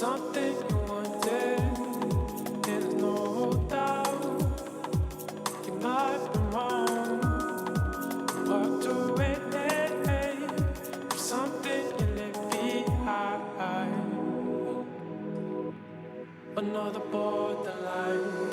something you wanted, and there's no doubt you might be wrong. Walked away from something you left behind. Another borderline.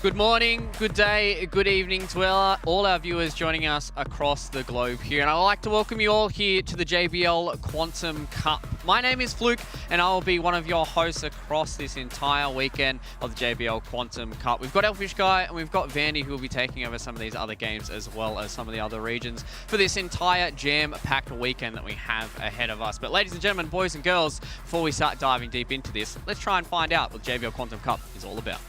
Good morning, good day, good evening to all our viewers joining us across the globe here. And I'd like to welcome you all here to the JBL Quantum Cup. My name is Fluke, and I will be one of your hosts across this entire weekend of the JBL Quantum Cup. We've got Elfish Guy and we've got Vandy, who will be taking over some of these other games as well as some of the other regions for this entire jam-packed weekend that we have ahead of us. But ladies and gentlemen, boys and girls, before we start diving deep into this, let's try and find out what the JBL Quantum Cup is all about.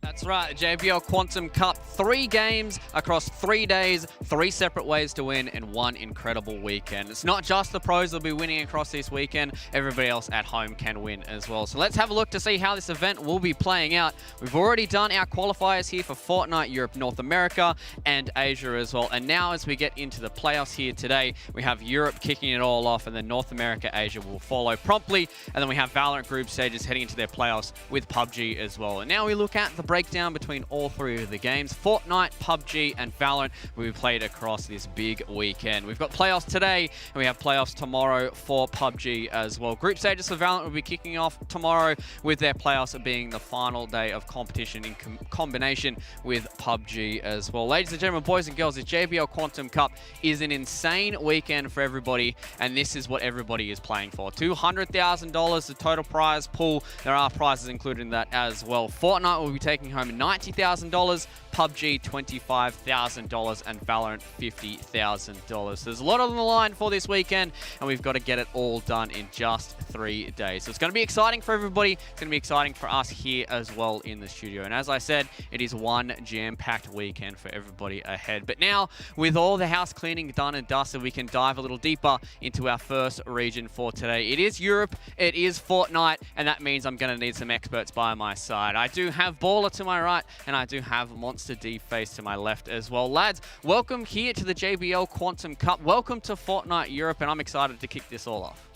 That's right, the JBL Quantum Cup, 3 games across 3 days, 3 separate ways to win, and 1 incredible weekend. It's not just the pros that'll be winning across this weekend, everybody else at home can win as well. So let's have a look to see how this event will be playing out. We've already done our qualifiers here for Fortnite, Europe, North America, and Asia as well. And now as we get into the playoffs here today, we have Europe kicking it all off, and then North America, Asia will follow promptly. And then we have Valorant group stages heading into their playoffs with PUBG as well. And now we look at the breakdown between all 3 of the games, Fortnite, PUBG, and Valorant, will be played across this big weekend. We've got playoffs today, and we have playoffs tomorrow for PUBG as well. Group stages for Valorant will be kicking off tomorrow, with their playoffs being the final day of competition in combination with PUBG as well. Ladies and gentlemen, boys and girls, the JBL Quantum Cup is an insane weekend for everybody, and this is what everybody is playing for. $200,000, the total prize pool. There are prizes included in that as well. Fortnite will be taking home $90,000, PUBG $25,000, and Valorant $50,000. There's a lot on the line for this weekend, and we've got to get it all done in just 3 days. So it's going to be exciting for everybody. It's going to be exciting for us here as well in the studio. And as I said, it is one jam-packed weekend for everybody ahead. But now, with all the house cleaning done and dusted, we can dive a little deeper into our first region for today. It is Europe, it is Fortnite, and that means I'm going to need some experts by my side. I do have Baller to my right, and I do have Monster D Face to my left as well. Lads, welcome here to the JBL Quantum Cup. Welcome to Fortnite Europe, and I'm excited to kick this all off.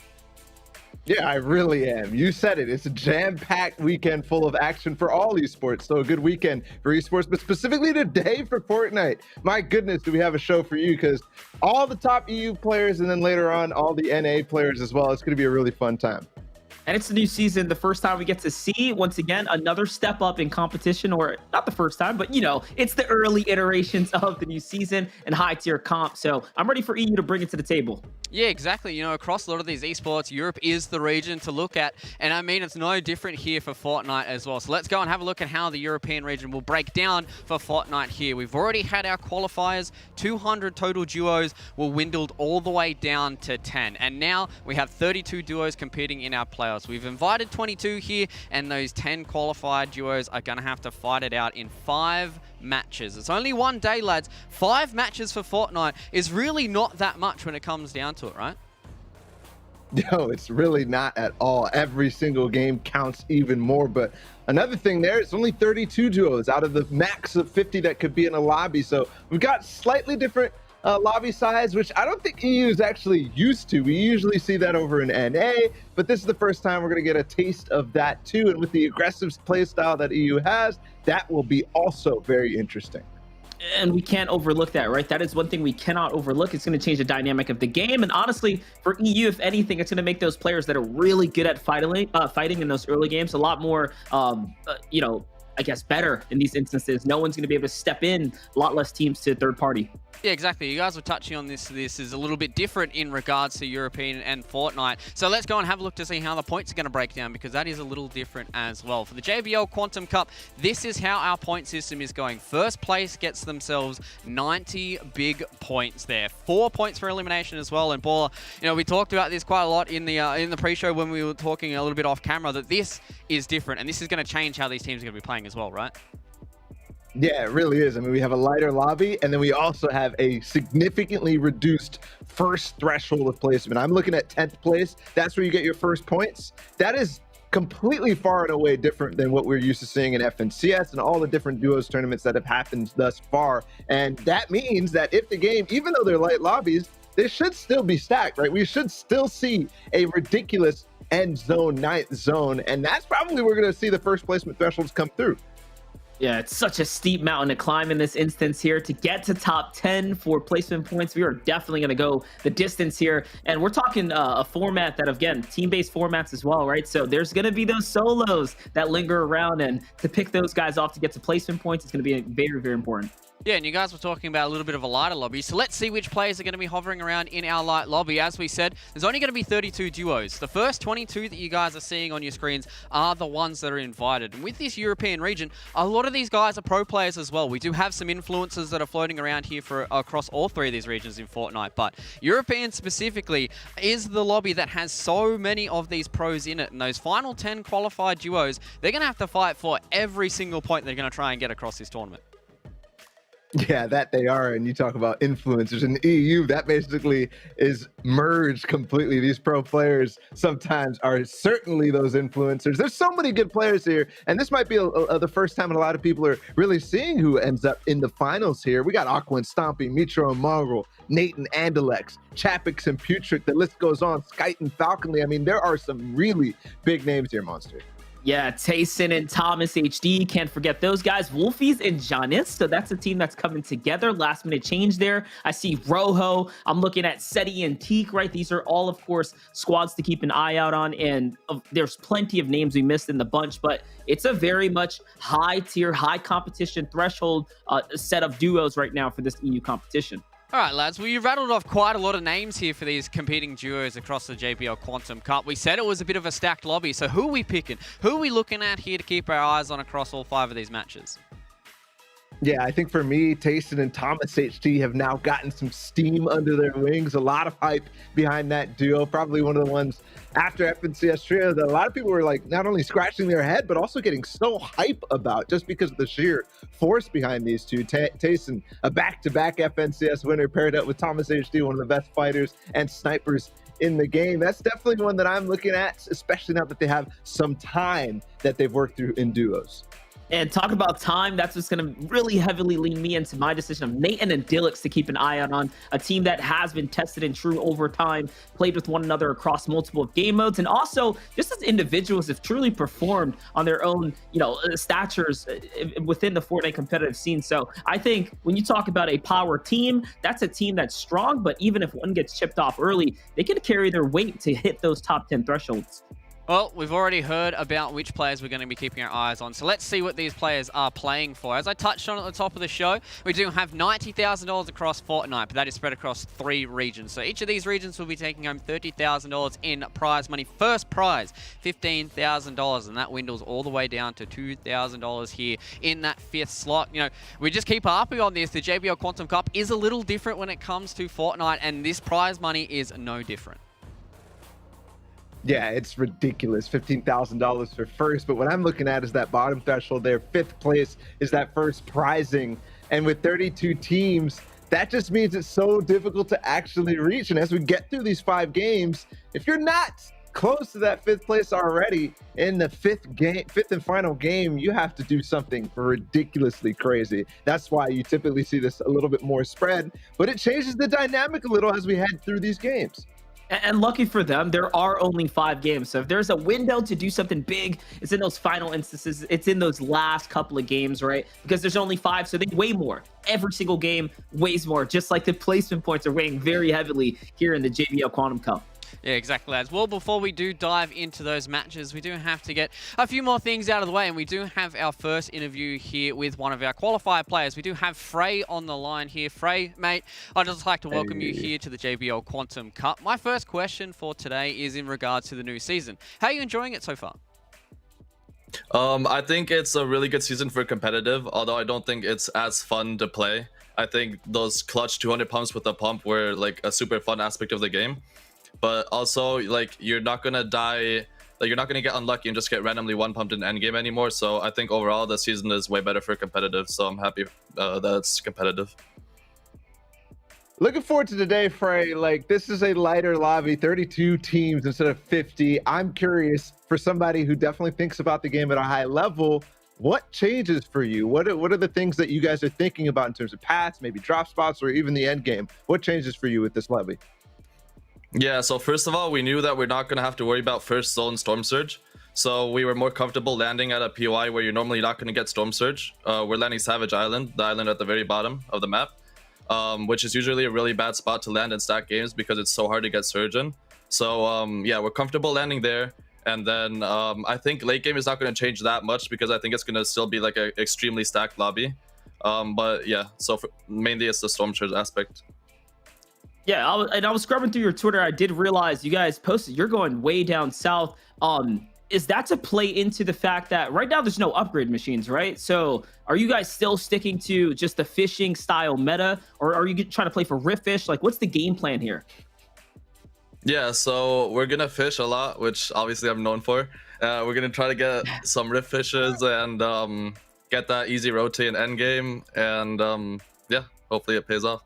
Yeah, I really am. You said it. It's a jam-packed weekend full of action for all esports. So a good weekend for esports, but specifically today for Fortnite. My goodness, do we have a show for you, because all the top EU players and then later on all the NA players as well. It's going to be a really fun time. And it's the new season, the first time we get to see, once again, another step up in competition, or not the first time, but, you know, it's the early iterations of the new season and high-tier comp. So I'm ready for EU to bring it to the table. Yeah, exactly. You know, across a lot of these esports, Europe is the region to look at. And I mean, it's no different here for Fortnite as well. So let's go and have a look at how the European region will break down for Fortnite here. We've already had our qualifiers. 200 total duos were dwindled all the way down to 10. And now we have 32 duos competing in our playoffs. We've invited 22 here, and those 10 qualified duos are going to have to fight it out in 5 matches. It's only 1 day, lads. 5 matches for Fortnite is really not that much when it comes down to it, right? No, it's really not at all. Every single game counts even more. But another thing there, it's only 32 duos out of the max of 50 that could be in a lobby. So we've got slightly different lobby size, which I don't think EU is actually used to. We usually see that over in NA, but this is the first time we're going to get a taste of that too. And with the aggressive play style that EU has, that will be also very interesting. And we can't overlook that, right? That is one thing we cannot overlook. It's going to change the dynamic of the game. And honestly, for EU, if anything, it's going to make those players that are really good at fighting in those early games a lot more, I guess, better in these instances. No one's going to be able to step in, a lot less teams to third party. Yeah, exactly. You guys were touching on this. This is a little bit different in regards to European and Fortnite. So let's go and have a look to see how the points are going to break down, because that is a little different as well. For the JBL Quantum Cup, this is how our point system is going. First place gets themselves 90 big points there. 4 points for elimination as well. And Baller, you know, we talked about this quite a lot in the pre-show when we were talking a little bit off camera, that this is different, and this is going to change how these teams are going to be playing as well, right? Yeah, it really is. I mean, we have a lighter lobby, and then we also have a significantly reduced first threshold of placement. I'm looking at 10th place. That's where you get your first points. That is completely far and away different than what we're used to seeing in FNCS and all the different duos tournaments that have happened thus far. And that means that if the game, even though they're light lobbies, they should still be stacked, right? We should still see a ridiculous end zone, ninth zone, and that's probably where we're going to see the first placement thresholds come through. Yeah, it's such a steep mountain to climb in this instance here. To get to top 10 for placement points, we are definitely going to go the distance here. And we're talking a format that, again, team-based formats as well, right? So there's going to be those solos that linger around, and to pick those guys off to get to placement points is going to be very, very important. Yeah, and you guys were talking about a little bit of a lighter lobby. So let's see which players are going to be hovering around in our light lobby. As we said, there's only going to be 32 duos. The first 22 that you guys are seeing on your screens are the ones that are invited. And with this European region, a lot of these guys are pro players as well. We do have some influencers that are floating around here for across all three of these regions in Fortnite. But European specifically is the lobby that has so many of these pros in it. And those final 10 qualified duos, they're going to have to fight for every single point they're going to try and get across this tournament. Yeah, that they are. And you talk about influencers in the EU, that basically is merged completely. These pro players sometimes are certainly those influencers. There's so many good players here, and this might be the first time a lot of people are really seeing who ends up in the finals here. We got Aqua and Stompy, Mitro and Mongrel, Nate and Andalex, Chapix and Putrick. The list goes on. Skite and Falconly. I mean, there are some really big names here, Monster. Yeah, Tayson and Thomas HD, can't forget those guys. Wolfies and Janis, so that's a team that's coming together. Last minute change there. I see Rojo. I'm looking at Seti and Teak, right? These are all, of course, squads to keep an eye out on, and there's plenty of names we missed in the bunch, but it's a very much high tier, high competition threshold set of duos right now for this EU competition. All right, lads. Well, you rattled off quite a lot of names here for these competing duos across the JBL Quantum Cup. We said it was a bit of a stacked lobby, so who are we picking? Who are we looking at here to keep our eyes on across all 5 of these matches? Yeah, I think for me, Tayson and Thomas HT have now gotten some steam under their wings. A lot of hype behind that duo. Probably one of the ones after FNCS Trio that a lot of people were like not only scratching their head, but also getting so hype about just because of the sheer force behind these two. Tayson, a back-to-back FNCS winner, paired up with Thomas HT, one of the best fighters and snipers in the game. That's definitely one that I'm looking at, especially now that they have some time that they've worked through in duos. And talk about time, that's what's going to really heavily lean me into my decision of Nate and Dilix to keep an eye out on, a team that has been tested and true over time, played with one another across multiple game modes, and also just as individuals have truly performed on their own, statures within the Fortnite competitive scene. So I think when you talk about a power team, that's a team that's strong, but even if one gets chipped off early, they can carry their weight to hit those top 10 thresholds. Well, we've already heard about which players we're going to be keeping our eyes on. So let's see what these players are playing for. As I touched on at the top of the show, we do have $90,000 across Fortnite, but that is spread across 3 regions. So each of these regions will be taking home $30,000 in prize money. First prize, $15,000, and that dwindles all the way down to $2,000 here in that 5th slot. We just keep harping on this. The JBL Quantum Cup is a little different when it comes to Fortnite, and this prize money is no different. Yeah, it's ridiculous. $15,000 for first. But what I'm looking at is that bottom threshold there. 5th place is that first prizing. And with 32 teams, that just means it's so difficult to actually reach. And as we get through these 5 games, if you're not close to that 5th place already in the 5th and final game, you have to do something ridiculously crazy. That's why you typically see this a little bit more spread, but it changes the dynamic a little as we head through these games. And lucky for them, there are only 5 games. So if there's a window to do something big, it's in those final instances. It's in those last couple of games, right? Because there's only 5, so they weigh more. Every single game weighs more, just like the placement points are weighing very heavily here in the JBL Quantum Cup. Yeah, exactly, lads. Well, before we do dive into those matches, we do have to get a few more things out of the way, and we do have our first interview here with one of our qualifier players. We do have Frey on the line here. Frey, mate, I'd just like to welcome you here to the JBL Quantum Cup. My first question for today is in regards to the new season. How are you enjoying it so far? I think it's a really good season for competitive, although I don't think it's as fun to play. I think those clutch 200 pumps with the pump were like a super fun aspect of the game. But also, like, you're not gonna die, like, you're not gonna get unlucky and just get randomly one pumped in endgame anymore. So I think overall the season is way better for competitive. So I'm happy that it's competitive. Looking forward to today, Frey. Like, this is a lighter lobby, 32 teams instead of 50. I'm curious, for somebody who definitely thinks about the game at a high level, what changes for you? What are the things that you guys are thinking about in terms of paths, maybe drop spots, or even the end game? What changes for you with this lobby? Yeah, so first of all, we knew that we're not going to have to worry about first zone Storm Surge. So we were more comfortable landing at a POI where you're normally not going to get Storm Surge. We're landing Savage Island, the island at the very bottom of the map, which is usually a really bad spot to land in stack games because it's so hard to get Surge in. So yeah, we're comfortable landing there. And then I think late game is not going to change that much because I think it's going to still be like an extremely stacked lobby. But yeah, so mainly it's the Storm Surge aspect. Yeah, I was scrubbing through your Twitter. I did realize you guys posted you're going way down south. Is that to play into the fact that right now there's no upgrade machines, right? So are you guys still sticking to just the fishing style meta, or are you trying to play for Rift Fish? Like, what's the game plan here? Yeah, so we're gonna fish a lot, which obviously I'm known for. We're gonna try to get some Rift Fishes and get that easy rotate in endgame, and yeah, hopefully it pays off.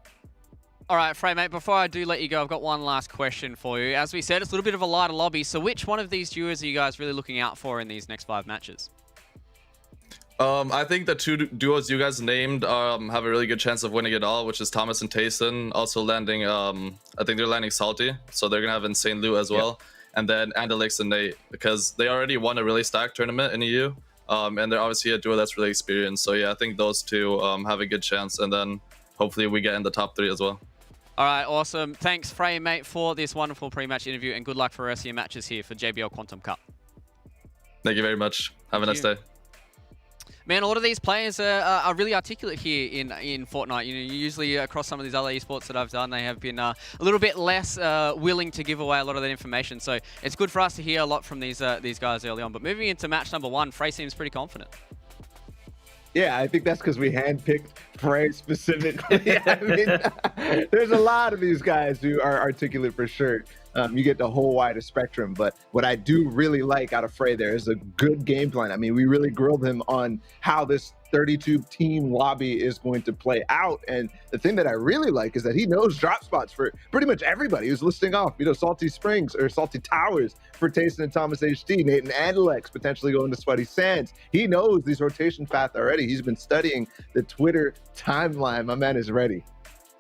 All right, Frey, mate, before I do let you go, I've got one last question for you. As we said, it's a little bit of a lighter lobby, so which one of these duos are you guys really looking out for in these next 5 matches? I think the 2 duos you guys named have a really good chance of winning it all, which is Thomas and Tayson. Also landing, I think they're landing Salty, so they're gonna have insane loot as well. And then Andalix and Nate, because they already won a really stacked tournament in EU, and they're obviously a duo that's really experienced. So yeah, I think those 2 have a good chance, and then hopefully we get in the top 3 as well. All right, awesome. Thanks, Frey, mate, for this wonderful pre-match interview, and good luck for the rest of your matches here for JBL Quantum Cup. Thank you very much. Have a nice day. Man, a lot of these players are really articulate here in Fortnite. You know, usually across some of these other esports that I've done, they have been a little bit less willing to give away a lot of that information. So it's good for us to hear a lot from these guys early on. But moving into match number 1, Frey seems pretty confident. Yeah, I think that's because we handpicked Frey specifically. I mean, there's a lot of these guys who are articulate for sure. You get the whole wider spectrum, but what I do really like out of Frey there is a good game plan. I mean, we really grilled him on how this 32 team lobby is going to play out, and the thing that I really like is that he knows drop spots for pretty much everybody. He was listing off, you know, Salty Springs or Salty Towers for Tayson and Thomas HD, Nate and Andalex potentially going to Sweaty Sands. He knows these rotation paths already. He's been studying the Twitter timeline. My man is ready.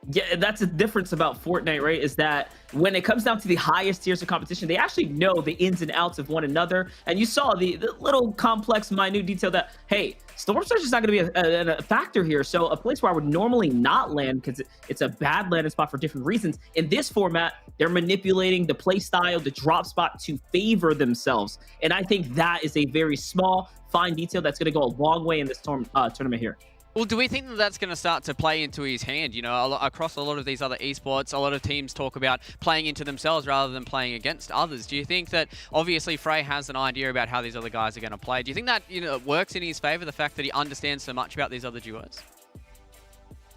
Yeah, that's the difference about Fortnite, right? Is that when it comes down to the highest tiers of competition, they actually know the ins and outs of one another. And you saw the little complex, minute detail that, hey, Storm Surge is not going to be a factor here. So a place where I would normally not land because it's a bad landing spot for different reasons. In this format, they're manipulating the play style, the drop spot to favor themselves. And I think that is a very small, fine detail that's going to go a long way in this tournament here. Well, do we think that that's going to start to play into his hand? You know, across a lot of these other esports, a lot of teams talk about playing into themselves rather than playing against others. Do you think that obviously Frey has an idea about how these other guys are going to play? Do you think that, you know, works in his favor, the fact that he understands so much about these other duos?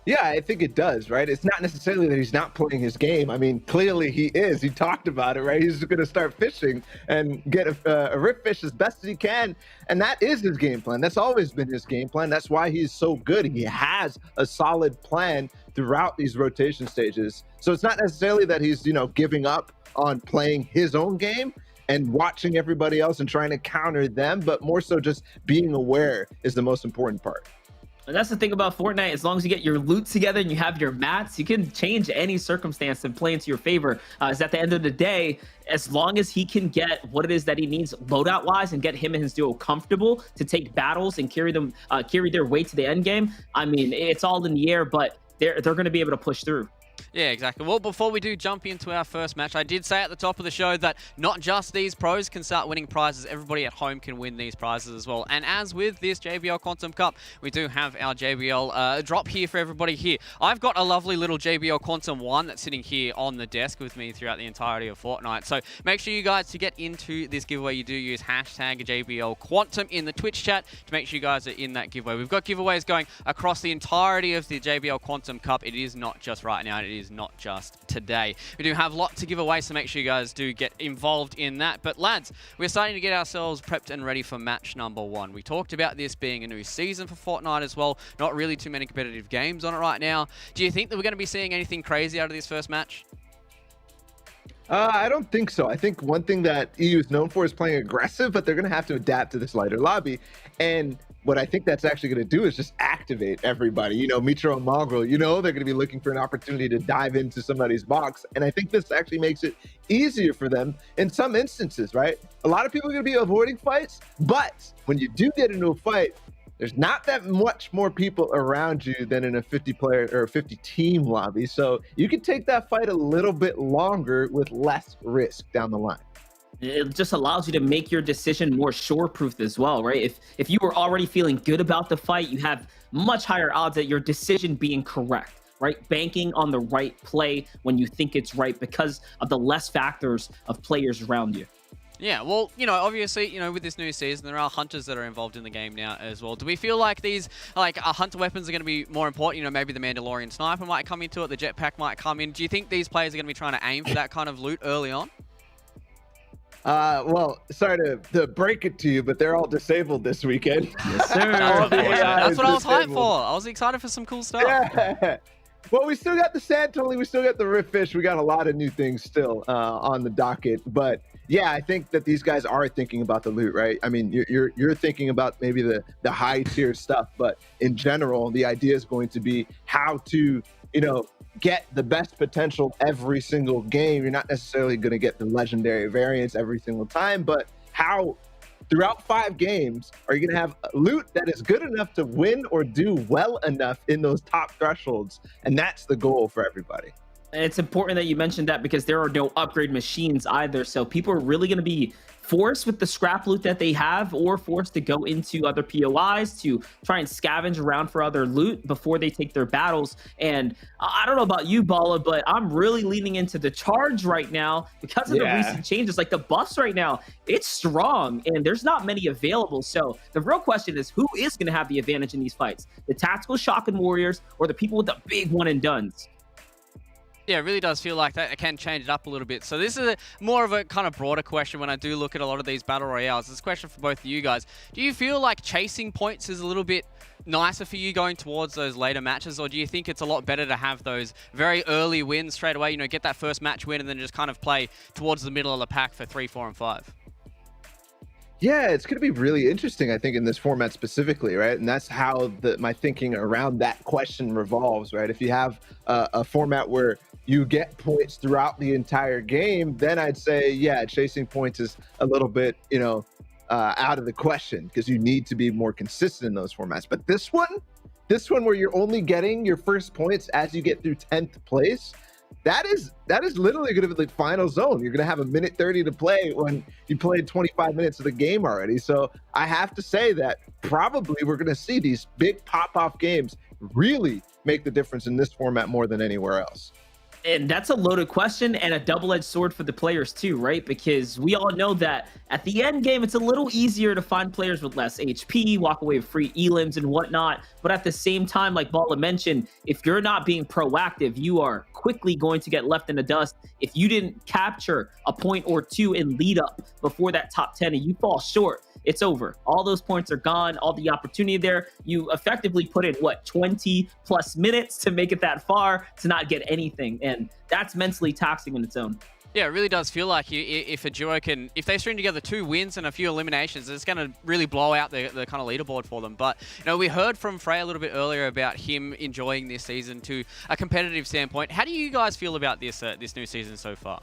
Yeah, I think it does, right? It's not necessarily that he's not playing his game. I mean, clearly he is. He talked about it, right? He's going to start fishing and get a Rift Fish as best as he can. And that is his game plan. That's always been his game plan. That's why he's so good. He has a solid plan throughout these rotation stages. So it's not necessarily that he's, you know, giving up on playing his own game and watching everybody else and trying to counter them, but more so just being aware is the most important part. And that's the thing about Fortnite. As long as you get your loot together and you have your mats, you can change any circumstance and play into your favor. Is at the end of the day, as long as he can get what it is that he needs loadout wise and get him and his duo comfortable to take battles and carry their way to the end game. I mean, it's all in the air, but they're going to be able to push through. Yeah, exactly. Well, before we do jump into our first match, I did say at the top of the show that not just these pros can start winning prizes, everybody at home can win these prizes as well. And as with this JBL Quantum Cup, we do have our JBL drop here for everybody here. I've got a lovely little JBL Quantum 1 that's sitting here on the desk with me throughout the entirety of Fortnite. So make sure you guys, to get into this giveaway, you do use hashtag JBL Quantum in the Twitch chat to make sure you guys are in that giveaway. We've got giveaways going across the entirety of the JBL Quantum Cup. It is not just right now. it is not just today. We do have a lot to give away, so make sure you guys do get involved in that. But lads, we're starting to get ourselves prepped and ready for match number 1. We talked about this being a new season for Fortnite as well. Not really too many competitive games on it right now. Do you think that we're going to be seeing anything crazy out of this first match? I don't think so. I think one thing that EU is known for is playing aggressive, but they're going to have to adapt to this lighter lobby. And what I think that's actually going to do is just activate everybody. You know, Mitro and Mongrel, you know, they're going to be looking for an opportunity to dive into somebody's box. And I think this actually makes it easier for them in some instances, right? A lot of people are going to be avoiding fights, but when you do get into a fight, there's not that much more people around you than in a 50-player or 50-team lobby. So you can take that fight a little bit longer with less risk down the line. It just allows you to make your decision more sure-proof as well, right? If you were already feeling good about the fight, you have much higher odds at your decision being correct, right? Banking on the right play when you think it's right because of the less factors of players around you. Yeah, well, you know, obviously, you know, with this new season, there are hunters that are involved in the game now as well. Do we feel like these, hunter weapons are going to be more important? You know, maybe the Mandalorian sniper might come into it, the jetpack might come in. Do you think these players are going to be trying to aim for that kind of loot early on? Well, sorry to break it to you, but they're all disabled this weekend. Yes, sir. That's what I was hyped for. I was excited for some cool stuff. Yeah. Well, we still got the Santoli, we still got the Rift Fish, we got a lot of new things still on the docket. But yeah, I think that these guys are thinking about the loot, right? I mean, you're thinking about maybe the high tier stuff, but in general, the idea is going to be how to, you know, get the best potential every single game. You're not necessarily going to get the legendary variants every single time, but how throughout 5 games are you going to have loot that is good enough to win or do well enough in those top thresholds? And that's the goal for everybody. And it's important that you mentioned that because there are no upgrade machines either. So people are really going to be forced with the scrap loot that they have or forced to go into other POIs to try and scavenge around for other loot before they take their battles. And I don't know about you, Bala, but I'm really leaning into the charge right now because of the recent changes. Like the buffs right now, it's strong and there's not many available. So the real question is who is going to have the advantage in these fights? The tactical shotgun warriors or the people with the big one and dones? Yeah, it really does feel like that. It can change it up a little bit. So this is more of a kind of broader question when I do look at a lot of these battle royales. This question for both of you guys. Do you feel like chasing points is a little bit nicer for you going towards those later matches, or do you think it's a lot better to have those very early wins straight away, you know, get that first match win and then just kind of play towards the middle of the pack for 3, 4, and 5? Yeah, it's going to be really interesting, I think, in this format specifically, right? And that's how my thinking around that question revolves, right? If you have a format where you get points throughout the entire game, then I'd say, yeah, chasing points is a little bit, you know, out of the question because you need to be more consistent in those formats. But this one where you're only getting your first points as you get through 10th place, that is literally going to be the final zone. You're going to have a minute 30 to play when you played 25 minutes of the game already. So I have to say that probably we're going to see these big pop-off games really make the difference in this format more than anywhere else. And that's a loaded question and a double-edged sword for the players too, right? Because we all know that at the end game, it's a little easier to find players with less HP, walk away with free elims and whatnot. But at the same time, like Bala mentioned, if you're not being proactive, you are quickly going to get left in the dust. If you didn't capture a point or two in lead up before that top 10 and you fall short, it's over. All those points are gone. All the opportunity there. You effectively put in, 20 plus minutes to make it that far to not get anything. And that's mentally taxing in its own. Yeah, it really does feel like if a duo can, if they string together 2 wins and a few eliminations, it's going to really blow out the kind of leaderboard for them. But, you know, we heard from Frey a little bit earlier about him enjoying this season to a competitive standpoint. How do you guys feel about this this new season so far?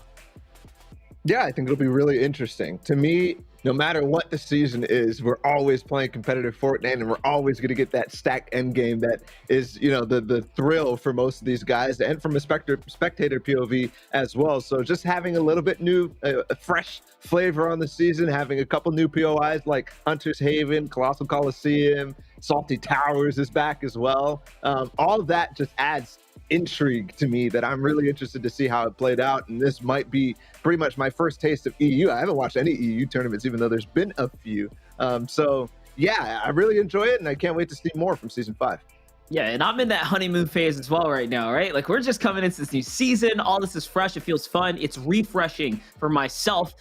Yeah, I think it'll be really interesting. To me, no matter what the season is, we're always playing competitive Fortnite, and we're always going to get that stacked end game that is, you know, the thrill for most of these guys, and from a spectator POV as well. So just having a little bit new, fresh flavor on the season, having a couple new POIs like Hunter's Haven, Colossal Coliseum, Salty Towers is back as well. All of that just adds intrigue to me that I'm really interested to see how it played out. And this might be pretty much my first taste of EU. I haven't watched any EU tournaments, even though there's been a few. So yeah, I really enjoy it, and I can't wait to see more from season 5. Yeah, and I'm in that honeymoon phase as well right now, right? Like we're just coming into this new season. All this is fresh. It feels fun. It's refreshing for myself.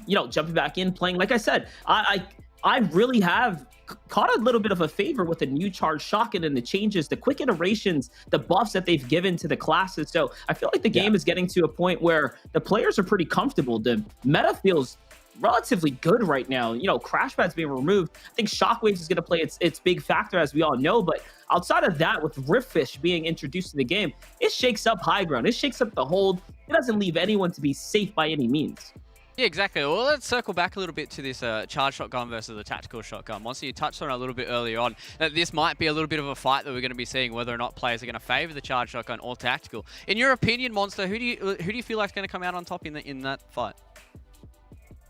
Jumping back in, playing. Like I said, I really have caught a little bit of a favor with the new charge shotgun and the changes, the quick iterations, the buffs that they've given to the classes. So I feel like the game is getting to a point where the players are pretty comfortable. The meta feels relatively good right now. Crash Pad's being removed. I think Shockwaves is going to play its big factor, as we all know. But outside of that, with Riftfish being introduced to the game, it shakes up high ground. It shakes up the hold. It doesn't leave anyone to be safe by any means. Yeah, exactly. Well, let's circle back a little bit to this charge shotgun versus the tactical shotgun. Monster, you touched on it a little bit earlier on that this might be a little bit of a fight that we're going to be seeing, whether or not players are going to favor the charge shotgun or tactical. In your opinion, Monster, who do you feel like is going to come out on top in that fight?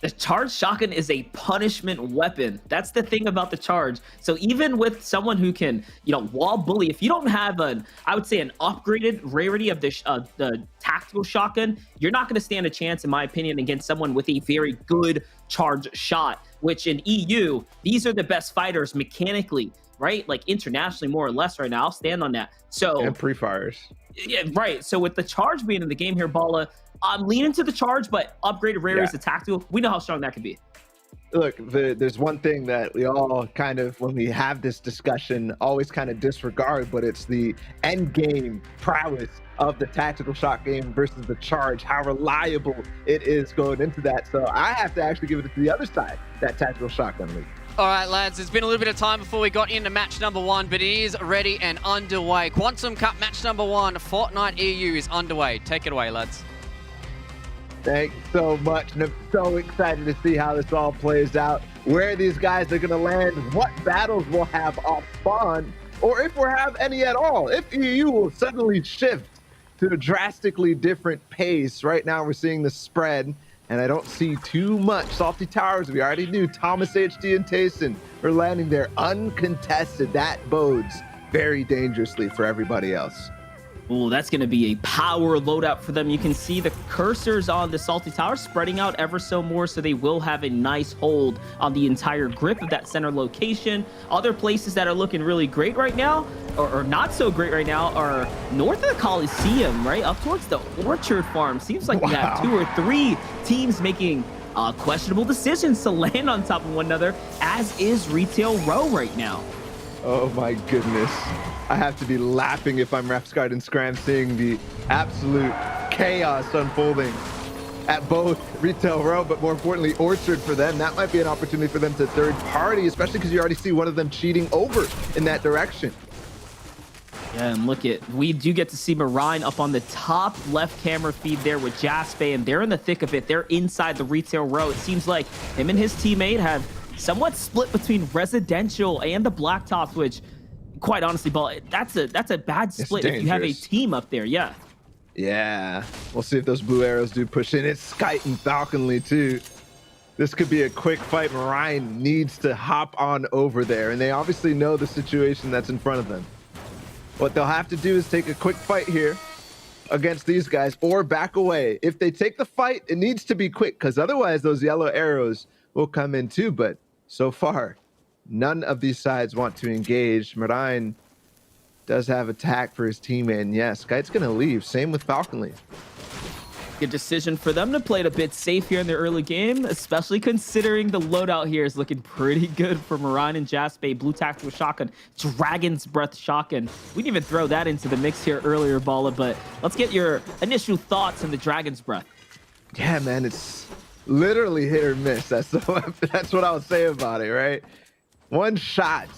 The charge shotgun is a punishment weapon. That's the thing about the charge. So even with someone who can, wall bully, if you don't have I would say an upgraded rarity of the tactical shotgun, you're not going to stand a chance, in my opinion, against someone with a very good charge shot, which in EU, these are the best fighters mechanically, right? Like internationally, more or less right now. I'll stand on that. So And pre-fires. Yeah, right. So with the charge being in the game here, Bala, I'm leaning to the charge, but upgraded rarities to tactical, we know how strong that could be. Look, there's one thing that we all kind of, when we have this discussion, always kind of disregard, but it's the end game prowess of the tactical shot game versus the charge, how reliable it is going into that. So I have to actually give it to the other side, that tactical shotgun league. All right, lads, it's been a little bit of time before we got into match number 1, but it is ready and underway. Quantum Cup match number 1, Fortnite EU is underway. Take it away, lads. Thank you so much, and I'm so excited to see how this all plays out, where these guys are going to land, what battles we'll have off spawn, or if we'll have any at all, if EU will suddenly shift to a drastically different pace. Right now we're seeing the spread, and I don't see too much. Salty Towers, we already knew. Thomas HD and Tayson are landing there uncontested. That bodes very dangerously for everybody else. Oh, that's going to be a power loadout for them. You can see the cursors on the Salty Tower spreading out ever so more, so they will have a nice hold on the entire grip of that center location. Other places that are looking really great right now, or not so great right now, are north of the Coliseum, right? Up towards the Orchard Farm. Seems like we have 2 or 3 teams making questionable decisions to land on top of one another, as is Retail Row right now. Oh my goodness. I have to be laughing if I'm Refsguard and Scram, seeing the absolute chaos unfolding at both Retail Row, but more importantly, Orchard for them. That might be an opportunity for them to third party, especially because you already see one of them cheating over in that direction. Yeah, and we do get to see Marine up on the top left camera feed there with Jaspe, and they're in the thick of it. They're inside the Retail Row. It seems like him and his teammate have somewhat split between residential and the blacktops, which, quite honestly, Ball, that's a bad split if you have a team up there. Yeah, we'll see if those blue arrows do push in. It's Skite and Falconly too. This could be a quick fight. Marine needs to hop on over there, and they obviously know the situation that's in front of them. What they'll have to do is take a quick fight here against these guys, or back away. If they take the fight, it needs to be quick, because otherwise those yellow arrows will come in too. But so far, none of these sides want to engage. Marine does have attack for his teammate, and yes, Skite's going to leave. Same with Falconly. Good decision for them to play it a bit safe here in the early game, especially considering the loadout here is looking pretty good for Marine and Jaspe. Blue tactical shotgun, Dragon's Breath shotgun. We didn't even throw that into the mix here earlier, Bala, but let's get your initial thoughts on the Dragon's Breath. Yeah, man, it's literally hit or miss. That's what I'll say about it, right? One shot,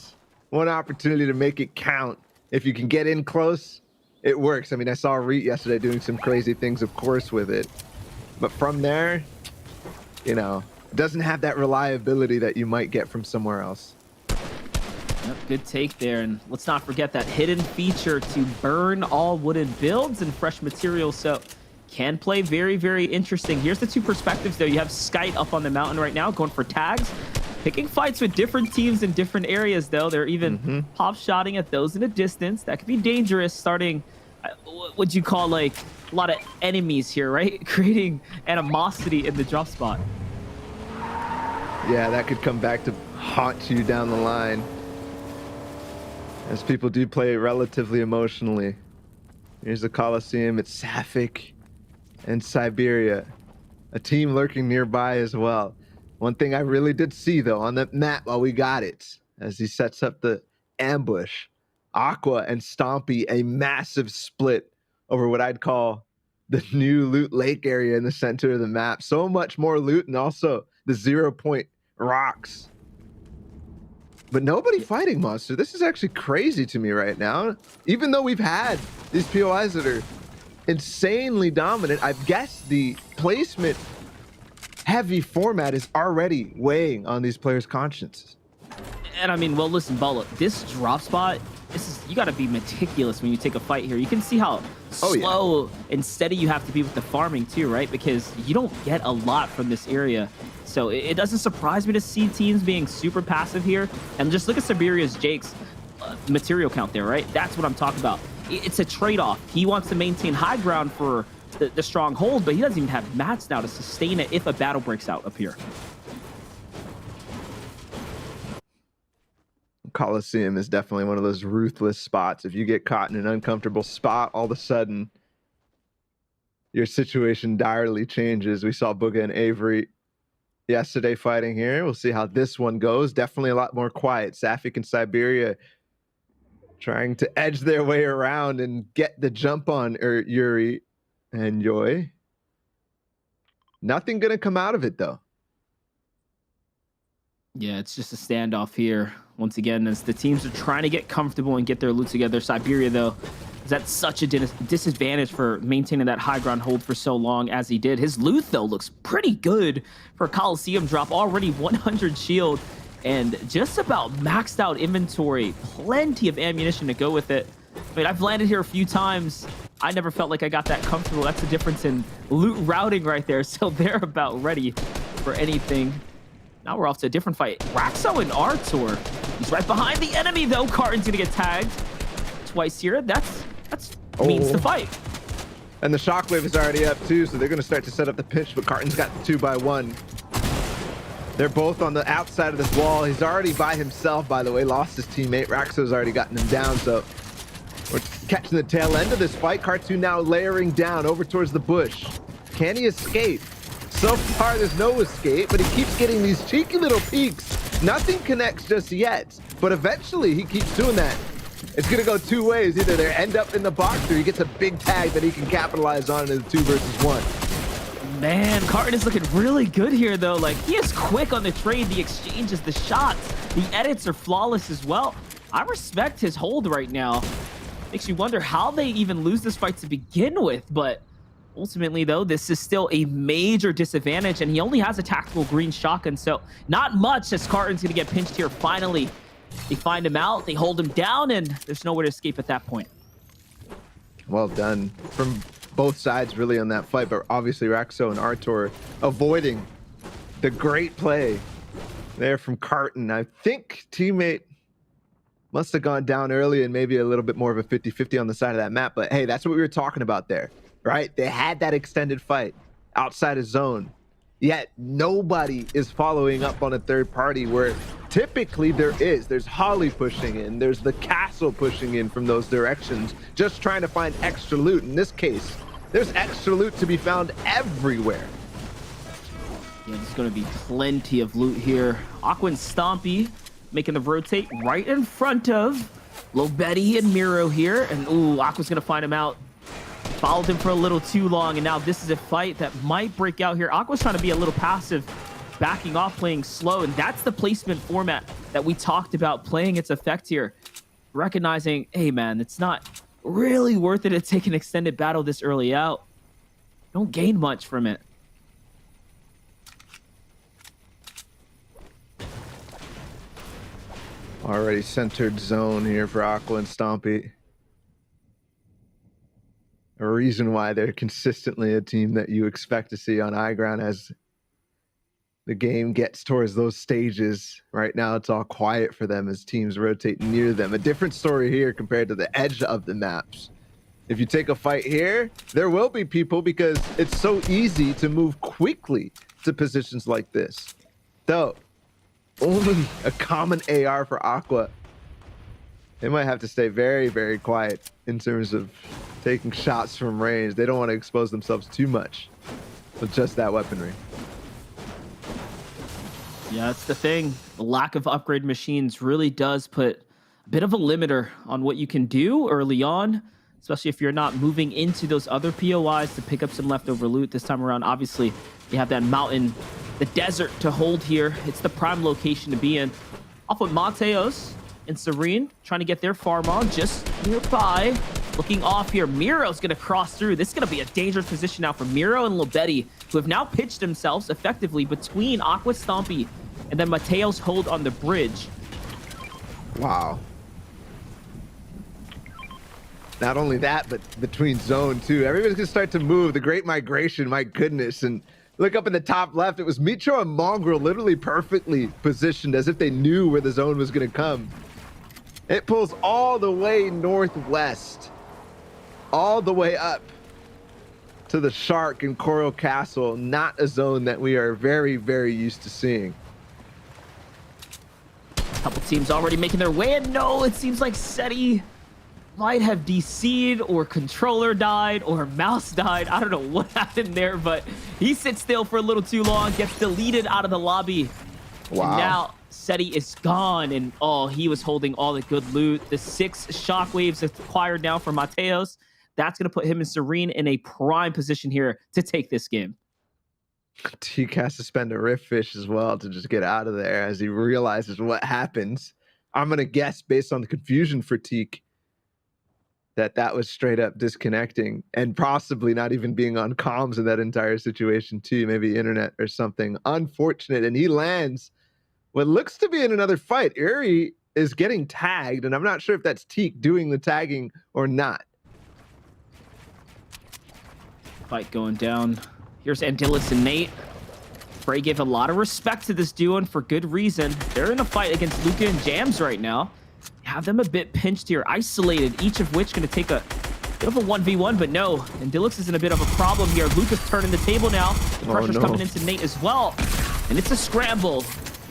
one opportunity to make it count. If you can get in close, it works. I mean, I saw Reet yesterday doing some crazy things, of course, with it. But from there, it doesn't have that reliability that you might get from somewhere else. Yep, good take there. And let's not forget that hidden feature to burn all wooden builds and fresh materials. So can play very, very interesting. Here's the 2 perspectives, though. You have Skite up on the mountain right now going for tags. Picking fights with different teams in different areas, though. They're even pop-shotting at those in a distance. That could be dangerous, starting what you call, like, a lot of enemies here, right? Creating animosity in the drop spot. Yeah, that could come back to haunt you down the line. as people do play relatively emotionally. Here's the Coliseum. It's Sapphic and Siberia, a team lurking nearby as well. One thing I really did see, though, on the map while we got it, as he sets up the ambush, Aqua and Stompy, a massive split over what I'd call the new loot lake area in the center of the map. So much more loot, and also the 0-point rocks. But nobody fighting Monster. This is actually crazy to me right now. Even though we've had these POIs that are insanely dominant, I guess the placement heavy format is already weighing on these players' consciences. And I mean, well, listen, Bala, this drop spot, you got to be meticulous when you take a fight here. You can see how slow and steady you have to be with the farming too, right? Because you don't get a lot from this area. So it doesn't surprise me to see teams being super passive here. And just look at Siberia's Jake's material count there, right? That's what I'm talking about. It's a trade-off. He wants to maintain high ground for the stronghold, but he doesn't even have mats now to sustain it if a battle breaks out up here. Coliseum is definitely one of those ruthless spots. If you get caught in an uncomfortable spot, all of a sudden your situation direly changes. We saw Booga and Avery yesterday fighting here. We'll see how this one goes. Definitely a lot more quiet. Sapphic and Siberia trying to edge their way around and get the jump on Yuri and Yoy. Nothing gonna come out of it though. Yeah, it's just a standoff here. Once again, as the teams are trying to get comfortable and get their loot together. Siberia, though, is at such a disadvantage for maintaining that high ground hold for so long as he did. His loot, though, looks pretty good for a Coliseum drop. Already 100 shield and just about maxed out inventory. Plenty of ammunition to go with it. I mean, I've landed here a few times. I never felt like I got that comfortable. That's the difference in loot routing right there. So they're about ready for anything. Now we're off to a different fight. Raxo and Artur. He's right behind the enemy, though. Carton's gonna get tagged twice here. That's means the fight. And the shockwave is already up too, so they're gonna start to set up the pinch, but Carton's got the 2x1. They're both on the outside of this wall. He's already by himself, by the way. Lost his teammate. Raxo's already gotten him down, so we're catching the tail end of this fight. Cartoon now layering down over towards the bush. Can he escape? So far, there's no escape, but he keeps getting these cheeky little peeks. Nothing connects just yet, but eventually he keeps doing that. It's gonna go two ways. Either they end up in the box or he gets a big tag that he can capitalize on in the 2 versus 1. Man, Carton is looking really good here, though. Like, he is quick on the trade, the exchanges, the shots. The edits are flawless as well. I respect his hold right now. Makes you wonder how they even lose this fight to begin with, but ultimately, though, this is still a major disadvantage, and he only has a tactical green shotgun, so not much as Carton's going to get pinched here. Finally, they find him out, they hold him down, and there's nowhere to escape at that point. Well done from both sides, really, on that fight, but obviously Raxo and Artur avoiding the great play there from Carton. I think teammate must have gone down early and maybe a little bit more of a 50-50 on the side of that map, but hey, that's what we were talking about there. Right? They had that extended fight outside of zone, yet nobody is following up on a third party where typically there's Holly pushing in, there's the castle pushing in from those directions, just trying to find extra loot. In this case, there's extra loot to be found everywhere. Yeah, there's going to be plenty of loot here. Aqua and Stompy making the rotate right in front of Lobetti and Miro here, and ooh, Aqua's going to find him out. Followed him for a little too long, and now this is a fight that might break out here. Aqua's trying to be a little passive, backing off, playing slow, and that's the placement format that we talked about playing its effect here. Recognizing, hey man, it's not really worth it to take an extended battle this early out. Don't gain much from it. Already centered zone here for Aqua and Stompy. A reason why they're consistently a team that you expect to see on high ground as the game gets towards those stages. Right now, it's all quiet for them as teams rotate near them. A different story here compared to the edge of the maps. If you take a fight here, there will be people because it's so easy to move quickly to positions like this. Though, only a common AR for Aqua They might have to stay very, very quiet in terms of taking shots from range. They don't want to expose themselves too much with just that weaponry. Yeah, that's the thing. The lack of upgrade machines really does put a bit of a limiter on what you can do early on, especially if you're not moving into those other POIs to pick up some leftover loot this time around. Obviously, you have that mountain, the desert to hold here. It's the prime location to be in. Off with Mateos and Serene, trying to get their farm on just nearby. Looking off here, Miro's going to cross through. This is going to be a dangerous position now for Miro and Lobetti, who have now pitched themselves effectively between Aqua Stompy and then Mateo's hold on the bridge. Wow. Not only that, but between zone too. Everybody's going to start to move. The Great Migration, my goodness. And look up in the top left, it was Mitro and Mongrel literally perfectly positioned as if they knew where the zone was going to come. It pulls all the way northwest, all the way up to the Shark and Coral Castle. Not a zone that we are very, very used to seeing. A couple teams already making their way, and no, it seems like SETI might have DC'd, or controller died, or mouse died. I don't know what happened there, but he sits still for a little too long, gets deleted out of the lobby. Wow. And now SETI is gone, and oh, he was holding all the good loot. The 6 shockwaves acquired now for Mateos. That's going to put him and Serene in a prime position here to take this game. Teak has to spend a Rift Fish as well to just get out of there as he realizes what happens. I'm going to guess, based on the confusion for Teak, that was straight up disconnecting and possibly not even being on comms in that entire situation too. Maybe internet or something. Unfortunate. And he lands what looks to be in another fight. Uri is getting tagged, and I'm not sure if that's Teak doing the tagging or not. Fight going down. Here's Andilis and Nate. Frey gave a lot of respect to this duo, and for good reason. They're in a fight against Luca and Jams right now. Have them a bit pinched here, isolated, each of which going to take a bit of a 1v1, but no. Andilis is in a bit of a problem here. Luca's turning the table now. The pressure's coming into Nate as well, and it's a scramble.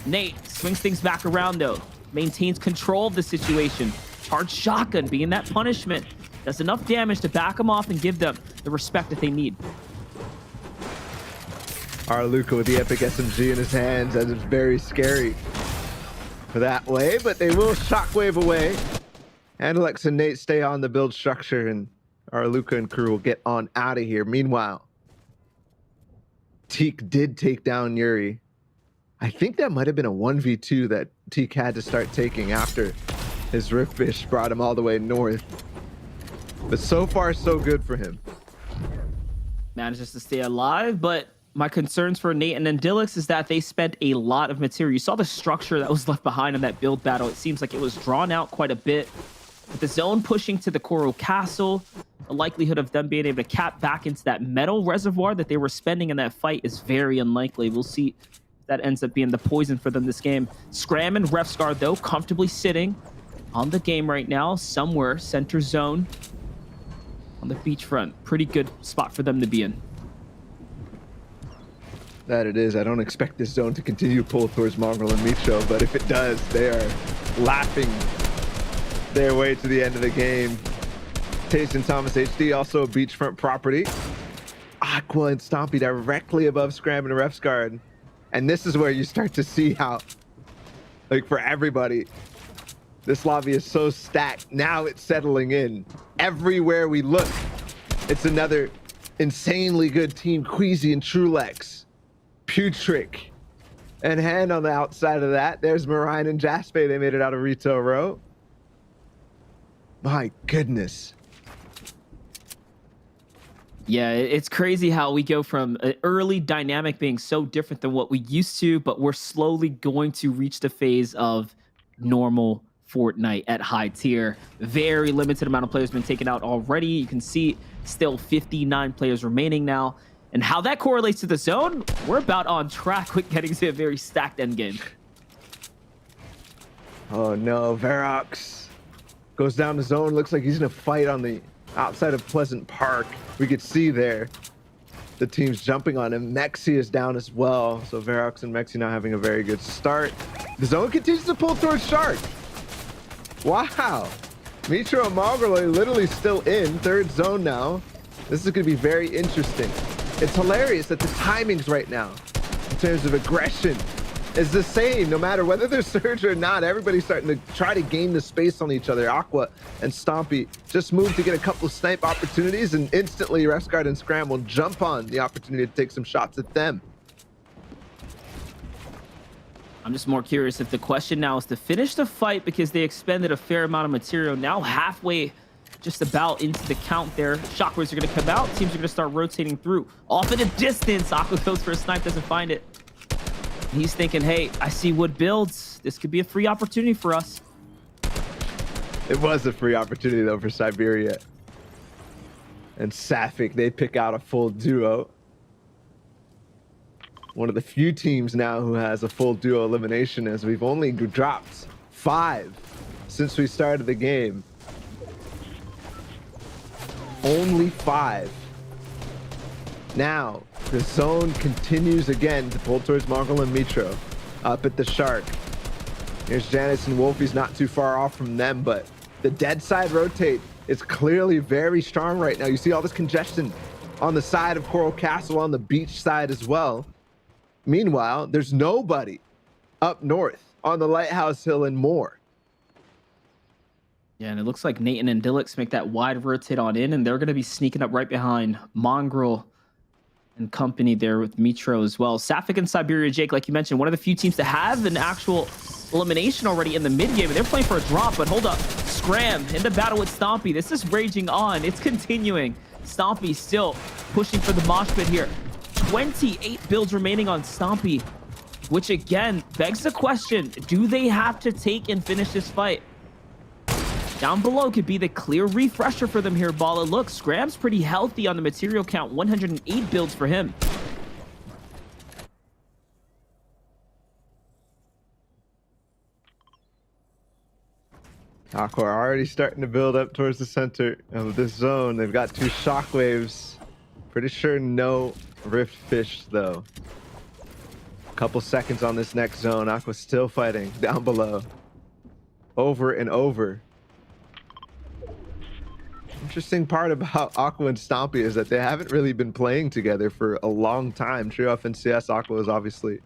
Nate swings things back around, though. Maintains control of the situation. Charged shotgun being that punishment. Does enough damage to back them off and give them the respect that they need. Our Luca with the epic SMG in his hands, that is very scary for that way, but they will shockwave away. And Alex and Nate stay on the build structure, and our Luca and crew will get on out of here. Meanwhile, Teak did take down Yuri. I think that might have been a 1v2 that Teak had to start taking after his Rift Fish brought him all the way north. But so far, so good for him. Manages to stay alive, but my concerns for Nate and Andilis is that they spent a lot of material. You saw the structure that was left behind in that build battle. It seems like it was drawn out quite a bit. With the zone pushing to the Coral Castle, the likelihood of them being able to cap back into that metal reservoir that they were spending in that fight is very unlikely. We'll see if that ends up being the poison for them this game. Scram and Refscar, though, comfortably sitting on the game right now, somewhere center zone on the beachfront. Pretty good spot for them to be in. That it is. I don't expect this zone to continue to pull towards Mongrel and Micho, but if it does, they are laughing their way to the end of the game. Taste and Thomas HD, also a beachfront property. Aqua and Stompy directly above Scram and Refsguard. And this is where you start to see how, like, for everybody, this lobby is so stacked. Now it's settling in. Everywhere we look, it's another insanely good team. Queasy and Trulex. Putrick and Hand on the outside of that. There's Marine and Jaspe. They made it out of Retail Row. My goodness. Yeah, it's crazy how we go from an early dynamic being so different than what we used to, but we're slowly going to reach the phase of normal Fortnite at high tier. Very limited amount of players been taken out already. You can see still 59 players remaining now. And how that correlates to the zone, we're about on track with getting to a very stacked endgame. Oh no, Verox goes down the zone. Looks like he's gonna fight on the outside of Pleasant Park. We could see there the team's jumping on him. Mexi is down as well. So Verox and Mexi now having a very good start. The zone continues to pull towards Shark. Wow. Mitro and Margolo literally still in third zone now. This is going to be very interesting. It's hilarious that the timings right now, in terms of aggression, is the same no matter whether there's surge or not. Everybody's starting to try to gain the space on each other. Aqua and Stompy just moved to get a couple of snipe opportunities, and instantly Resguard and Scram will jump on the opportunity to take some shots at them. I'm just more curious if the question now is to finish the fight, because they expended a fair amount of material. Now halfway just about into the count there. Shockwaves are going to come out. Teams are going to start rotating through. Off in the distance. Aqua goes for a snipe, doesn't find it. He's thinking, hey, I see wood builds. This could be a free opportunity for us. It was a free opportunity, though, for Siberia. And Sapphic, they pick out a full duo. One of the few teams now who has a full duo elimination, as we've only dropped 5 since we started the game. Only 5. Now, the zone continues again to pull towards Margol and Mitro. Up at the Shark. Here's Janice and Wolfie's not too far off from them, but the dead side rotate is clearly very strong right now. You see all this congestion on the side of Coral Castle, on the beach side as well. Meanwhile, there's nobody up north on the Lighthouse Hill and more. Yeah, and it looks like Nathan and Dillix make that wide rotate on in, and they're going to be sneaking up right behind Mongrel and company there with Mitro as well. Sapphic and Siberia, Jake, like you mentioned, one of the few teams to have an actual elimination already in the mid game, and they're playing for a drop. But hold up, Scram in the battle with Stompy. This is raging on. It's continuing. Stompy still pushing for the mosh pit here. 28 builds remaining on Stompy, which again begs the question, do they have to take and finish this fight? Down below could be the clear refresher for them here, Bala. Look, Scram's pretty healthy on the material count. 108 builds for him. Aqua are already starting to build up towards the center of this zone. They've got 2 shockwaves. Pretty sure no Rift Fish, though. A couple seconds on this next zone. Aqua's still fighting down below. Over and over. Interesting part about Aqua and Stompy is that they haven't really been playing together for a long time. Trio F and CS, Aqua is obviously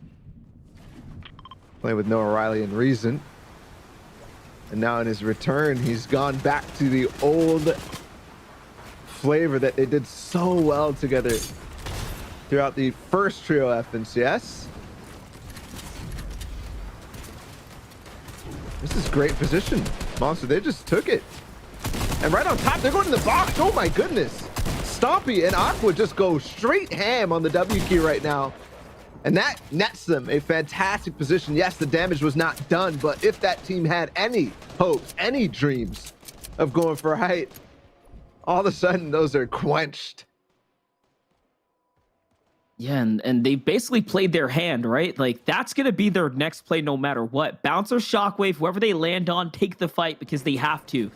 playing with Noah Riley and Reason. And now in his return, he's gone back to the old flavor that they did so well together throughout the first Trio F and CS. This is great position. Monster, they just took it. And right on top, they're going to the box. Oh my goodness. Stompy and Aqua just go straight ham on the W key right now. And that nets them a fantastic position. Yes, the damage was not done, but if that team had any hopes, any dreams of going for a height, all of a sudden those are quenched. Yeah, and they basically played their hand, right? Like, that's going to be their next play no matter what. Bouncer, Shockwave, whoever they land on, take the fight because they have to.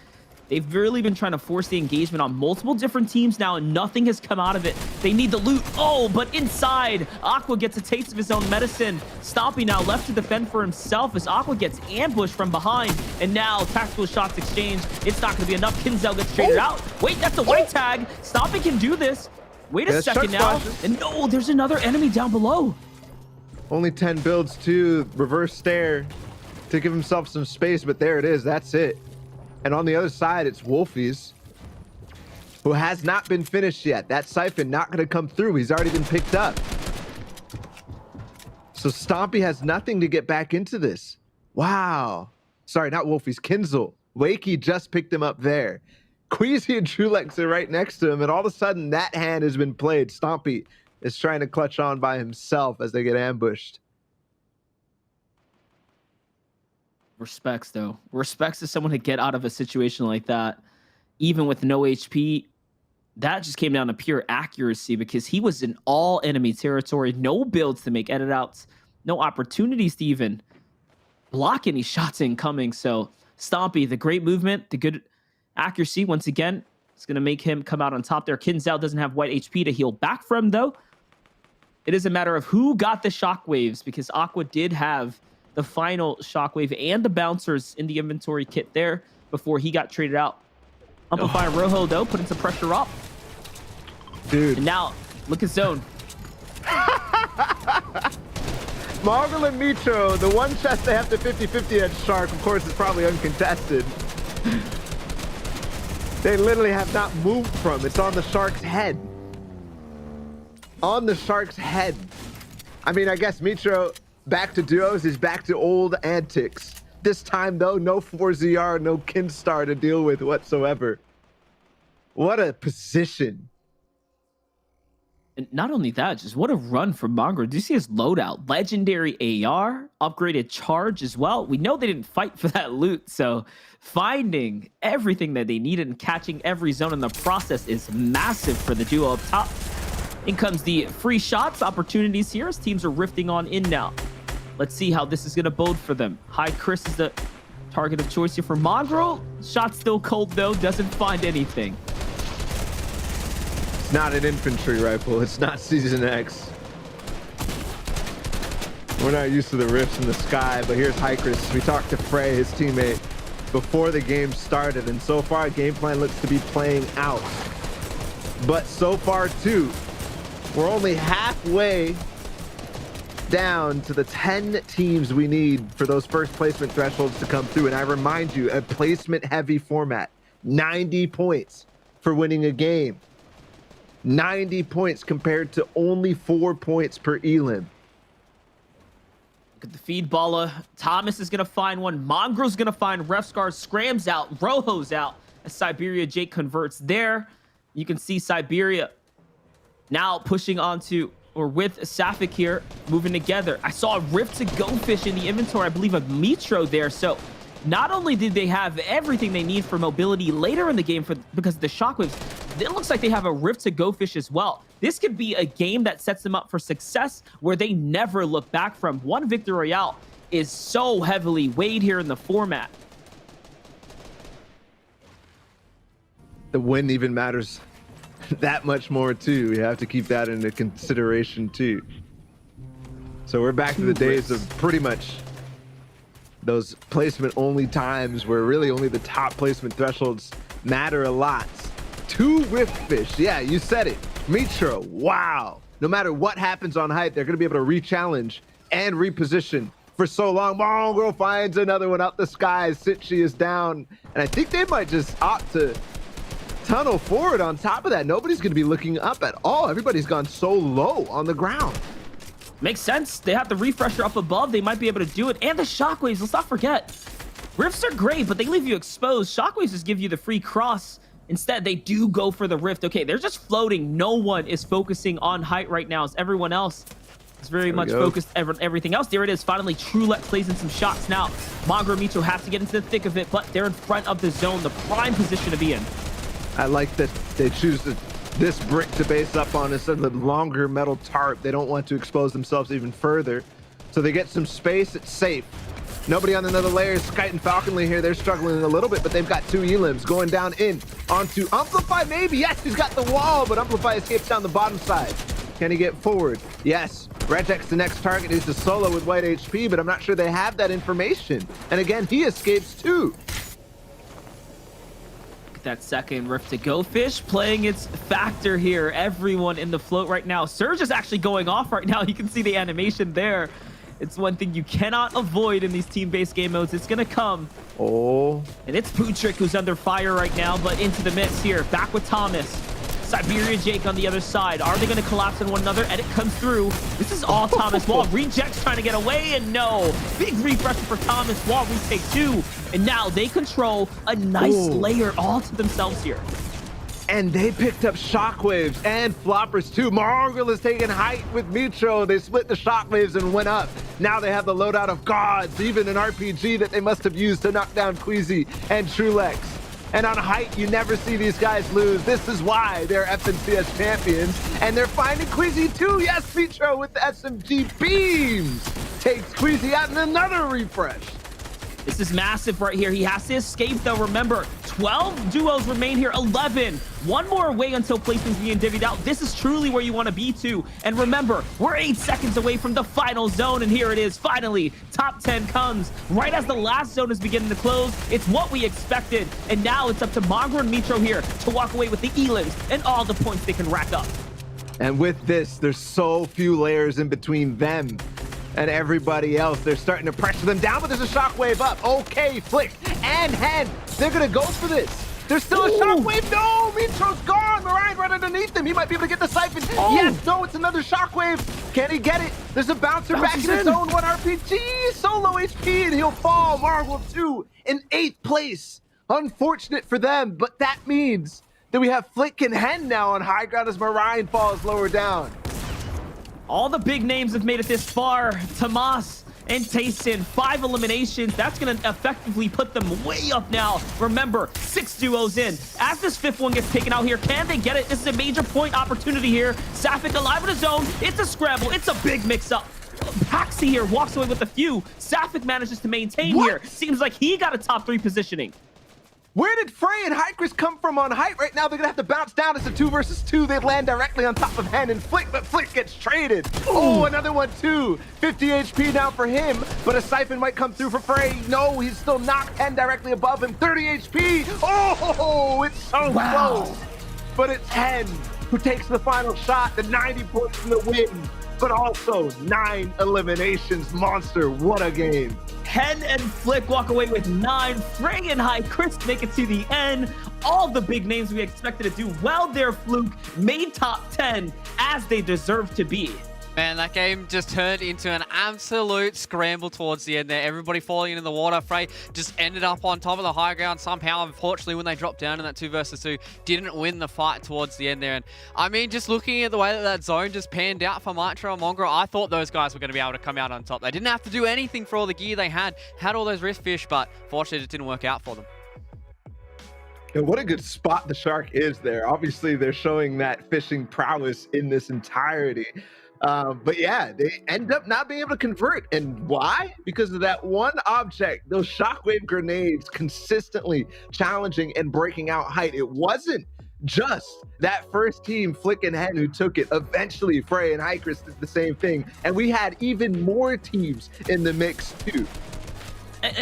They've really been trying to force the engagement on multiple different teams now, and nothing has come out of it. They need the loot. Oh, but inside, Aqua gets a taste of his own medicine. Stompy now left to defend for himself as Aqua gets ambushed from behind. And now, tactical shots exchange. It's not going to be enough. Kinzel gets traded out. Wait, that's a white tag. Stompy can do this. Wait a second now. And no, there's another enemy down below. Only 10 builds to reverse stare to give himself some space, but there it is. That's it. And on the other side, it's Wolfies, who has not been finished yet. That siphon not going to come through. He's already been picked up. So Stompy has nothing to get back into this. Wow. Sorry, not Wolfies, Kinzel. Wakey just picked him up there. Queasy and Trulex are right next to him, and all of a sudden that hand has been played. Stompy is trying to clutch on by himself as they get ambushed. Respects, though. Respects to someone to get out of a situation like that, even with no HP. That just came down to pure accuracy because he was in all enemy territory. No builds to make edit outs. No opportunities to even block any shots incoming. So Stompy, the great movement, the good accuracy, once again, it's going to make him come out on top there. Kinzel doesn't have white HP to heal back from, though. It is a matter of who got the shockwaves because Aqua did have the final shockwave and the bouncers in the inventory kit there before he got traded out. Amplify Rojo, though, putting some pressure up. Dude. And now, look at zone. Marvel and Mitro, the one chest they have to 50-50 at Shark, of course, is probably uncontested. They literally have not moved from. It's on the Shark's head. On the Shark's head. I mean, I guess Mitro back to duos is back to old antics. This time, though, no 4ZR, no Kinstar to deal with whatsoever. What a position. And not only that, just what a run from Mongraal. Do you see his loadout? Legendary AR, upgraded charge as well. We know they didn't fight for that loot, so finding everything that they needed and catching every zone in the process is massive for the duo up top. In comes the free shots, opportunities here as teams are rifting on in now. Let's see how this is going to bode for them. High Chris is the target of choice here for Mongraal. Shot still cold, though. Doesn't find anything. It's not an infantry rifle. It's not Season X. We're not used to the rifts in the sky, but here's Hykris. We talked to Frey, his teammate, before the game started, and so far, game plan looks to be playing out. But so far, too, we're only halfway down to the 10 teams we need for those first placement thresholds to come through. And I remind you, a placement-heavy format, 90 points for winning a game. 90 points compared to only 4 points per elim. Look at the feed baller. Thomas is going to find one. Mongraal's going to find Refscar. Scrams out. Rojo's out as Siberia Jake converts there. You can see Siberia now pushing onto or with Safik here, moving together. I saw a Rift to Go Fish in the inventory, I believe, of Mitro there. So not only did they have everything they need for mobility later in the game because of the shockwaves, it looks like they have a Rift to Go Fish as well. This could be a game that sets them up for success where they never look back from. One Victory Royale is so heavily weighed here in the format. The win even matters that much more too. We have to keep that into consideration too. So we're back to the days of pretty much those placement only times where really only the top placement thresholds matter a lot. 2 Rift Fish. Yeah, you said it. Mitro, wow. No matter what happens on height, they're going to be able to re-challenge and reposition for so long. Mongraal finds another one out the sky. Sitchi is down. And I think they might just opt to tunnel forward on top of that. Nobody's going to be looking up at all. Everybody's gone so low on the ground. Makes sense. They have the refresher up above. They might be able to do it. And the shockwaves, let's not forget. Rifts are great, but they leave you exposed. Shockwaves just give you the free cross. Instead, they do go for the rift. Okay, they're just floating. No one is focusing on height right now as everyone else is very much focused on everything else. There it is. Finally, Trulette plays in some shots now. Mongraal and Mitro have to get into the thick of it, but they're in front of the zone, the prime position to be in. I like that they choose this brick to base up on instead of the longer metal tarp. They don't want to expose themselves even further. So they get some space. It's safe. Nobody on another layer. Skite and Falconly here. They're struggling a little bit, but they've got 2 elims going down in onto Amplify. Maybe. Yes, he's got the wall, but Amplify escapes down the bottom side. Can he get forward? Yes. Regex, the next target, is to solo with white HP, but I'm not sure they have that information. And again, he escapes too. That second Rift to Go Fish playing its factor here. Everyone in the float right now. Surge is actually going off right now. You can see the animation there. It's one thing you cannot avoid in these team-based game modes. It's gonna come. Oh. And it's Putrick who's under fire right now, but into the midst here. Back with Thomas. Siberia Jake on the other side. Are they going to collapse on one another? Edit comes through. This is all Thomas Wall. Rejects trying to get away, and no. Big refresher for Thomas Wall. Retake 2. And now they control a nice layer all to themselves here. And they picked up shockwaves and floppers too. Mongraal is taking height with Mitro. They split the shockwaves and went up. Now they have the loadout of gods, even an RPG that they must have used to knock down Queasy and Trulex. And on height, you never see these guys lose. This is why they're FNCS champions. And they're finding Queasy too. Yes, Mitro with the SMG beams takes Queasy out in another refresh. This is massive right here. He has to escape, though. Remember, 12 duos remain here, 11. One more away until placement's being divvied out. This is truly where you want to be to. And remember, we're 8 seconds away from the final zone, and here it is. Finally, top 10 comes right as the last zone is beginning to close. It's what we expected, and now it's up to Mongra and Mitro here to walk away with the elims and all the points they can rack up. And with this, there's so few layers in between them and everybody else. They're starting to pressure them down, but there's a shockwave up. Okay, Flick and Hen, they're gonna go for this. There's still a shockwave. No, Mitro's gone. Mariah right underneath him. He might be able to get the siphon. Yes, no, it's another shockwave. Can he get it? There's a bouncer back in his own 1 RPG. Solo HP, and he'll fall. Marvel 2 in 8th place. Unfortunate for them, but that means that we have Flick and Hen now on high ground as Mariah falls lower down. All the big names have made it this far. Tomas and Tayson, 5 eliminations. That's going to effectively put them way up now. Remember, 6 duos in. As this 5th one gets taken out here, can they get it? This is a major point opportunity here. Sapphic alive in his zone. It's a scramble. It's a big mix-up. Paxi here walks away with a few. Sapphic manages to maintain here. Seems like he got a top 3 positioning. Where did Frey and Hycris come from on height? Right now, they're gonna have to bounce down. It's a 2 versus 2. They land directly on top of Hen and Flick, but Flick gets traded. Oh, another one too. 50 HP now for him, but a siphon might come through for Frey. No, he's still knocked. Hen directly above him. 30 HP. Oh, it's so close. But it's Hen who takes the final shot, the 90 points in the win, but also 9 eliminations. Monster, what a game. Hen and Flick walk away with 9. Frey and Hycris make it to the end. All the big names we expected to do well there, Fluke, made top 10 as they deserve to be. Man, that game just turned into an absolute scramble towards the end there. Everybody falling into the water. Frey just ended up on top of the high ground somehow. Unfortunately, when they dropped down in that 2 versus 2, didn't win the fight towards the end there. And I mean, just looking at the way that zone just panned out for Mitra and Mongra, I thought those guys were going to be able to come out on top. They didn't have to do anything for all the gear they had all those rift fish, but fortunately it didn't work out for them. And what a good spot the Shark is there. Obviously, they're showing that fishing prowess in this entirety. But yeah, they end up not being able to convert. And why? Because of that one object, those shockwave grenades consistently challenging and breaking out height. It wasn't just that first team, Flick and Hen, who took it. Eventually, Frey and Hycris did the same thing. And we had even more teams in the mix too.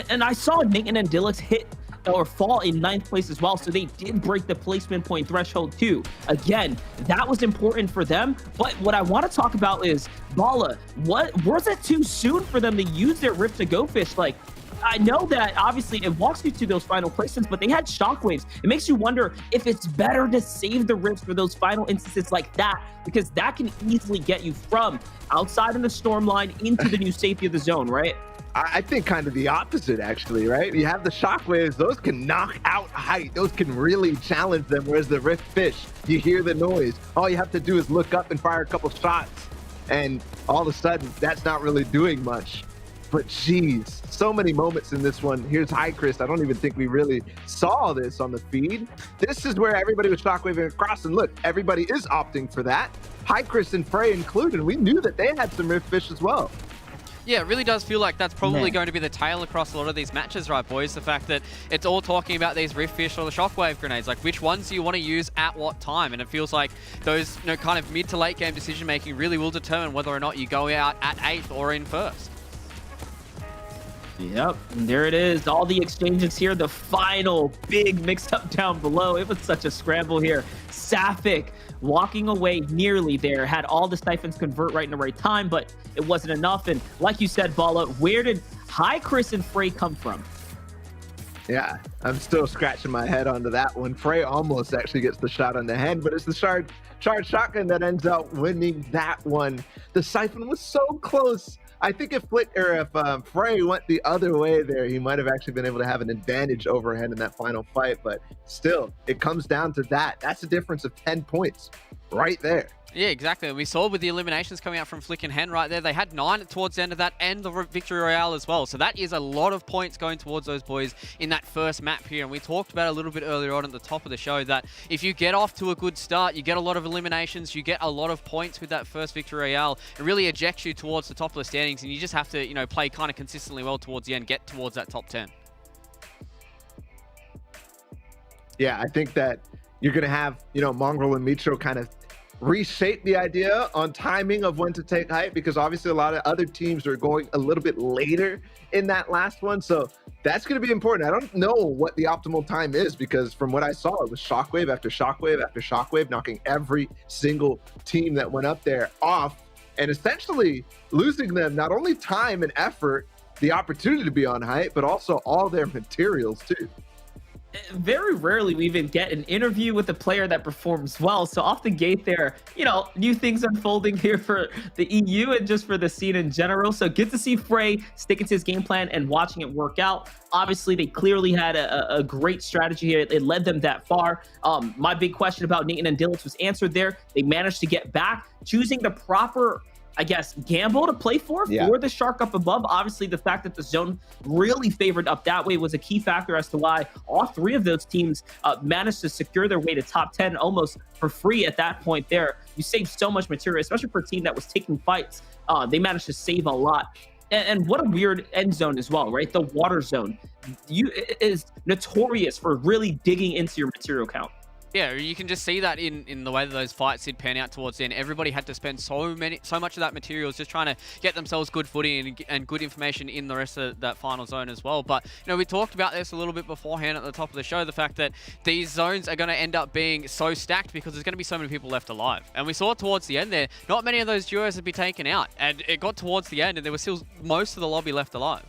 And I saw Nathan and Dillix hit or fall in 9th place as well, so they did break the placement point threshold too. Again, that was important for them, but what I want to talk about is Bala. What was it too soon for them to use their Rift to Go fish? Like, I know that obviously it walks you to those final placements, but they had shockwaves. It makes you wonder if it's better to save the Rifts for those final instances like that, because that can easily get you from outside in the storm line into the new safety of the zone, right? I think kind of the opposite, actually, right? You have the shockwaves, those can knock out height. Those can really challenge them, whereas the Rift Fish, you hear the noise. All you have to do is look up and fire a couple shots, and all of a sudden, that's not really doing much. But geez, so many moments in this one. Here's Hycris. I don't even think we really saw this on the feed. This is where everybody was shockwaving across, and look, everybody is opting for that. Hycris and Frey included. We knew that they had some Rift Fish as well. Yeah, it really does feel like that's probably going to be the tail across a lot of these matches, right, boys? The fact that it's all talking about these Rift Fish or the Shockwave grenades. Like, which ones do you want to use at what time? And it feels like those, kind of mid to late game decision-making really will determine whether or not you go out at 8th or in 1st. Yep, and there it is. All the exchanges here. The final big mix-up down below. It was such a scramble here. Sapphic walking away nearly there. Had all the siphons convert right in the right time, but it wasn't enough. And like you said, Bala, where did Hycris and Frey come from? Yeah, I'm still scratching my head onto that one. Frey almost actually gets the shot on the head, but it's the charged shotgun that ends up winning that one. The siphon was so close. I think if Frey went the other way there, he might have actually been able to have an advantage over Hen in that final fight. But still, it comes down to that. That's a difference of 10 points right there. Yeah, exactly. We saw with the eliminations coming out from Flick and Hen right there, they had 9 towards the end of that and the Victory Royale as well. So that is a lot of points going towards those boys in that first map here. And we talked about a little bit earlier on at the top of the show that if you get off to a good start, you get a lot of eliminations, you get a lot of points with that first Victory Royale. It really ejects you towards the top of the standings, and you just have to, you know, play kind of consistently well towards the end, get towards that top 10. Yeah, I think that you're going to have, you know, Mongrel and Mitro kind of reshape the idea on timing of when to take height, because obviously a lot of other teams are going a little bit later in that last one. So that's going to be important. I don't know what the optimal time is, because from what I saw, it was shockwave after shockwave after shockwave, knocking every single team that went up there off and essentially losing them not only time and effort, the opportunity to be on height, but also all their materials too. Very rarely we even get an interview with a player that performs well. So off the gate there, you know, new things unfolding here for the EU and just for the scene in general. So good to see Frey sticking to his game plan and watching it work out. Obviously, they clearly had a great strategy here. It led them that far. My big question about Nathan and Dillis was answered there. They managed to get back, choosing the proper, I guess, gamble to play for the Shark up above. Obviously, the fact that the zone really favored up that way was a key factor as to why all three of those teams managed to secure their way to top 10 almost for free at that point there. You save so much material, especially for a team that was taking fights. They managed to save a lot. And what a weird end zone as well, right? The water zone is notorious for really digging into your material count. Yeah, you can just see that in the way that those fights did pan out towards the end. Everybody had to spend so much of that materials just trying to get themselves good footing and good information in the rest of that final zone as well. But, you know, we talked about this a little bit beforehand at the top of the show, the fact that these zones are going to end up being so stacked because there's going to be so many people left alive. And we saw towards the end there, not many of those duos would be taken out. And it got towards the end and there was still most of the lobby left alive.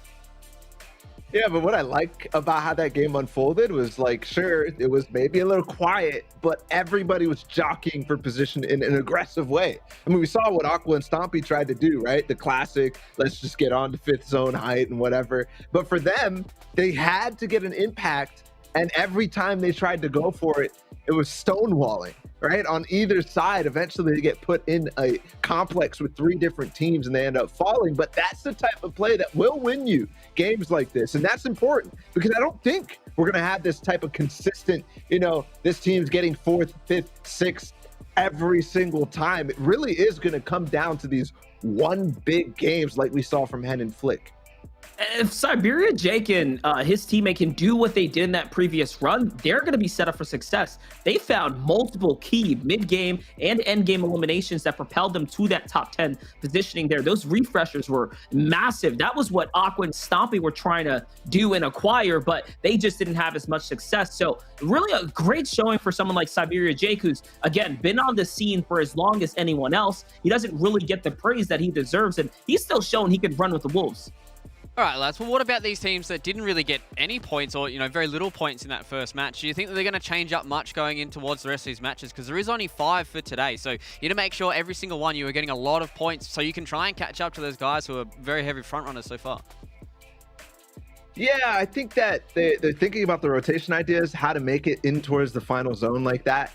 Yeah, but what I like about how that game unfolded was, like, sure, it was maybe a little quiet, but everybody was jockeying for position in an aggressive way. I mean, we saw what Aqua and Stompy tried to do, right? The classic, let's just get on to 5th zone height and whatever. But for them, they had to get an impact, and every time they tried to go for it, it was stonewalling, right? On either side, eventually they get put in a complex with 3 different teams and they end up falling. But that's the type of play that will win you games like this. And that's important because I don't think we're going to have this type of consistent, you know, this team's getting 4th, 5th, 6th every single time. It really is going to come down to these one big games like we saw from Hen and Flick. If Siberia Jake and his teammate can do what they did in that previous run, they're going to be set up for success. They found multiple key mid-game and end-game eliminations that propelled them to that top 10 positioning there. Those refreshers were massive. That was what Aqua and Stompy were trying to do and acquire, but they just didn't have as much success. So really a great showing for someone like Siberia Jake, who's, again, been on the scene for as long as anyone else. He doesn't really get the praise that he deserves, and he's still showing he can run with the Wolves. All right, lads. Well, what about these teams that didn't really get any points or, you know, very little points in that first match? Do you think that they're going to change up much going in towards the rest of these matches? Because there is only 5 for today. So you need to make sure every single one you are getting a lot of points so you can try and catch up to those guys who are very heavy front runners so far. Yeah, I think that they're thinking about the rotation ideas, how to make it in towards the final zone like that,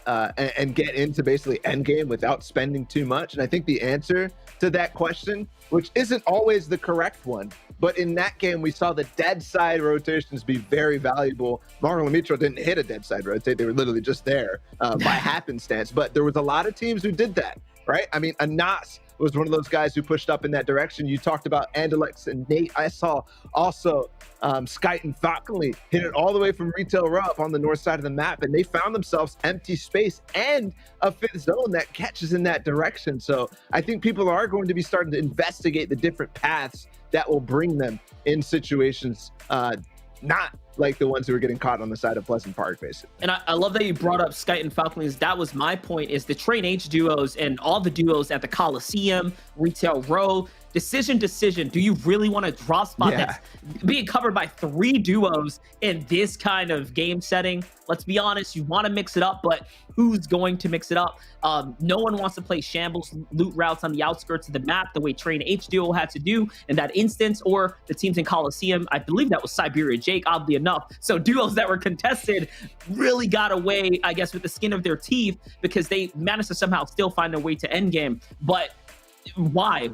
and get into basically endgame without spending too much. And I think the answer to that question, which isn't always the correct one, but in that game, we saw the dead side rotations be very valuable. Marlon and Mitro didn't hit a dead side rotate. They were literally just there by happenstance. But there was a lot of teams who did that, right? I mean, Anas was one of those guys who pushed up in that direction. You talked about Andalex and Nate. I saw also Skite and Falconly hit it all the way from retail row up on the north side of the map, and they found themselves empty space and a 5th zone that catches in that direction. So I think people are going to be starting to investigate the different paths that will bring them in situations not like the ones who were getting caught on the side of Pleasant Park, basically. And I love that you brought up Skite and Falconly. That was my point, is the Train H duos and all the duos at the Coliseum, Retail Row, decision. Do you really want to draw spot that's being covered by 3 duos in this kind of game setting? Let's be honest, you want to mix it up, but who's going to mix it up? No one wants to play shambles loot routes on the outskirts of the map the way Train H duo had to do in that instance, or the teams in Coliseum. I believe that was Siberia Jake, oddly enough. So duos that were contested really got away, I guess, with the skin of their teeth, because they managed to somehow still find a way to end game. But why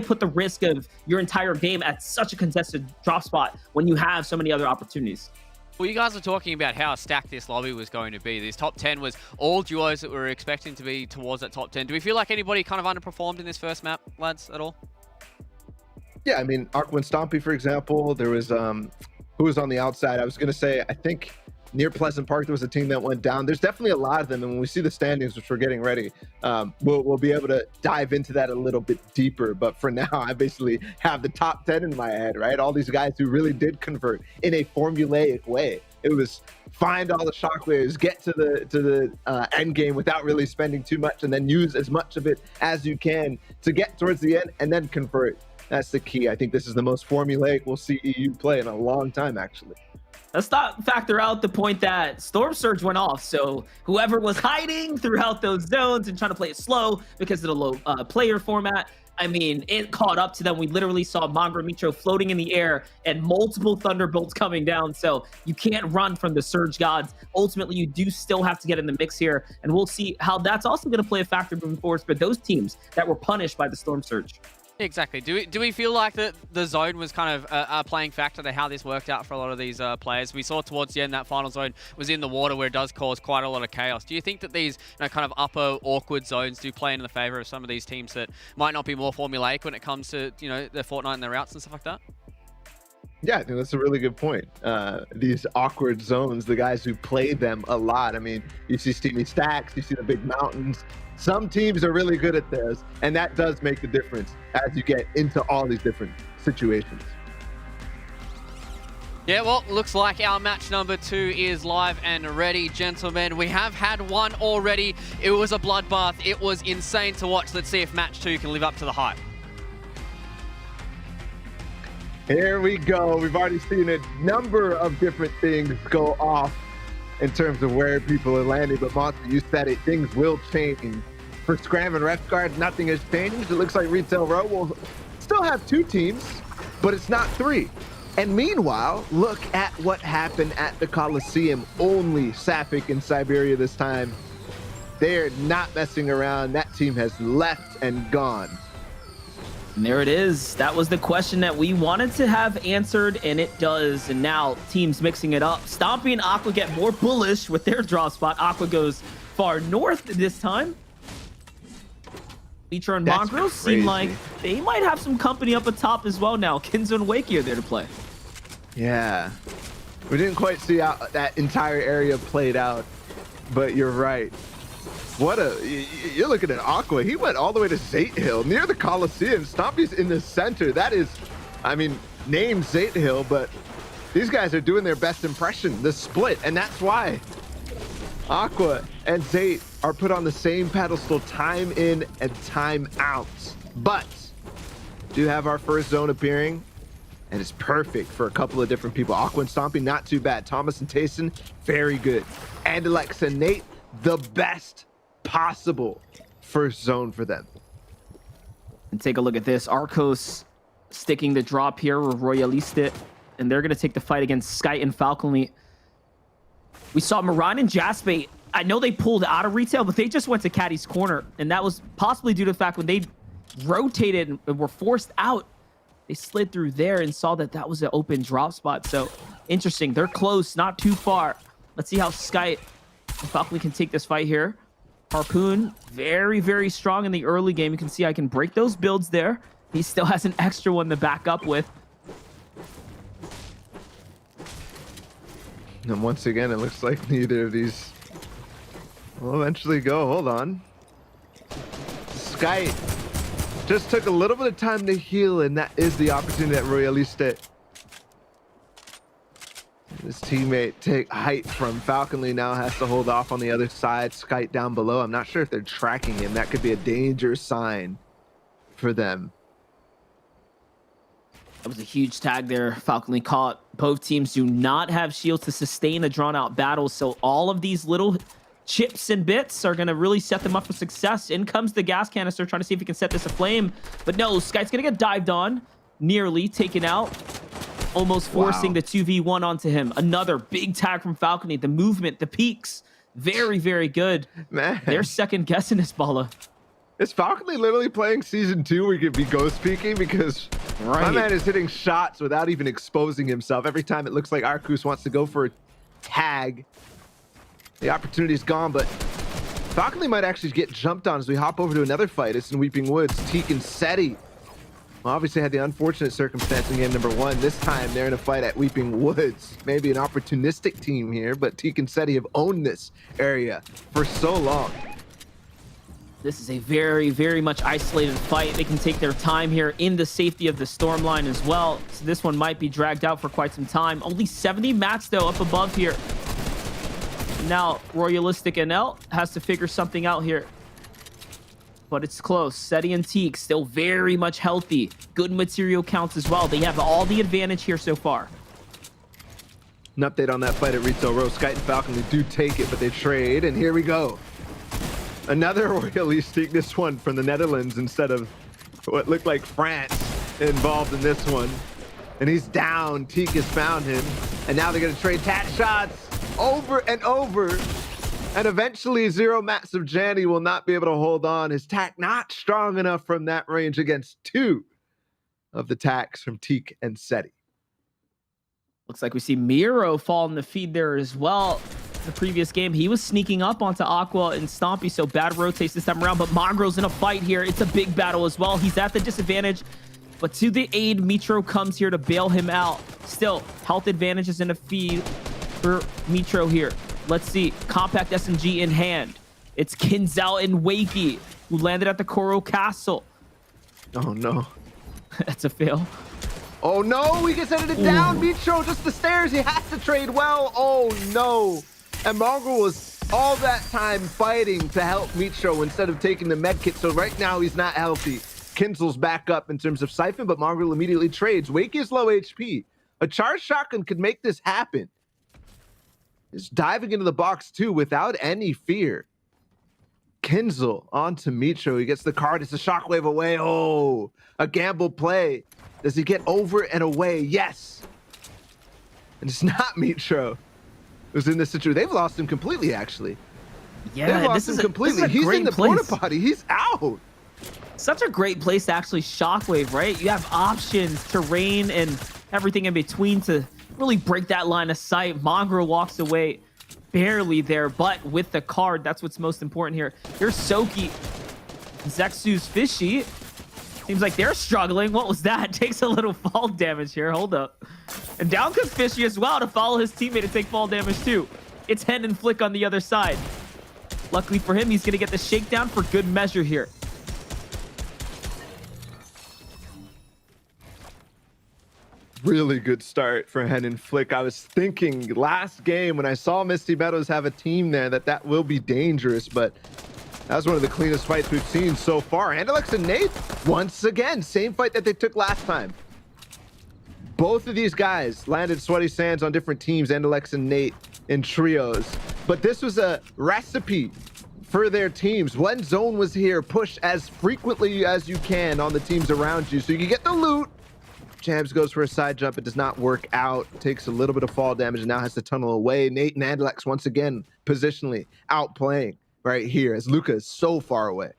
put the risk of your entire game at such a contested drop spot when you have so many other opportunities? Well, you guys were talking about how stacked this lobby was going to be. This top 10 was all duos that we were expecting to be towards that top 10. Do we feel like anybody kind of underperformed in this first map, lads, at all? Yeah, I mean, Aqua and Stompy, for example, there was who was on the outside. I was going to say, I think near Pleasant Park, there was a team that went down. There's definitely a lot of them, and when we see the standings, which we're getting ready, we'll be able to dive into that a little bit deeper. But for now, I basically have the top 10 in my head, right? All these guys who really did convert in a formulaic way. It was find all the shockwaves, get to the end game without really spending too much, and then use as much of it as you can to get towards the end and then convert. That's the key. I think this is the most formulaic we'll see EU play in a long time, actually. Let's not factor out the point that Storm Surge went off. So whoever was hiding throughout those zones and trying to play it slow because of the low player format, I mean, it caught up to them. We literally saw Mongra Mitro floating in the air and multiple Thunderbolts coming down. So you can't run from the Surge Gods. Ultimately, you do still have to get in the mix here. And we'll see how that's also going to play a factor moving forward for those teams that were punished by the Storm Surge. Exactly. Do we feel like the zone was kind of a playing factor to how this worked out for a lot of these players? We saw towards the end that final zone was in the water, where it does cause quite a lot of chaos. Do you think that these kind of upper awkward zones do play in the favor of some of these teams that might not be more formulaic when it comes to their Fortnite and their routes and stuff like that? Yeah, I think that's a really good point. These awkward zones, the guys who play them a lot. I mean, you see Steamy Stacks, you see the big mountains. Some teams are really good at this, and that does make the difference as you get into all these different situations. Yeah, well, looks like our match number 2 is live and ready, gentlemen. We have had one already. It was a bloodbath. It was insane to watch. Let's see if match 2 can live up to the hype. Here we go. We've already seen a number of different things go off in terms of where people are landing, but Monster, you said it, things will change. For Scram and Ref Guard, nothing has changed. It looks like Retail Row will still have 2 teams, but it's not 3. And meanwhile, look at what happened at the Coliseum. Only Sapphic in Siberia this time. They're not messing around. That team has left and gone. And there it is. That was the question that we wanted to have answered, and it does. And now teams mixing it up. Stompy and Aqua get more bullish with their draw spot. Aqua goes far north this time. Feature and Mongrel seem like they might have some company up at top as well now. Kinzo and Wakey are there to play. Yeah. We didn't quite see how that entire area played out, but you're right. You're looking at Aqua. He went all the way to Zate Hill near the Coliseum. Stompy's in the center. That is, I mean, named Zate Hill, but these guys are doing their best impression, the split, and that's why Aqua and Zate are put on the same pedestal time in and time out. But do have our first zone appearing, and it's perfect for a couple of different people. Aqua and Stompy, not too bad. Thomas and Tayson, very good. And Alexa and Nate, the best possible first zone for them. And take a look at this. Arcos sticking the drop here with Royaliste, and they're going to take the fight against Sky and Falconly. We saw Moran and Jaspe. I know they pulled out of retail, but they just went to Caddy's corner, and that was possibly due to the fact when they rotated and were forced out, they slid through there and saw that that was an open drop spot. So interesting. They're close, not too far. Let's see how Sky and Falconly can take this fight here. Harpoon, very, very strong in the early game. You can see I can break those builds there. He still has an extra one to back up with. And once again, it looks like neither of these will eventually go. Hold on. Sky just took a little bit of time to heal, and that is the opportunity that Royaliste. His teammate take height from Falconly now has to hold off on the other side. Skype down below. I'm not sure if they're tracking him. That could be a danger sign for them. That was a huge tag there. Falconly caught. Both teams do not have shields to sustain a drawn-out battle, so all of these little chips and bits are going to really set them up for success. In comes the gas canister, trying to see if he can set this aflame. But no, Sky's going to get dived on. Nearly taken out. almost forcing Wow. the 2v1 onto him. Another big tag from Falcony. The movement, the peaks, very, very good. Man, They're second guessing this, Bala. is Falcony literally playing season 2 where he could be ghost peeking? Because my Right. man is hitting shots without even exposing himself. Every time it looks like Arcus wants to go for a tag, the opportunity's gone, but Falcony might actually get jumped on as we hop over to another fight. It's in Weeping Woods. Teak and Seti obviously had the unfortunate circumstance in game number 1. This time they're in a fight at Weeping Woods. Maybe an opportunistic team here, but Teak and Seti have owned this area for so long. This is a very, very much isolated fight. They can take their time here in the safety of the storm line as well. So this one might be dragged out for quite some time. Only 70 mats though up above here. Now Royalistic NL has to figure something out here. But it's close. Seti and Teak still very much healthy. Good material counts as well. They have all the advantage here so far. An update on that fight at Retail Row. Skite and Falcony do take it, but they trade, and here we go. Another Royalistic, this one from the Netherlands instead of what looked like France involved in this one. And he's down. Teak has found him. And now they're going to trade tat shots over and over. And eventually, Zero Mats of Janny will not be able to hold on. His tack not strong enough from that range against 2 of the tacks from Teak and Seti. Looks like we see Miro fall in the feed there as well. The previous game, he was sneaking up onto Aqua and Stompy, so bad rotates this time around. But Mongrel's in a fight here. It's a big battle as well. He's at the disadvantage, but to the aid, Mitro comes here to bail him out. Still, health advantages in the feed for Mitro here. Let's see, compact SMG in hand. It's Kinzao and Wakey, who landed at the Koro Castle. Oh, no. That's a fail. Oh, no. He gets edited down. Mitro, just the stairs. He has to trade well. Oh, no. And Mongrel was all that time fighting to help Mitro instead of taking the med kit. So right now he's not healthy. Kinzel's back up in terms of Siphon, but Mongrel immediately trades. Wakey is low HP. A charged shotgun could make this happen. Just diving into the box too without any fear. Kinzel onto Mitro. He gets the card. It's a shockwave away. Oh, a gamble play. Does he get over and away? Yes. And it's not Mitro who's in this situation. They've lost him completely, actually. Yeah, They've lost him completely. He's in the porta potty. He's out. Such a great place to actually shockwave, right? You have options, terrain, and everything in between to really break that line of sight. Mongrel walks away barely there, but with the card, that's what's most important here. Here's Soki. Zexu's fishy. Seems like they're struggling. What was that? Takes a little fall damage here. Hold up. And down comes Fishy as well to follow his teammate and take fall damage too. It's Hen and Flick on the other side. Luckily for him, he's going to get the shakedown for good measure here. Really good start for Hen and Flick. I was thinking last game when I saw Misty Meadows have a team there that will be dangerous, but that was one of the cleanest fights we've seen so far. Andalex and Nate, once again, same fight that they took last time. Both of these guys landed Sweaty Sands on different teams, Andalex and Nate in trios. But this was a recipe for their teams. When Zone was here, push as frequently as you can on the teams around you so you can get the loot. Jabs goes for a side jump. It does not work out. Takes a little bit of fall damage and now has to tunnel away. Nate and Andalex once again positionally outplaying right here as Luca is so far away.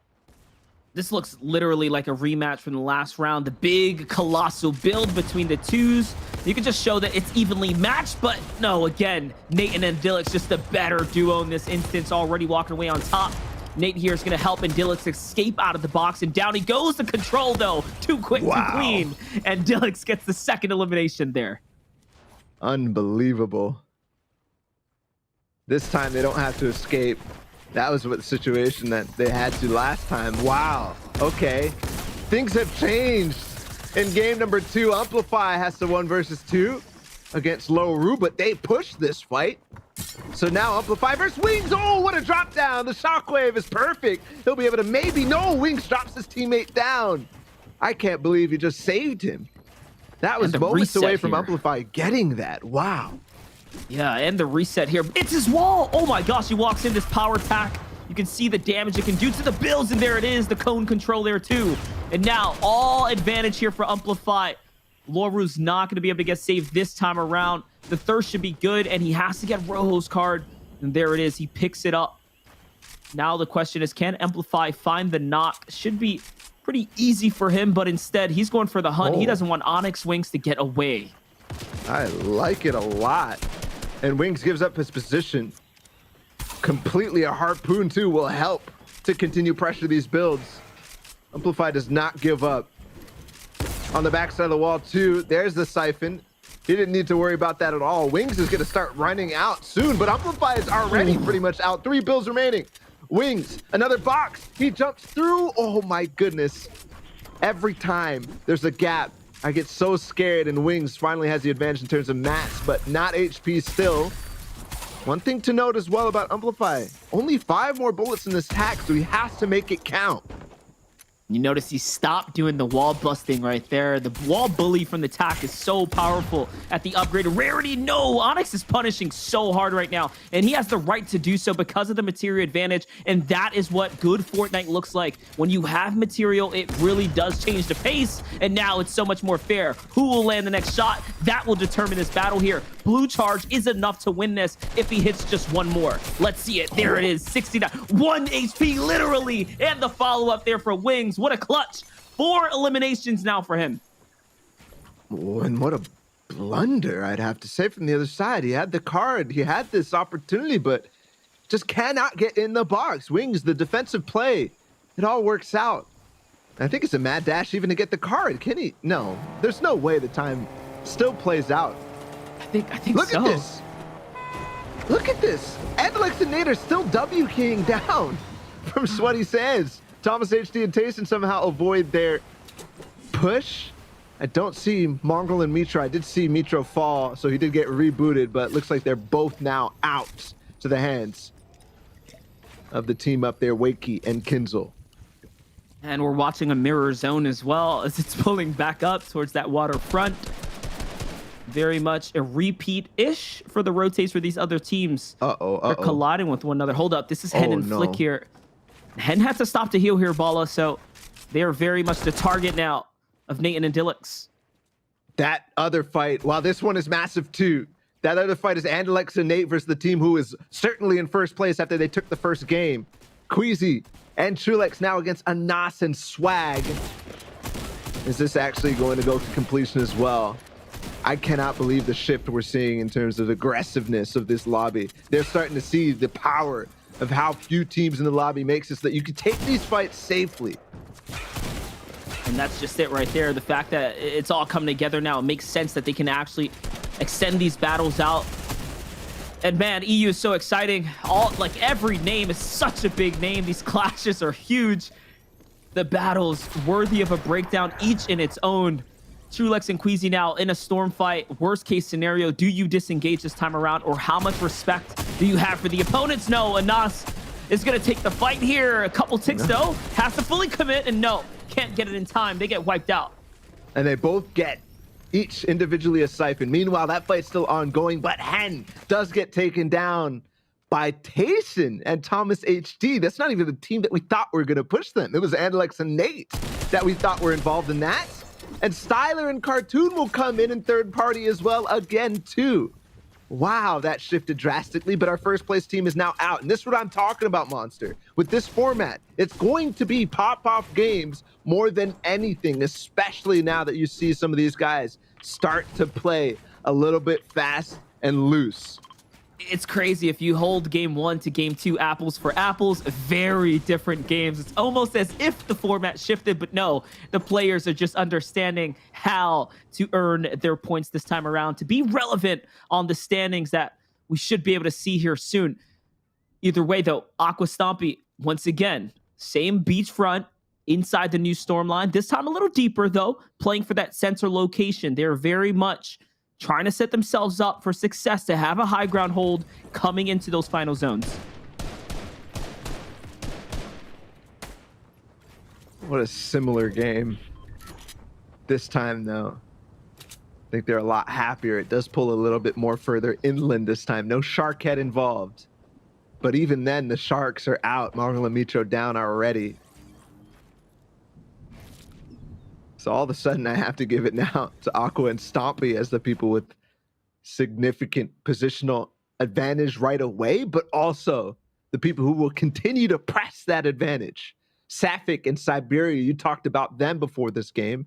This looks literally like a rematch from the last round. The big colossal build between the twos. You can just show that it's evenly matched, but no, again, Nate and Andilix just the better duo in this instance, already walking away on top. Nate here is going to help Andilix escape out of the box, and down he goes. The control, though, too quick, too clean. And Andilix gets the second elimination there. Unbelievable. This time they don't have to escape. That was what the situation that they had to last time. Wow. Okay. Things have changed. In game number 2, Amplify has to 1 versus 2 against Loru, but they pushed this fight. So now Amplify versus Wings. Oh, what a drop down. The shockwave is perfect. He'll be able to maybe. No, Wings drops his teammate down. I can't believe he just saved him. That was moments away from Amplify getting that. Wow. Yeah, and the reset here. It's his wall. Oh my gosh, he walks in this power attack. You can see the damage it can do to the builds, and there it is. The cone control there too. And now all advantage here for Amplify. Loru's not going to be able to get saved this time around. The thirst should be good, and he has to get Rojo's card. And there it is. He picks it up. Now the question is, can Amplify find the knock? Should be pretty easy for him, but instead he's going for the hunt. He doesn't want Onyx Wings to get away. I like it a lot. And Wings gives up his position. Completely a harpoon too will help to continue pressure these builds. Amplify does not give up. On the backside of the wall too, there's the siphon. He didn't need to worry about that at all. Wings is going to start running out soon, but Amplify is already pretty much out. 3 builds remaining. Wings, another box. He jumps through. Oh my goodness. Every time there's a gap, I get so scared, and Wings finally has the advantage in terms of mats, but not HP still. One thing to note as well about Amplify, only 5 more bullets in this tack, so he has to make it count. You notice he stopped doing the wall busting right there. The wall bully from the tack is so powerful at the upgrade. Rarity, no! Onyx is punishing so hard right now, and he has the right to do so because of the material advantage, and that is what good Fortnite looks like. When you have material, it really does change the pace, and now it's so much more fair. Who will land the next shot? That will determine this battle here. Blue charge is enough to win this if he hits just one more. Let's see it. There it is, 69. 1 HP, literally, and the follow-up there for Wings. What a clutch. 4 eliminations now for him. Oh, and what a blunder, I'd have to say, from the other side. He had the card. He had this opportunity, but just cannot get in the box. Wings, the defensive play, it all works out. I think it's a mad dash even to get the card. Can he? No, there's no way the time still plays out. I think Look so. at this. Look at this. Andalex and Nate are still W keying down from Sweaty Sands. Thomas HD and Tayson somehow avoid their push. I don't see Mongrel and Mitro. I did see Mitro fall, so he did get rebooted, but it looks like they're both now out to the hands of the team up there, Wakey and Kinzel. And we're watching a mirror zone as well as it's pulling back up towards that waterfront. Very much a repeat-ish for the rotates for these other teams. They're colliding with one another. Hold up, this is Hen and Flick here. Hen had to stop to heal here, Bala, so they are very much the target now of Nate and Andilix. That other fight, while this one is massive too, that other fight is Andalex and Nate versus the team who is certainly in first place after they took the first game. Queasy and Trulex now against Anas and Swag. Is this actually going to go to completion as well? I cannot believe the shift we're seeing in terms of aggressiveness of this lobby. They're starting to see the power of how few teams in the lobby makes it so that you can take these fights safely. And that's just it right there. The fact that it's all coming together now, it makes sense that they can actually extend these battles out. And man, EU is so exciting. Like every name is such a big name. These clashes are huge. The battles worthy of a breakdown, each in its own. Trulex and Queasy now in a storm fight. Worst case scenario, do you disengage this time around, or how much respect do you have for the opponents? No, Anas is going to take the fight here. A couple ticks though, has to fully commit, and no, can't get it in time. They get wiped out. And they both get each individually a siphon. Meanwhile, that fight's still ongoing, but Hen does get taken down by Tayson and Thomas HD. That's not even the team that we thought were going to push them. It was Andalex and Nate that we thought were involved in that. And Styler and Cartoon will come in third party as well again too. Wow, that shifted drastically, but our first place team is now out. And this is what I'm talking about, Monster. With this format, it's going to be pop-off games more than anything, especially now that you see some of these guys start to play a little bit fast and loose. It's crazy. If you hold game 1 to game 2 apples for apples, very different games. It's almost as if the format shifted, but no, the players are just understanding how to earn their points this time around to be relevant on the standings that we should be able to see here soon. Either way though, Aqua Stompy, once again, same beachfront inside the new storm line. This time a little deeper though, playing for that center location. They're very much trying to set themselves up for success to have a high ground hold coming into those final zones. What a similar game. This time, though, I think they're a lot happier. It does pull a little bit more further inland this time. No shark head involved. But even then, the sharks are out. Mongrel and Mitro down already. So all of a sudden, I have to give it now to Aqua and Stompy as the people with significant positional advantage right away, but also the people who will continue to press that advantage. Sapphic and Siberia, you talked about them before this game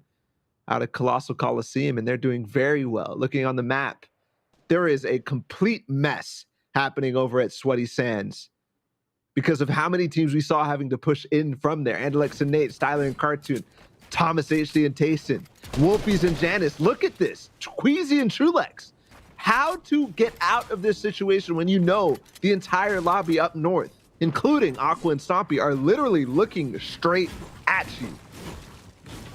out of Colossal Coliseum, and they're doing very well. Looking on the map, there is a complete mess happening over at Sweaty Sands because of how many teams we saw having to push in from there. Andalex and Nate, Styler and Cartoon, Thomas HD and Tayson, Wolfies and Janice. Look at this. Queasy and Trulex. How to get out of this situation when you know the entire lobby up north, including Aqua and Stompy, are literally looking straight at you.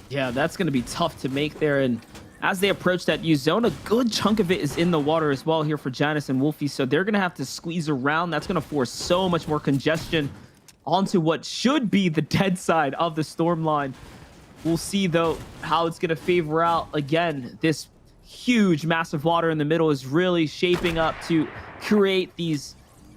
Yeah, that's going to be tough to make there. And as they approach that U zone, a good chunk of it is in the water as well here for Janice and Wolfie. So they're going to have to squeeze around. That's going to force so much more congestion onto what should be the dead side of the storm line. We'll see, though, how it's going to favor out. Again, this huge, massive water in the middle is really shaping up to create these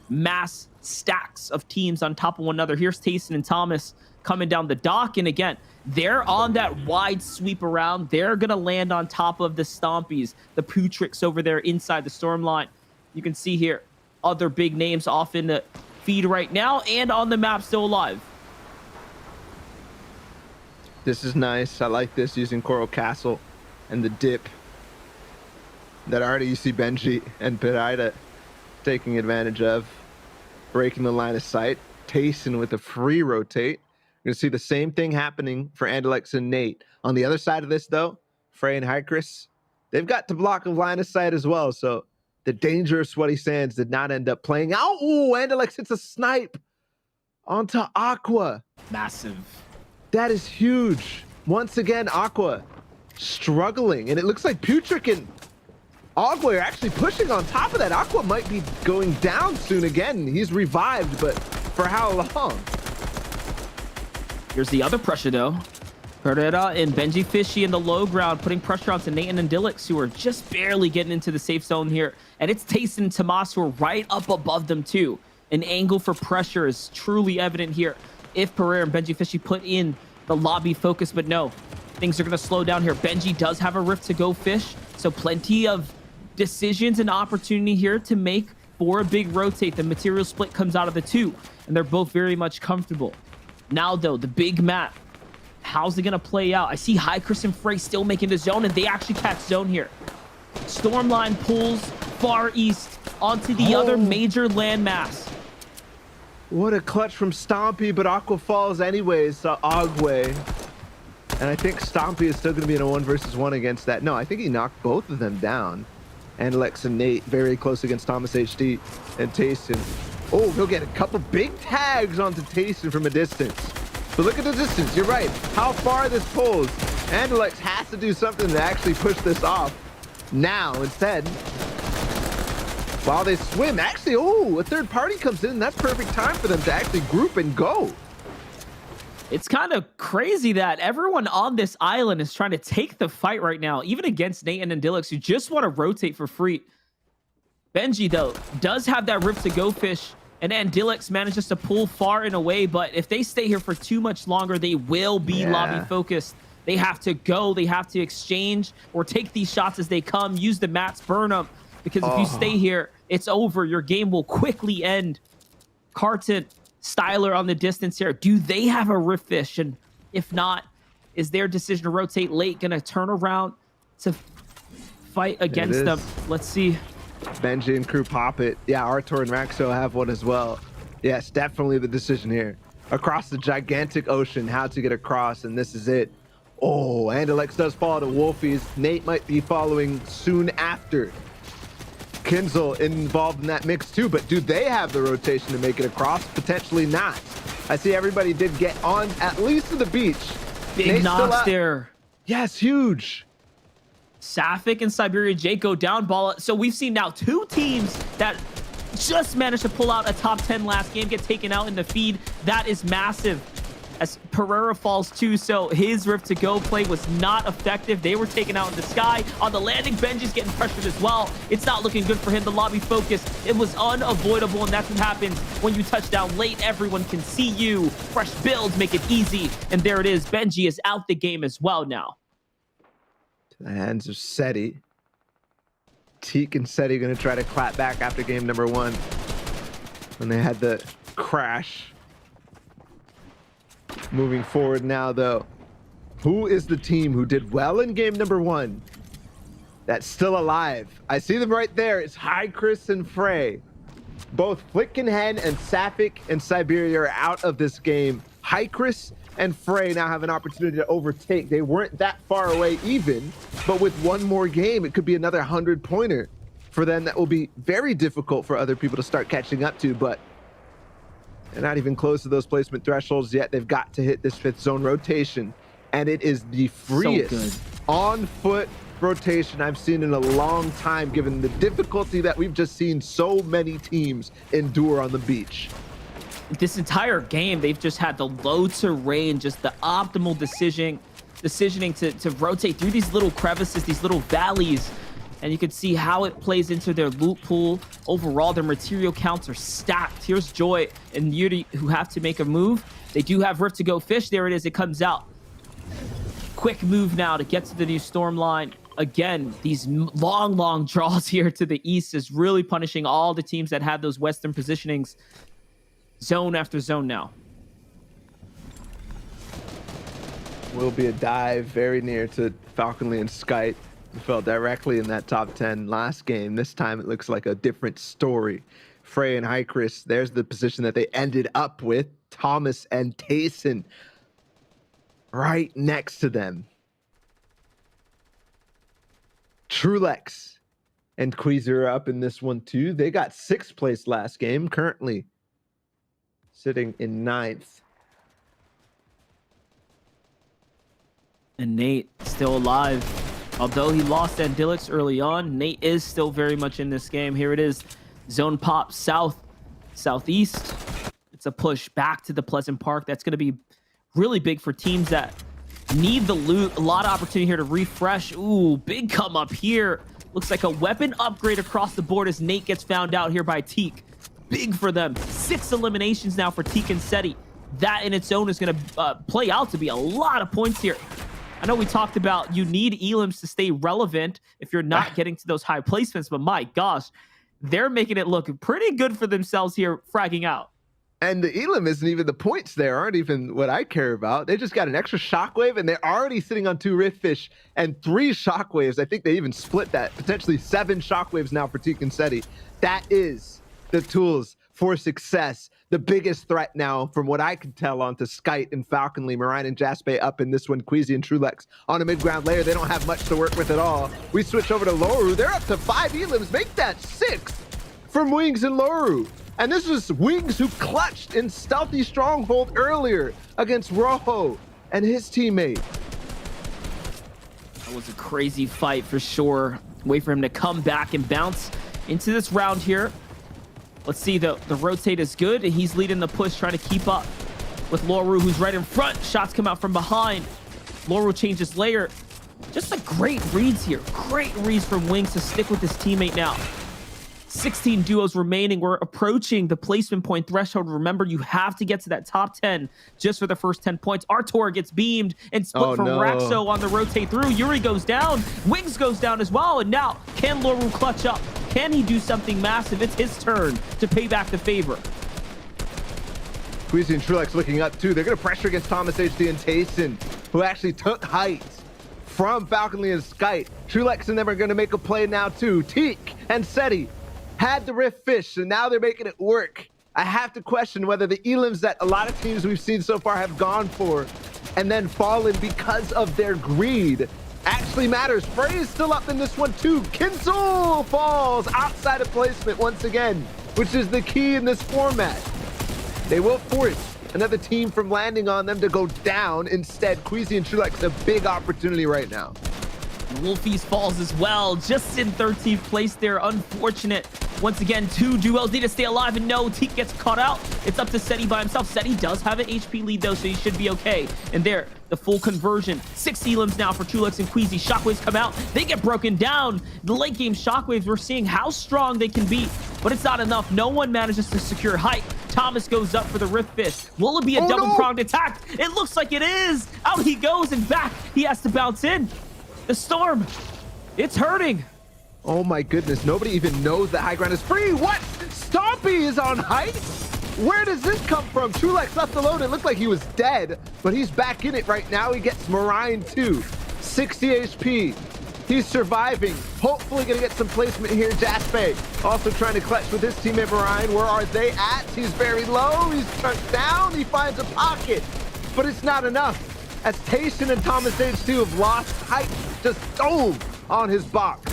mass stacks of teams on top of one another. Here's Tayson and Thomas coming down the dock. And again, they're on that wide sweep around. They're going to land on top of the Stompies, the Putrix over there inside the storm line. You can see here other big names off in the feed right now and on the map still alive. This is nice. I like this, using Coral Castle and the dip. That already you see Benji and Pirida taking advantage of, breaking the line of sight. Tayson with a free rotate. You're going to see the same thing happening for Andalex and Nate. On the other side of this, though, Frey and Hykris, they've got to block a line of sight as well. So the danger of Sweaty Sands did not end up playing out. Ooh, Andalex hits a snipe onto Aqua. Massive. That is huge. Once again, Aqua struggling. And it looks like Putrick and Agua are actually pushing on top of that. Aqua might be going down soon again. He's revived, but for how long? Here's the other pressure, though. Pereira and Benji Fishy in the low ground, putting pressure onto Nathan and Dillix, who are just barely getting into the safe zone here. And it's Tayson and Tomas who are right up above them, too. An angle for pressure is truly evident here if Pereira and Benji Fishy put in the lobby focus, but no. Things are going to slow down here. Benji does have a rift to go fish, so plenty of decisions and opportunity here to make for a big rotate. The material split comes out of the two, and they're both very much comfortable. Now, though, the big map. How's it going to play out? I see Hykris and Frey still making the zone, and they actually catch zone here. Stormline pulls far east onto the other major landmass. What a clutch from Stompy, but Aqua falls anyways to Agwe. And I think Stompy is still going to be in a 1 versus 1 against that. No, I think he knocked both of them down. And Lex and Nate very close against Thomas HD and Tayson. Oh, he'll get a couple big tags onto Tayson from a distance. But look at the distance. You're right. How far this pulls. And Lex has to do something to actually push this off. Now, instead, while they swim, actually, oh, a third party comes in. That's perfect time for them to actually group and go. It's kind of crazy that everyone on this island is trying to take the fight right now, even against Nathan and Dillix, who just want to rotate for free. Benji, though, does have that rift to go fish, and then Dillix manages to pull far and away, but if they stay here for too much longer, they will be lobby focused. They have to go, they have to exchange, or take these shots as they come, use the mats, burn them, because if you stay here, it's over. Your game will quickly end. Carton, Styler on the distance here. Do they have a rift fish? And if not, is their decision to rotate late going to turn around to fight against them? Let's see. Benji and crew pop it. Yeah, Artur and Raxo have one as well. Yes, definitely the decision here. Across the gigantic ocean, how to get across, and this is it. Oh, Andalex does fall to Wolfies. Nate might be following soon after. Kinzel involved in that mix too, but do they have the rotation to make it across? Potentially not. I see everybody did get on at least to the beach. Big knocks there. Yes, huge. Sapphic and Siberia J go down ball. So we've seen now 2 teams that just managed to pull out a top 10 last game, get taken out in the feed. That is massive. As Pereira falls too, so his rift to go play was not effective. They were taken out in the sky. On the landing, Benji's getting pressured as well. It's not looking good for him. The lobby focus, it was unavoidable, and that's what happens when you touch down late. Everyone can see you. Fresh builds make it easy, and there it is. Benji is out the game as well now. The hands of Seti. Teak and Seti going to try to clap back after game number 1 when they had the crash. Moving forward now, though, who is the team who did well in game number 1 that's still alive? I see them right there. It's High Chris and Frey. Both Flickenhen and Sapphic and Siberia are out of this game. High Chris and Frey now have an opportunity to overtake. They weren't that far away even, but with one more game, it could be another 100-pointer for them that will be very difficult for other people to start catching up to, but they're not even close to those placement thresholds yet. They've got to hit this 5th zone rotation, and it is the freest on-foot rotation I've seen in a long time, given the difficulty that we've just seen so many teams endure on the beach. This entire game, they've just had the low terrain, just the optimal decisioning to rotate through these little crevices, these little valleys, and you can see how it plays into their loot pool. Overall, their material counts are stacked. Here's Joy and Yuri, who have to make a move. They do have Rift to go fish. There it is. It comes out. Quick move now to get to the new storm line. Again, these long draws here to the east is really punishing all the teams that have those western positionings. Zone after zone now. Will be a dive very near to Falconly and Skite, who fell directly in that top 10 last game. This time it looks like a different story. Frey and High Chris, there's the position that they ended up with. Thomas and Tayson right next to them. Trulex and Queezy are up in this one too. They got 6th place last game, currently sitting in 9th. And Nate still alive. Although he lost Andilix early on, Nate is still very much in this game. Here it is. Zone pop southeast. It's a push back to the Pleasant Park. That's going to be really big for teams that need the loot. A lot of opportunity here to refresh. Ooh, big come up here. Looks like a weapon upgrade across the board as Nate gets found out here by Teak. Big for them. 6 eliminations now for Teak and Seti. That in its own is going to play out to be a lot of points here. I know we talked about you need elims to stay relevant if you're not getting to those high placements, but my gosh, they're making it look pretty good for themselves here, fragging out. And the elim isn't even, the points there aren't even what I care about. They just got an extra shockwave, and they're already sitting on 2 Riftfish and 3 shockwaves. I think they even split that. Potentially 7 shockwaves now for Teak and Seti. That is the tools for success. The biggest threat now, from what I can tell, onto Skite and Falconly. Marine and Jaspe up in this one. Queezy and Trulex on a mid-ground layer. They don't have much to work with at all. We switch over to Loru. They're up to 5 elims. Make that 6 from Wings and Loru. And this was Wings who clutched in Stealthy Stronghold earlier against Rojo and his teammate. That was a crazy fight for sure. Wait for him to come back and bounce into this round here. Let's see, the rotate is good. He's leading the push, trying to keep up with Loru, who's right in front. Shots come out from behind. Loru changes layer. Just a great reads here. Great reads from Wings to stick with his teammate now. 16 duos remaining. We're approaching the placement point threshold. Remember, you have to get to that top 10 just for the first 10 points. Artor gets beamed and split from Raxo on the rotate through. Yuri goes down. Wings goes down as well. And now, can Loru clutch up? Can he do something massive? It's his turn to pay back the favor. Queezy and Trulex looking up too. They're going to pressure against Thomas HD and Tayson, who actually took height from Falconly and Skite. Trulex and them are going to make a play now too. Teak and Seti had the Rift Fish, and now they're making it work. I have to question whether the elims that a lot of teams we've seen so far have gone for and then fallen because of their greed actually matters. Frey is still up in this one too. Kinzel falls outside of placement once again, which is the key in this format. They will force another team from landing on them to go down. Instead, Queezy and Trulex a big opportunity right now. Wolfies falls as well, just in 13th place there. Unfortunate. Once again, 2 duos need to stay alive, and no, Teak gets caught out. It's up to Seti by himself. Seti does have an HP lead though, so he should be okay. And there, the full conversion. 6 elims now for Trulex and Queezy. Shockwaves come out. They get broken down. The late game shockwaves, we're seeing how strong they can be, but it's not enough. No one manages to secure height. Thomas goes up for the Rift Fist. Will it be a double-pronged attack? It looks like it is. Out he goes, and back he has to bounce in. The storm, it's hurting. Oh my goodness, nobody even knows that high ground is free. What? Stompy is on height? Where does this come from? Trulex left alone. It looked like he was dead, but he's back in it right now. He gets Marine too. 60 HP. He's surviving. Hopefully gonna get some placement here. Jaspe also trying to clutch with his teammate Marine. Where are they at? He's very low. He's turned down. He finds a pocket, but it's not enough. As Tayson and Thomas H2 have lost height, just dove on his box.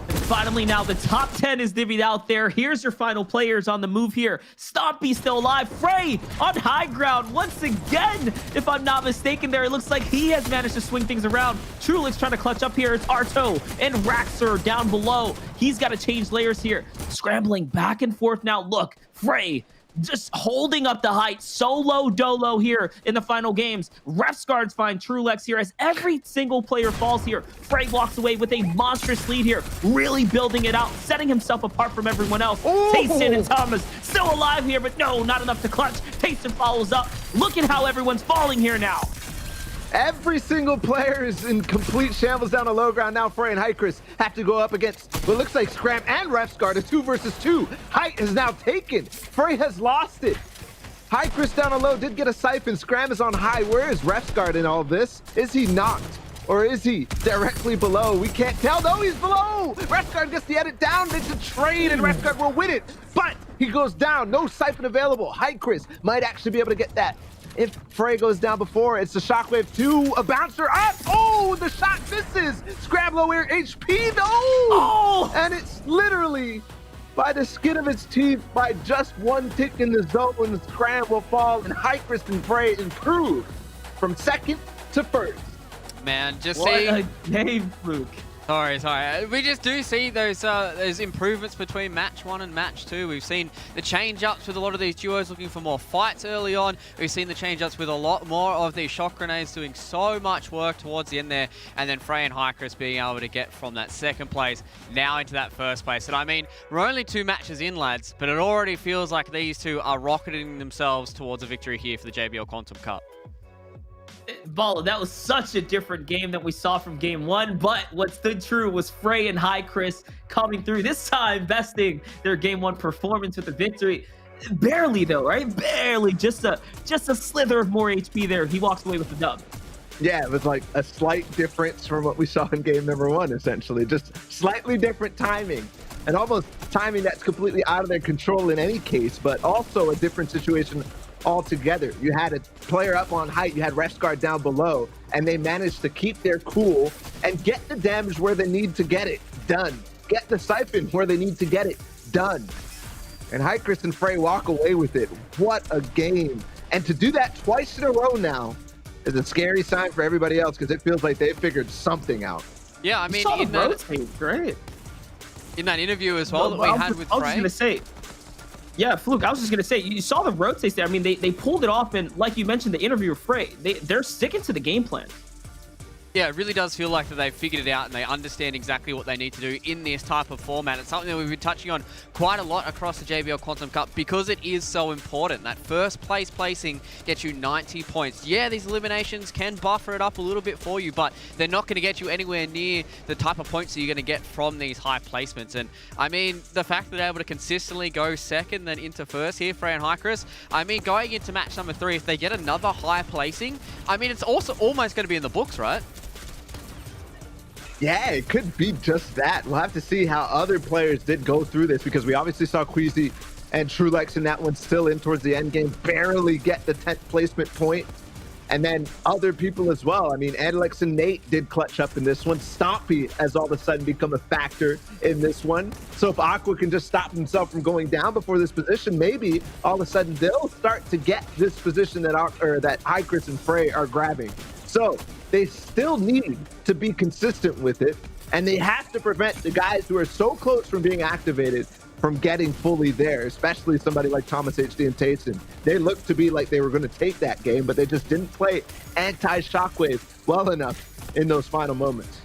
And finally, now the top 10 is divvied out there. Here's your final players on the move here. Stompy still alive. Frey on high ground once again. If I'm not mistaken there, it looks like he has managed to swing things around. Trulix trying to clutch up here. It's Arto and Raxer down below. He's got to change layers here. Scrambling back and forth now. Look, Frey just holding up the height. Solo dolo here in the final games. Refsguards find Trulex here as every single player falls here. Frey walks away with a monstrous lead here, really building it out, setting himself apart from everyone else. Tayson and Thomas still alive here, but no, not enough to clutch. Tayson follows up. Look at how everyone's falling here now. Every single player is in complete shambles down the low ground now. Frey and Hycris have to go up against what looks like Scram and Refsguard, a 2 versus 2. Height is now taken. Frey has lost it. Hycris down the low did get a siphon. Scram is on high. Where is Refsguard in all this? Is he knocked? Or is he directly below? We can't tell. No, he's below. Refsguard gets the edit down. It's a trade, and Refsguard will win it. But he goes down. No siphon available. Hycris might actually be able to get that. If Frey goes down before, it's the Shockwave 2, a bouncer up. Oh, the shot misses. Scram low air HP, no. Oh, and it's literally by the skin of its teeth, by just one tick in the zone, Scram will fall, and Hycris and Frey improve from second to first. Man, just What see. a game, Fluke. Sorry. We just do see those improvements between match 1 and match 2. We've seen the change-ups with a lot of these duos looking for more fights early on. We've seen the change-ups with a lot more of these shock grenades doing so much work towards the end there. And then Frey and Hycris being able to get from that second place now into that first place. And I mean, we're only 2 matches in, lads, but it already feels like these two are rocketing themselves towards a victory here for the JBL Quantum Cup. Balla, that was such a different game than we saw from game 1, but what stood true was Frey and Hycris coming through, this time besting their game 1 performance with a victory. Barely though, right? Barely, just a slither of more HP there. He walks away with the dub. Yeah, it was like a slight difference from what we saw in game number 1, essentially. Just slightly different timing, and almost timing that's completely out of their control in any case, but also a different situation altogether. You had a player up on height, you had Refsguard down below, and they managed to keep their cool and get the damage where they need to get it done. Get the siphon where they need to get it done. And Hycris and Frey walk away with it. What a game. And to do that twice in a row now is a scary sign for everybody else, because it feels like they figured something out. Yeah, I mean, saw the rotate, great. In that interview as well that we had with Frey. I was just gonna say, yeah, Fluke, I was just going to say, you saw the rotates there. I mean, they pulled it off, and like you mentioned, the interview with Frey, they're sticking to the game plan. Yeah, it really does feel like that they've figured it out and they understand exactly what they need to do in this type of format. It's something that we've been touching on quite a lot across the JBL Quantum Cup because it is so important. That first place placing gets you 90 points. Yeah, these eliminations can buffer it up a little bit for you, but they're not going to get you anywhere near the type of points that you're going to get from these high placements. And I mean, the fact that they're able to consistently go second then into first here, Frey and Hycris, I mean, going into match number 3, if they get another high placing, I mean, it's also almost going to be in the books, right? Yeah, it could be just that. We'll have to see how other players did go through this, because we obviously saw Queasy and Trulex in that one still in towards the end game barely get the 10th placement point. And then other people as well. I mean, Alex and Nate did clutch up in this one. Stompy has all of a sudden become a factor in this one. So if Aqua can just stop himself from going down before this position, maybe all of a sudden they'll start to get this position that Hycris and Frey are grabbing. So they still need to be consistent with it, and they have to prevent the guys who are so close from being activated from getting fully there, especially somebody like Thomas HD and Tayson. They looked to be like they were going to take that game, but they just didn't play anti-shockwave well enough in those final moments.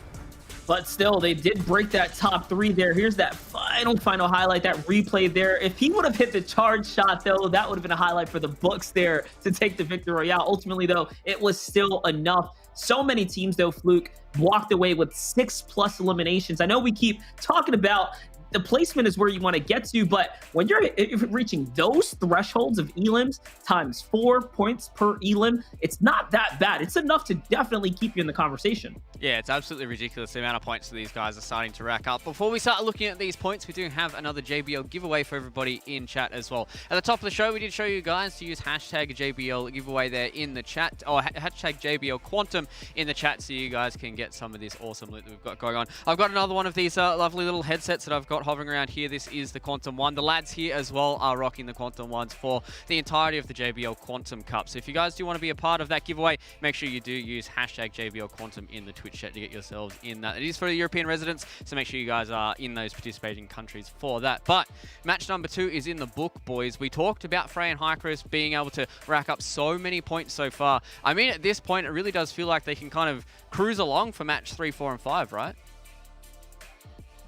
But still, they did break that top 3 there. Here's that final highlight, that replay there. If he would have hit the charge shot, though, that would have been a highlight for the books there to take the victory royale. Ultimately, though, it was still enough So many teams, though, Fluke, walked away with 6+ eliminations. I know we keep talking about the placement is where you want to get to, but when if you're reaching those thresholds of elims times 4 points per elim, it's not that bad. It's enough to definitely keep you in the conversation. Yeah, it's absolutely ridiculous the amount of points that these guys are starting to rack up. Before we start looking at these points, we do have another JBL giveaway for everybody in chat as well. At the top of the show, we did show you guys to use hashtag JBL giveaway there in the chat, or hashtag JBL Quantum in the chat, so you guys can get some of this awesome loot that we've got going on. I've got another one of these lovely little headsets that I've got hovering around here. This is the Quantum one. The lads here as well are rocking the Quantum ones for the entirety of the JBL Quantum Cup. So if you guys do want to be a part of that giveaway, make sure you do use hashtag JBL Quantum in the Twitch chat to get yourselves in that. It is for the European residents, so make sure you guys are in those participating countries for that. But match number 2 is in the book, boys. We talked about Frey and Hycris being able to rack up so many points so far. I mean, at this point, it really does feel like they can kind of cruise along for match 3, 4, and 5, right?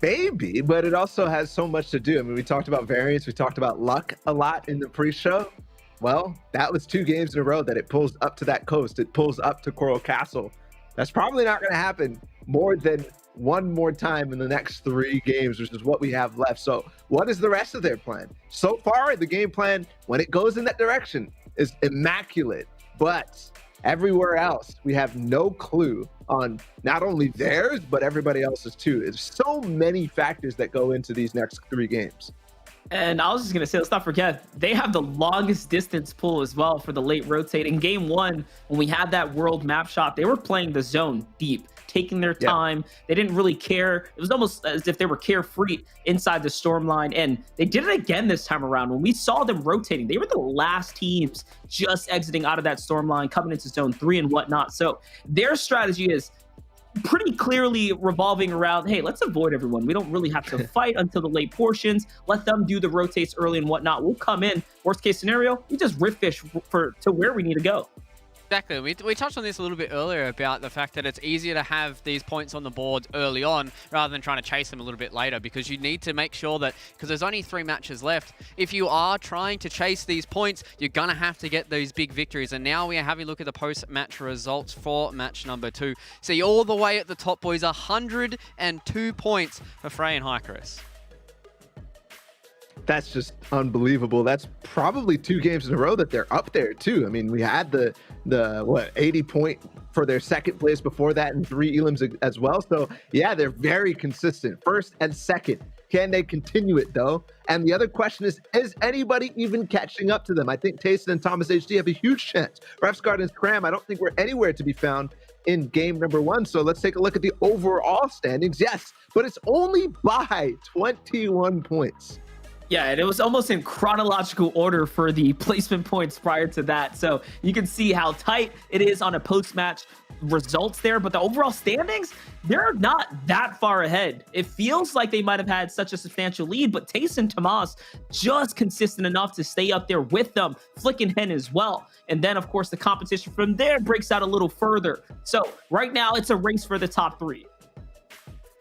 Maybe, but it also has so much to do. I mean, we talked about variance, we talked about luck a lot in the pre-show. Well, that was 2 games in a row that it pulls up to that coast. It pulls up to Coral Castle. That's probably not going to happen more than one more time in the next 3 games, which is what we have left. So what is the rest of their plan? So far, the game plan, when it goes in that direction, is immaculate. But everywhere else, we have no clue on not only theirs, but everybody else's too. There's so many factors that go into these next 3 games. And I was just going to say, let's not forget, they have the longest distance pull as well for the late rotating. Game 1, when we had that world map shot, they were playing the zone deep, taking their time. They didn't really care. It was almost as if they were carefree inside the storm line. And they did it again this time around. When we saw them rotating, they were the last teams just exiting out of that storm line, coming into zone 3 and whatnot. So their strategy is pretty clearly revolving around, hey, let's avoid everyone. We don't really have to fight until the late portions. Let them do the rotates early and whatnot. We'll come in. Worst case scenario, we just riff fish to where we need to go. Exactly. We touched on this a little bit earlier about the fact that it's easier to have these points on the board early on rather than trying to chase them a little bit later, because you need to make sure that, because there's only 3 matches left, if you are trying to chase these points, you're going to have to get those big victories. And now we are having a look at the post-match results for match number 2. See, all the way at the top, boys, 102 points for Frey and Hycris. That's just unbelievable. That's probably 2 games in a row that they're up there too. I mean, we had the 80 point for their second place before that, and 3 elims as well. So yeah, they're very consistent, first and second. Can they continue it though? And the other question is anybody even catching up to them? I think Tayson and Thomas HD have a huge chance. Refsguard and Scram, I don't think we're anywhere to be found in game number 1. So let's take a look at the overall standings. Yes, but it's only by 21 points. Yeah, and it was almost in chronological order for the placement points prior to that. So you can see how tight it is on a post-match results there. But the overall standings, they're not that far ahead. It feels like they might have had such a substantial lead, but Tace and Tomas just consistent enough to stay up there with them. Flick and Hen as well. And then, of course, the competition from there breaks out a little further. So right now, it's a race for the top 3.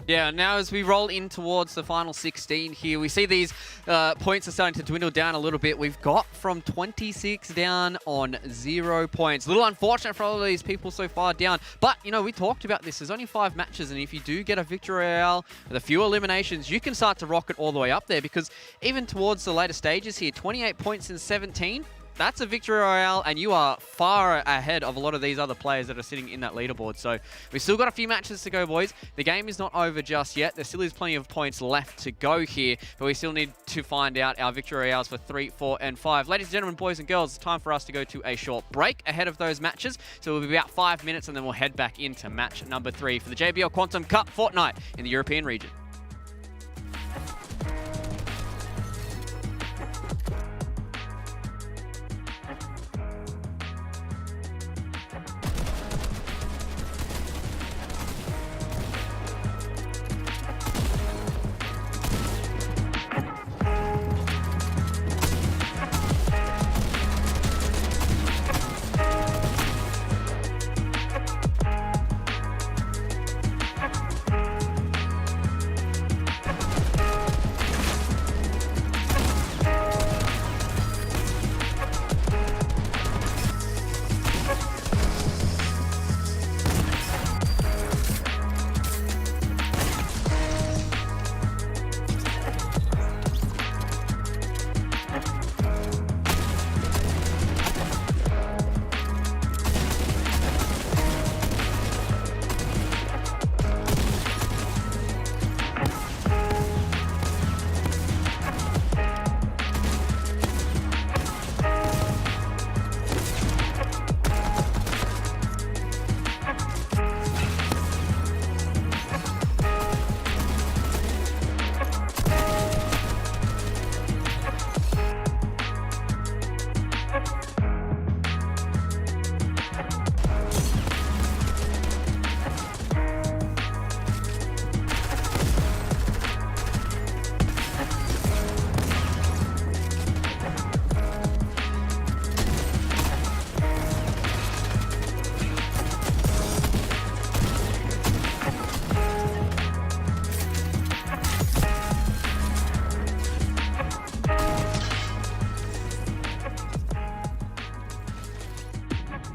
Yeah, now as we roll in towards the final 16 here, we see these points are starting to dwindle down a little bit. We've got from 26 down on 0 points. A little unfortunate for all of these people so far down. But, you know, we talked about this. There's only 5 matches, and if you do get a victory royale with a few eliminations, you can start to rocket all the way up there, because even towards the later stages here, 28 points in 17, that's a victory royale, and you are far ahead of a lot of these other players that are sitting in that leaderboard. So we've still got a few matches to go, boys. The game is not over just yet. There still is plenty of points left to go here, but we still need to find out our victory royales for 3, 4, and 5. Ladies and gentlemen, boys and girls, it's time for us to go to a short break ahead of those matches. So we'll be about 5 minutes, and then we'll head back into match number 3 for the JBL Quantum Cup Fortnite in the European region.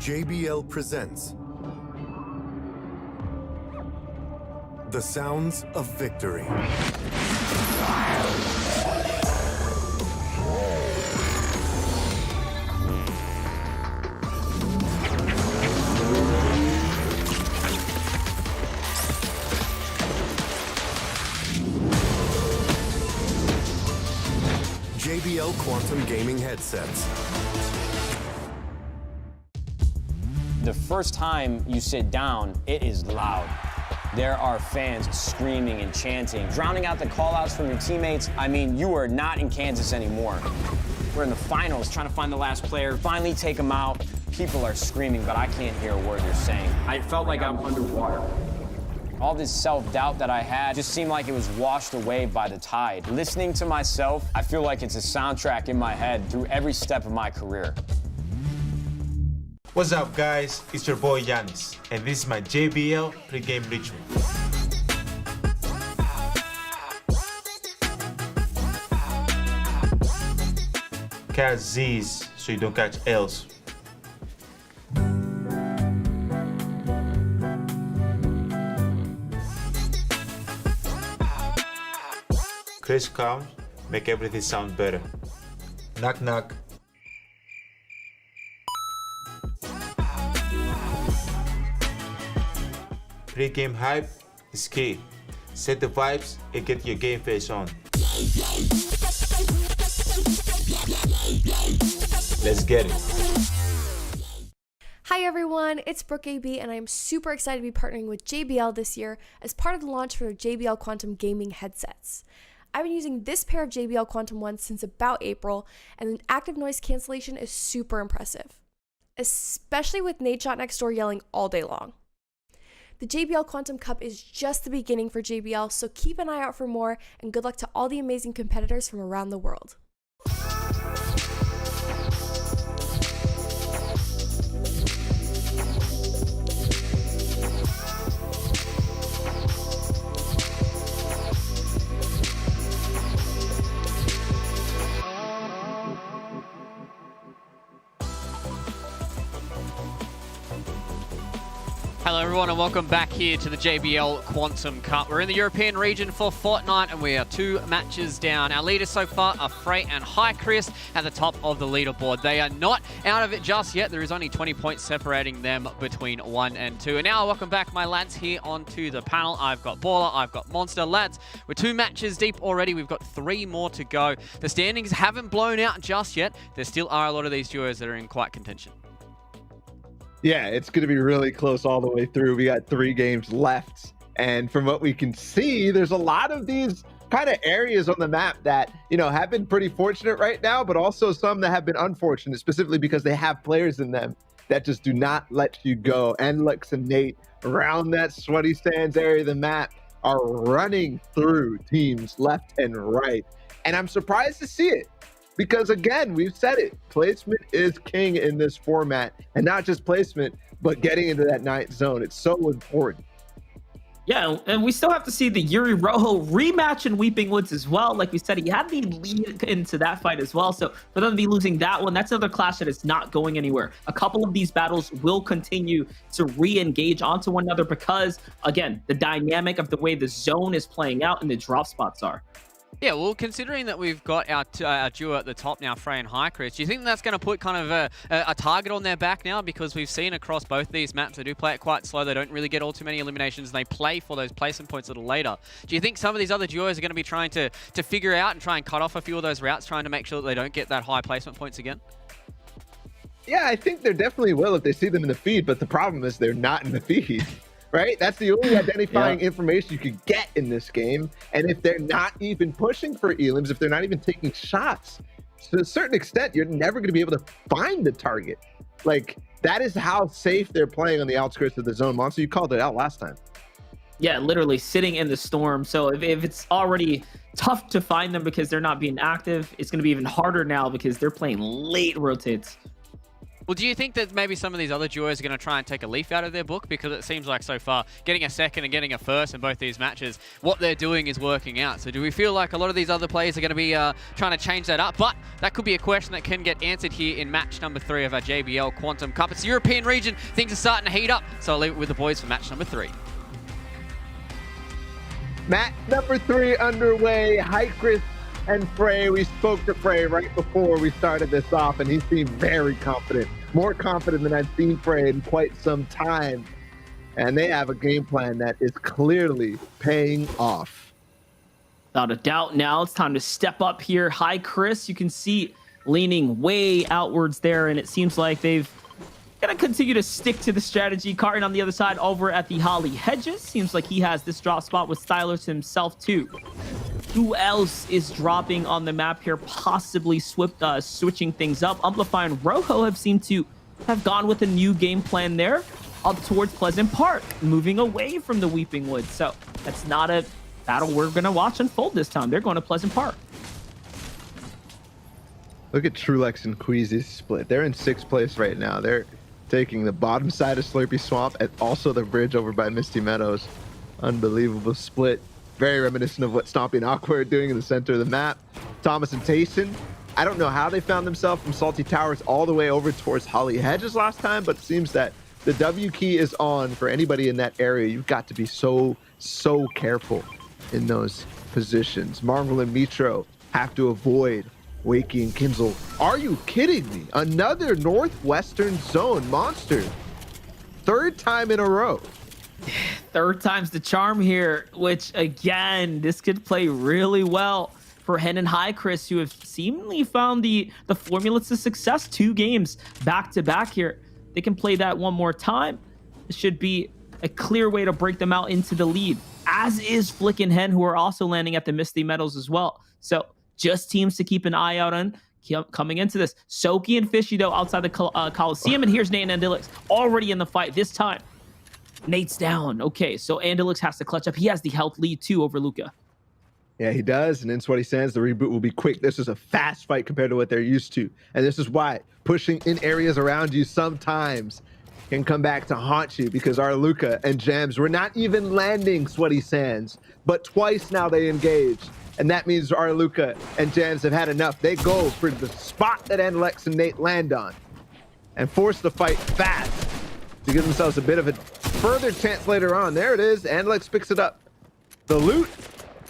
JBL presents the sounds of victory. JBL Quantum Gaming headsets. The first time you sit down, it is loud. There are fans screaming and chanting, drowning out the call-outs from your teammates. I mean, you are not in Kansas anymore. We're in the finals, trying to find the last player, finally take him out. People are screaming, but I can't hear a word they're saying. I felt like I'm underwater. All this self-doubt that I had just seemed like it was washed away by the tide. Listening to myself, I feel like it's a soundtrack in my head through every step of my career. What's up, guys? It's your boy Yanis, and this is my JBL pregame ritual. Catch Z's so you don't catch L's. Chris count, make everything sound better. Knock knock. Pre-game hype is key. Set the vibes and get your game face on. Let's get it. Hi everyone, it's Brooke AB and I'm super excited to be partnering with JBL this year as part of the launch for their JBL Quantum Gaming headsets. I've been using this pair of JBL Quantum ones since about April, and the active noise cancellation is super impressive, especially with Nadeshot next door yelling all day long. The JBL Quantum Cup is just the beginning for JBL, so keep an eye out for more, and good luck to all the amazing competitors from around the world. Hello everyone and welcome back here to the JBL Quantum Cup. We're in the European region for Fortnite and we are 2 matches down. Our leaders so far are Frey and Chris at the top of the leaderboard. They are not out of it just yet. There is only 20 points separating them between 1 and 2. And now welcome back my lads here onto the panel. I've got Baller, I've got Monster. Lads, we're 2 matches deep already. We've got 3 more to go. The standings haven't blown out just yet. There still are a lot of these duos that are in quite contention. Yeah, it's going to be really close all the way through. We got 3 games left. And from what we can see, there's a lot of these kind of areas on the map that, you know, have been pretty fortunate right now, but also some that have been unfortunate, specifically because they have players in them that just do not let you go. Enlix and Nate around that sweaty sands area of the map are running through teams left and right. And I'm surprised to see it. Because again, we've said it, placement is king in this format, and not just placement, but getting into that 9th zone. It's so important. Yeah, and we still have to see the Yuri Rojo rematch in Weeping Woods as well. Like we said, he had the lead into that fight as well. So for them to be losing that one, that's another clash that is not going anywhere. A couple of these battles will continue to re-engage onto one another because, again, the dynamic of the way the zone is playing out and the drop spots are. Yeah, well, considering that we've got our duo at the top now, Frey and Chris, do you think that's going to put kind of a target on their back now? Because we've seen across both these maps, they do play it quite slow. They don't really get all too many eliminations. They play for those placement points a little later. Do you think some of these other duos are going to be trying to figure out and try and cut off a few of those routes, trying to make sure that they don't get that high placement points again? Yeah, I think they definitely will if they see them in the feed, but the problem is they're not in the feed. Right? That's the only identifying information you could get in this game. And if they're not even pushing for elims, if they're not even taking shots, to a certain extent, you're never going to be able to find the target. Like, that is how safe they're playing on the outskirts of the zone. Monster, you called it out last time. Yeah, literally sitting in the storm. So if it's already tough to find them because they're not being active, it's going to be even harder now because they're playing late rotates. Well, do you think that maybe some of these other duos are going to try and take a leaf out of their book? Because it seems like so far, getting a second and getting a first in both these matches, what they're doing is working out. So do we feel like a lot of these other players are going to be trying to change that up? But that could be a question that can get answered here in match number 3 of our JBL Quantum Cup. It's the European region. Things are starting to heat up. So I'll leave it with the boys for match number 3. Match number 3 underway. Chris and Frey. We spoke to Frey right before we started this off, and he seemed very confident. More confident than I've seen Frey in quite some time. And they have a game plan that is clearly paying off. Without a doubt, now it's time to step up here. Chris, you can see leaning way outwards there, and it seems like they've gonna continue to stick to the strategy. Carton on the other side over at the Holly Hedges. Seems like he has this drop spot with Stylers himself too. Who else is dropping on the map here? Possibly switching things up. Amplify and Rojo have seemed to have gone with a new game plan there, up towards Pleasant Park, moving away from the Weeping Woods. So that's not a battle we're gonna watch unfold this time. They're going to Pleasant Park. Look at Trulex and Queasy's split. They're in 6th place right now. They're taking the bottom side of Slurpy Swamp and also the bridge over by Misty Meadows. Unbelievable split. Very reminiscent of what Stompy and Aqua are doing in the center of the map. Thomas and Tayson, I don't know how they found themselves from Salty Towers all the way over towards Holly Hedges last time, but it seems that the W key is on for anybody in that area. You've got to be so careful in those positions. Marvel and Mitro have to avoid Wakey and Kinzel. Are you kidding me? Another Northwestern Zone monster. 3rd time in a row. 3rd time's the charm here, which again, this could play really well for Hen and Chris, who have seemingly found the formula to success. 2 games back to back here. They can play that one more time. It should be a clear way to break them out into the lead, as is Flick and Hen, who are also landing at the Misty Meadows as well. So just teams to keep an eye out on coming into this. Soki and Fishy, though, outside the Coliseum. And here's Nate and Andilix already in the fight this time. Nate's down. Okay, so Andilix has to clutch up. He has the health lead, too, over Luca. Yeah, he does. And in Sweaty Sands, the reboot will be quick. This is a fast fight compared to what they're used to. And this is why pushing in areas around you sometimes can come back to haunt you, because our Luca and Jams were not even landing Sweaty Sands, but twice now they engaged. And that means our Luca and Jams have had enough. They go for the spot that Andalex and Nate land on and force the fight fast to give themselves a bit of a further chance later on. There it is. Andalex picks it up. The loot,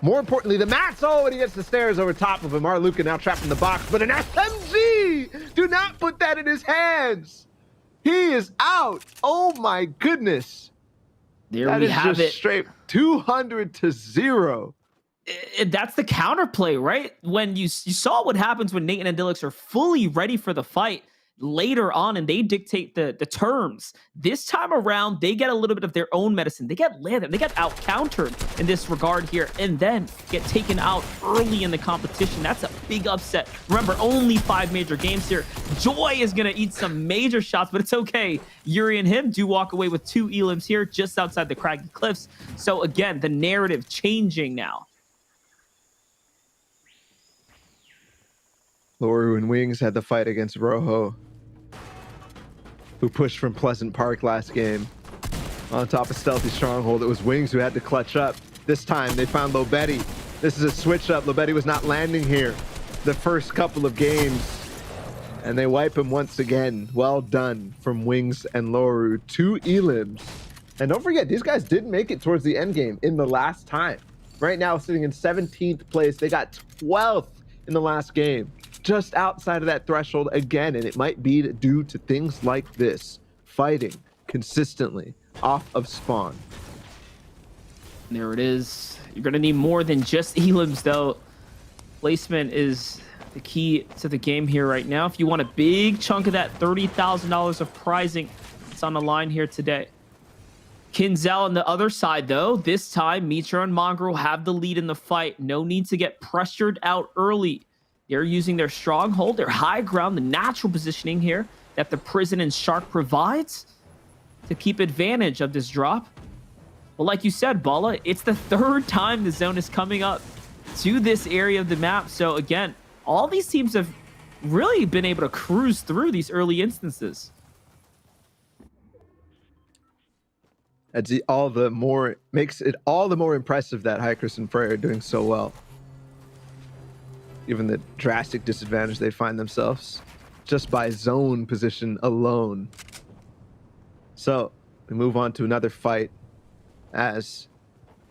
more importantly, the mats. Oh, and he gets the stairs over top of him. Our Luca now trapped in the box, but an SMG! Do not put that in his hands. He is out. Oh my goodness. There we have it. Straight 200 to 0. That's the counterplay, right? When you saw what happens when Nate and Andilix are fully ready for the fight later on, and they dictate the terms. This time around, they get a little bit of their own medicine. They get landed. They get out-countered in this regard here, and then get taken out early in the competition. That's a big upset. Remember, only 5 major games here. Joy is going to eat some major shots, but it's okay. Yuri and him do walk away with 2 elims here just outside the Craggy Cliffs. So again, the narrative changing now. Loru and Wings had the fight against Rojo, who pushed from Pleasant Park last game. On top of Stealthy Stronghold, it was Wings who had to clutch up. This time, they found Lobetti. This is a switch up. Lobetti was not landing here the first couple of games, and they wipe him once again. Well done from Wings and Loru. 2 elims. And don't forget, these guys didn't make it towards the end game in the last time. Right now, sitting in 17th place. They got 12th in the last game. Just outside of that threshold again, and it might be due to things like this. Fighting consistently off of spawn. There it is. You're going to need more than just elims, though. Placement is the key to the game here right now. If you want a big chunk of that $30,000 of prizing, it's on the line here today. Kinzel on the other side, though. This time, Mitra and Mongrel have the lead in the fight. No need to get pressured out early. They're using their stronghold, their high ground, the natural positioning here that the Prison and Shark provides to keep advantage of this drop. Well, like you said, Bala, it's the 3rd time the zone is coming up to this area of the map. So again, all these teams have really been able to cruise through these early instances. Makes it all the more impressive that Hikers and Frey are doing so well. Given the drastic disadvantage they find themselves just by zone position alone. So we move on to another fight as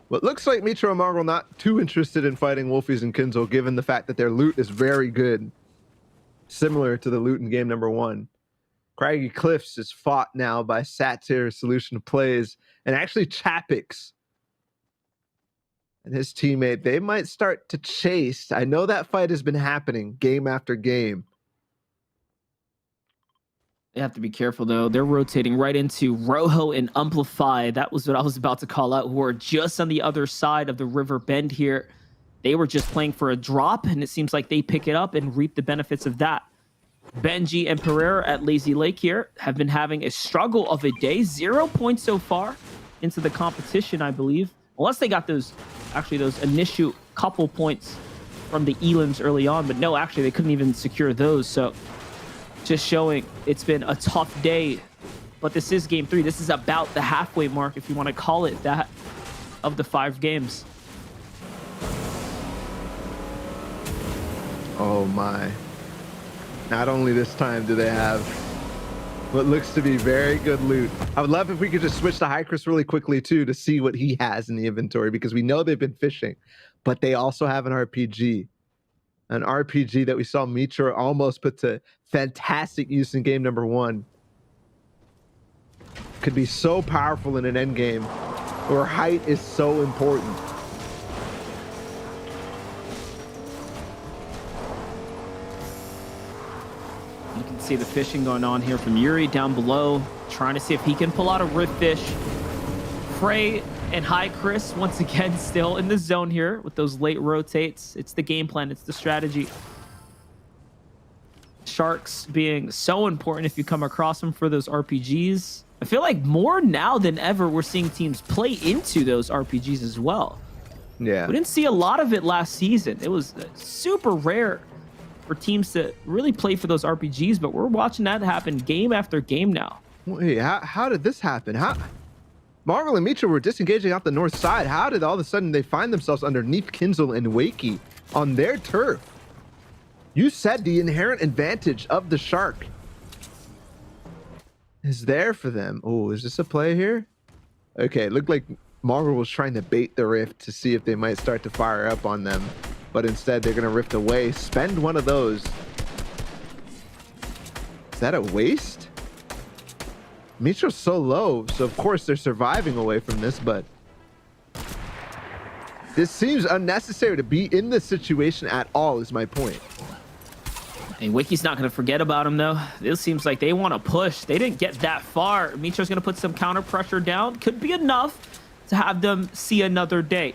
what looks like Mitra and Marvel not too interested in fighting Wolfies and Kinzel, given the fact that their loot is very good, similar to the loot in game number 1. Craggy Cliffs is fought now by Satyr, Solution of Plays, and actually Chapix and his teammate. They might start to chase. I know that fight has been happening game after game. They have to be careful, though. They're rotating right into Rojo and Amplify. That was what I was about to call out, who are just on the other side of the river bend here. They were just playing for a drop, and it seems like they pick it up and reap the benefits of that. Benji and Pereira at Lazy Lake here have been having a struggle of a day. 0 points so far into the competition, I believe. Unless they got those initial couple points from the elims early on. But no, actually, they couldn't even secure those. So just showing it's been a tough day. But this is game 3. This is about the halfway mark, if you want to call it that, of the 5 games. Oh my. Not only this time do they have what looks to be very good loot. I would love if we could just switch to Hikers really quickly too to see what he has in the inventory, because we know they've been fishing, but they also have an RPG. An RPG that we saw Mitra almost put to fantastic use in game number 1. Could be so powerful in an end game where height is so important. You can see the fishing going on here from Yuri down below, trying to see if he can pull out a rip fish. Frey and Hi Chris once again still in the zone here with those late rotates. It's the game plan, it's the strategy. Sharks being so important if you come across them for those RPGs. I feel like more now than ever we're seeing teams play into those RPGs as well. Yeah. We didn't see a lot of it last season. It was super rare for teams to really play for those RPGs, but we're watching that happen game after game now. Wait, how did this happen? Marvel and Mitra were disengaging out the north side. How did all of a sudden they find themselves underneath Kinzel and Wakey on their turf? You said the inherent advantage of the Shark is there for them. Oh, is this a play here? Okay, it looked like Marvel was trying to bait the rift to see if they might start to fire up on them, but instead they're going to rift away. Spend one of those. Is that a waste? Mitra's so low, so of course they're surviving away from this, but this seems unnecessary to be in this situation at all, is my point. And Wiki's not going to forget about him, though. This seems like they want to push. They didn't get that far. Mitra's going to put some counter pressure down. Could be enough to have them see another day.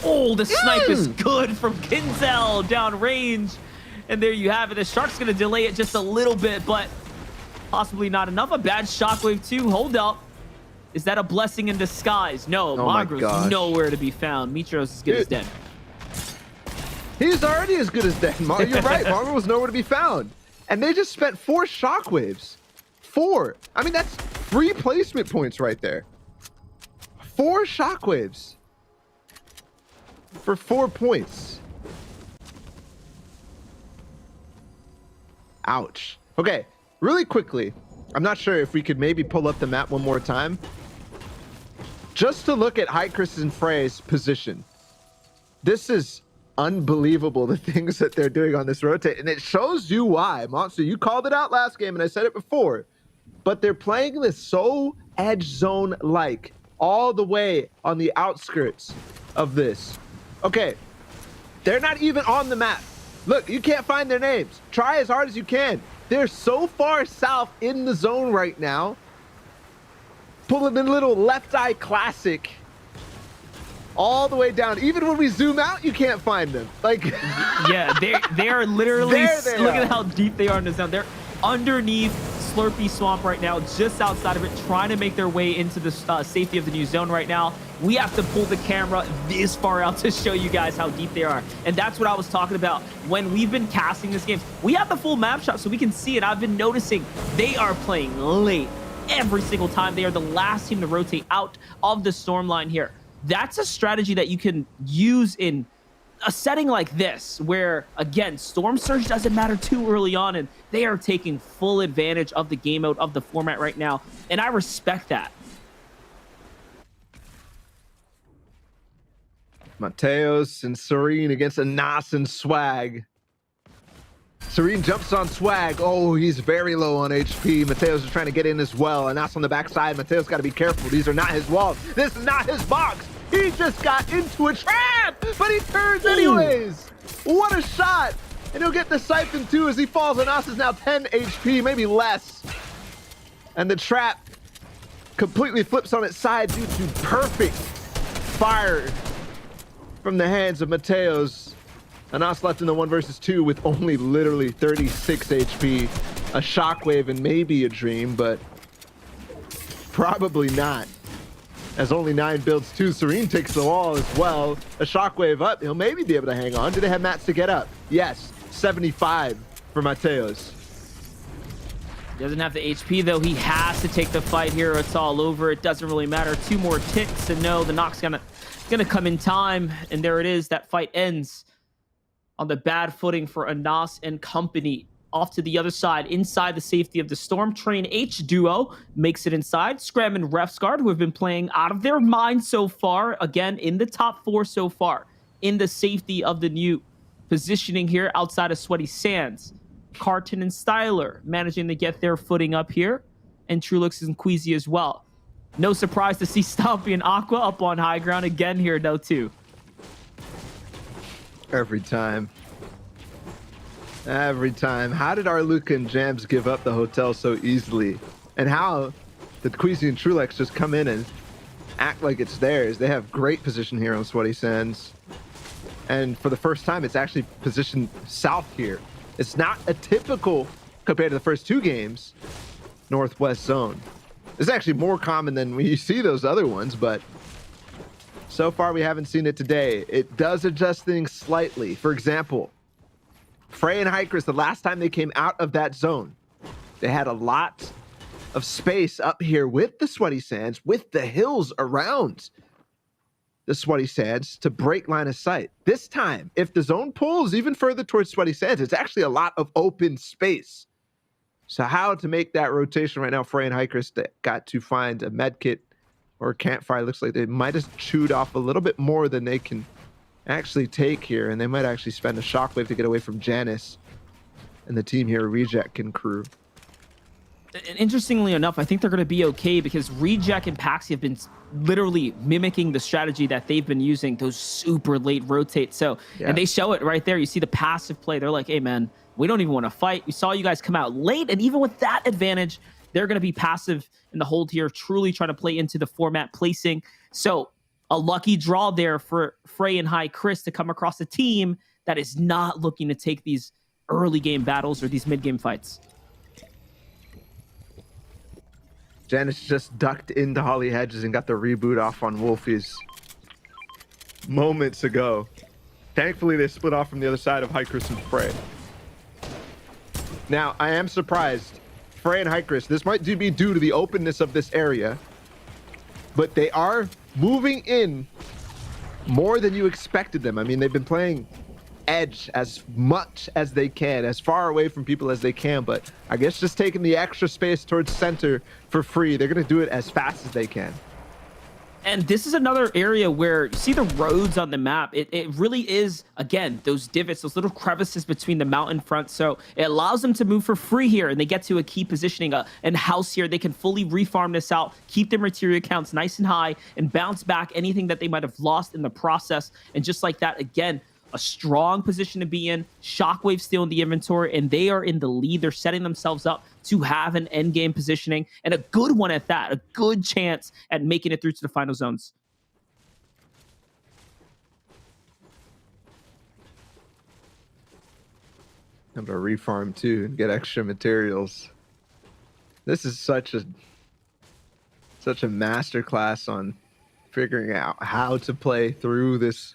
Oh, the snipe is good from Kinzel down range. And there you have it. The Shark's going to delay it just a little bit, but possibly not enough. A bad shockwave, too. Hold up. Is that a blessing in disguise? No, Magro's nowhere to be found. Mitra's as good as dead. He's already as good as dead. You're right. Marvel was nowhere to be found. And they just spent 4 shockwaves. 4. I mean, that's 3 placement points right there. 4 shockwaves for 4 points. Ouch. Okay, really quickly, I'm not sure if we could maybe pull up the map one more time, just to look at Hikers and Frey's position. This is unbelievable, the things that they're doing on this rotate, and it shows you why. Monster, you called it out last game, and I said it before, but they're playing this so edge zone like all the way on the outskirts of this. Okay, they're not even on the map. Look, you can't find their names. Try as hard as you can. They're so far south in the zone right now, pulling a little left eye classic all the way down. Even when we zoom out, you can't find them. Like, yeah, they are literally, look at how deep they are in the zone. They're underneath Slurpee Swamp right now, just outside of it, trying to make their way into the safety of the new zone right now. we have to pull the camera this far out to show you guys how deep they are. And that's what I was talking about when we've been casting this game. We have the full map shot so we can see it. I've been noticing they are playing late every single time. They are the last team to rotate out of the storm line here. That's a strategy that you can use in a setting like this, where again, storm surge doesn't matter too early on, and they are taking full advantage of the game mode of the format right now, and I respect that. Mateos and Serene against Anas and Swag. Serene jumps on Swag. Oh, he's very low on HP. Mateos is trying to get in as well. Anas on the backside. Mateos got to be careful. These are not his walls. This is not his box. He just got into a trap, but he turns anyways. What a shot. And he'll get the siphon too as he falls. Anas is now 10 HP, maybe less. And the trap completely flips on its side due to perfect fire from the hands of Mateos. Anas left in the 1 versus 2 with only literally 36 HP. A shockwave and maybe a dream, but probably not. As only 9 builds too. Serene takes the wall as well. A shockwave up. He'll maybe be able to hang on. Do they have mats to get up? Yes. 75 for Mateos. Doesn't have the HP though. He has to take the fight here. It's all over. It doesn't really matter. 2 more ticks and no, the knock's gonna come in time. And there it is. That fight ends on the bad footing for Anas and company. Off to the other side, inside the safety of the Storm Train H duo makes it inside. Scram and Refsguard, who have been playing out of their minds so far, again in the top 4 so far, in the safety of the new positioning here outside of Sweaty Sands. Carton and Styler managing to get their footing up here, and Trulix and Queasy as well. No surprise to see Stompy and Aqua up on high ground again here, though, too. Every time. Every time. How did our Luca and Jams give up the hotel so easily? And how did Queasy and Trulex just come in and act like it's theirs? They have great position here on Sweaty Sands. And for the first time, it's actually positioned south here. It's not a typical, compared to the first 2 games, northwest zone. It's actually more common than we see those other ones, but so far we haven't seen it today. It does adjust things slightly. For example, Frey and Hikers, the last time they came out of that zone, they had a lot of space up here with the Sweaty Sands, with the hills around the Sweaty Sands to break line of sight. This time, if the zone pulls even further towards Sweaty Sands, it's actually a lot of open space. So how to make that rotation right now? Frey and Hikers got to find a med kit or a campfire. Looks like they might have chewed off a little bit more than they can actually take here, and they might actually spend a shockwave to get away from Janice and the team here, Reject and crew. And interestingly enough, I think they're going to be okay because Reject and Paxi have been literally mimicking the strategy that they've been using, those super late rotates. So, yeah. And they show it right there. You see the passive play. They're like, hey, man, we don't even want to fight. We saw you guys come out late, and even with that advantage, they're going to be passive in the hold here, truly trying to play into the format placing. So a lucky draw there for Frey and High Chris to come across a team that is not looking to take these early game battles or these mid game fights. Janice just ducked into Holly Hedges and got the reboot off on Wolfies moments ago. Thankfully, they split off from the other side of Hikers and Frey. Now, I am surprised. Frey and Hikers, this might be due to the openness of this area, but they are moving in more than you expected them. I mean, they've been playing edge as much as they can, as far away from people as they can, but I guess just taking the extra space towards center for free, they're going to do it as fast as they can. And this is another area where you see the roads on the map. It really is, again, those divots, those little crevices between the mountain front. So it allows them to move for free here, and they get to a key positioning, and house here. They can fully refarm this out, keep their material counts nice and high, and bounce back anything that they might have lost in the process. And just like that, again, a strong position to be in. Shockwave still in the inventory, and they are in the lead. They're setting themselves up to have an end game positioning, and a good one at that, a good chance at making it through to the final zones. I'm gonna refarm too and get extra materials. This is such a masterclass on figuring out how to play through this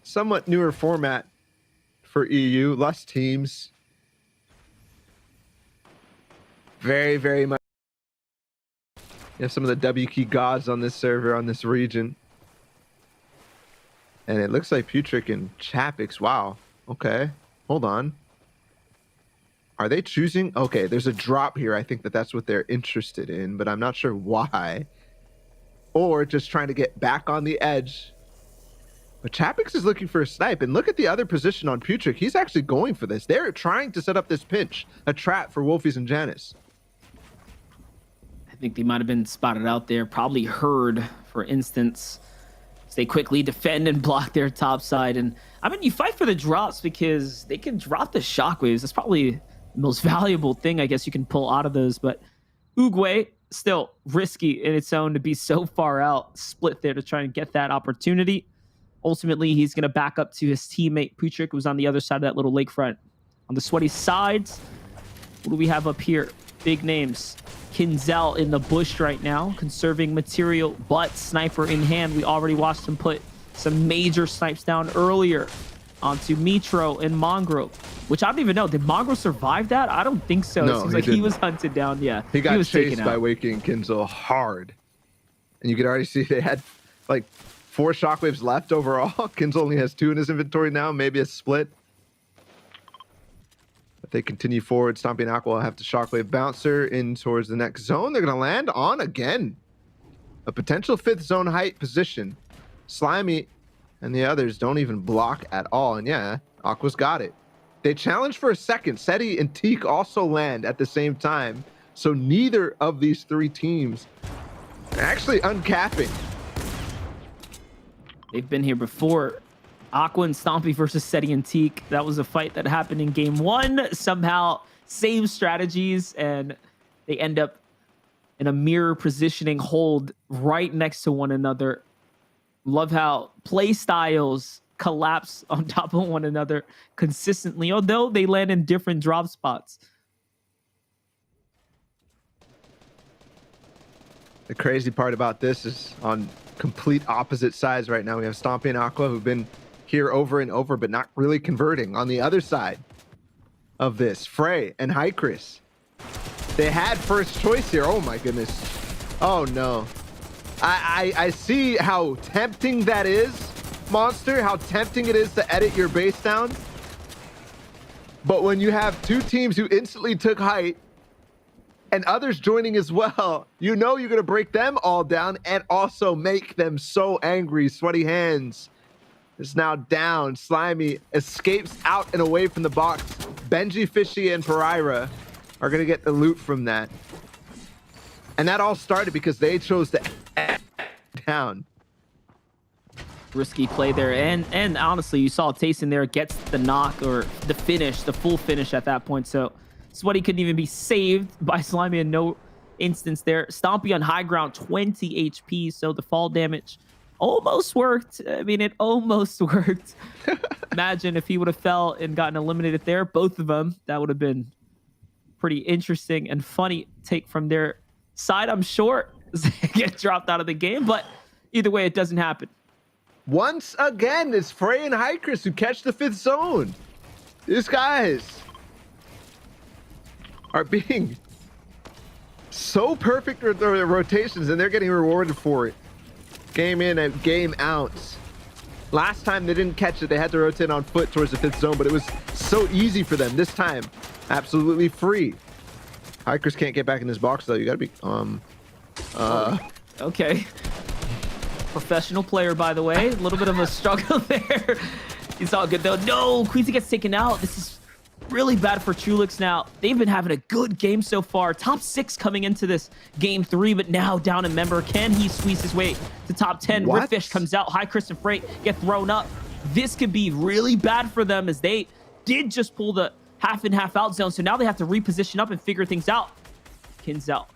somewhat newer format for EU. Less teams. Very, very much. You have some of the W key gods on this server, on this region. And it looks like Putrick and Chapix. Wow. Okay. Hold on. Are they choosing? Okay, there's a drop here. I think that's what they're interested in, but I'm not sure why. Or just trying to get back on the edge. But Chapix is looking for a snipe. And look at the other position on Putrick. He's actually going for this. They're trying to set up this pinch. A trap for Wolfies and Janice. I think they might have been spotted out there. Probably heard, for instance. They quickly defend and block their top side. And I mean, you fight for the drops because they can drop the shockwaves. That's probably the most valuable thing, I guess, you can pull out of those. But Uguay, still risky in its own to be so far out, split there to try and get that opportunity. Ultimately, he's going to back up to his teammate Putrick, who's on the other side of that little lakefront. On the sweaty sides, what do we have up here? Big names. Kinzel in the bush right now, conserving material, but sniper in hand. We already watched him put some major snipes down earlier onto Mitro and Mongrel, which I don't even know. Did Mongrel survive that? I don't think so. No, it seems like he was hunted down. Yeah, he got was chased by Waking Kinzel hard. And you could already see they had like 4 shockwaves left overall. Kinzel only has 2 in his inventory now, maybe a split. If they continue forward, Stomping Aqua will have to shockwave bouncer in towards the next zone. They're going to land on again. A potential 5th zone height position. Slimy and the others don't even block at all. And yeah, Aqua's got it. They challenge for a second. Seti and Teak also land at the same time. So neither of these 3 teams are actually uncapping. They've been here before. Aqua and Stompy versus Seti and Teak. That was a fight that happened in game 1. Somehow, same strategies, and they end up in a mirror positioning hold right next to one another. Love how play styles collapse on top of one another consistently, although they land in different drop spots. The crazy part about this is on complete opposite sides right now. We have Stompy and Aqua, who've been here over and over, but not really converting. On the other side of this, Frey and Hycris. They had first choice here. Oh my goodness. Oh no. I see how tempting that is, Monster, how tempting it is to edit your base down. But when you have 2 teams who instantly took height and others joining as well, you know you're going to break them all down and also make them so angry. Sweaty Hands is now down. Slimy escapes out and away from the box. Benji, Fishy, and Pereira are going to get the loot from that. And that all started because they chose to down. Risky play there. And honestly, you saw Tayson there gets the knock or the finish, the full finish at that point. So Sweaty couldn't even be saved by Slimy in no instance there. Stompy on high ground, 20 HP. So the fall damage almost worked. I mean, it almost worked. Imagine if he would have fell and gotten eliminated there. Both of them, that would have been pretty interesting and funny take from their side, I'm sure. Get dropped out of the game, but either way, it doesn't happen. Once again, it's Frey and Hycris who catch the 5th zone. These guys are being so perfect with their rotations, and they're getting rewarded for it. Game in and game out. Last time they didn't catch it. They had to rotate on foot towards the 5th zone, but it was so easy for them. This time, absolutely free. Hycris can't get back in this box, though. You gotta be, Okay. Professional player, by the way. A little bit of a struggle there. He's all good, though. No, Queasy gets taken out. This is really bad for Trulix now. They've been having a good game so far. Top 6 coming into this game 3, but now down a member. Can he squeeze his way to top 10? Ripfish comes out. Hycris and Freight get thrown up. This could be really bad for them as they did just pull the half in, half out zone. So now they have to reposition up and figure things out. Kinzel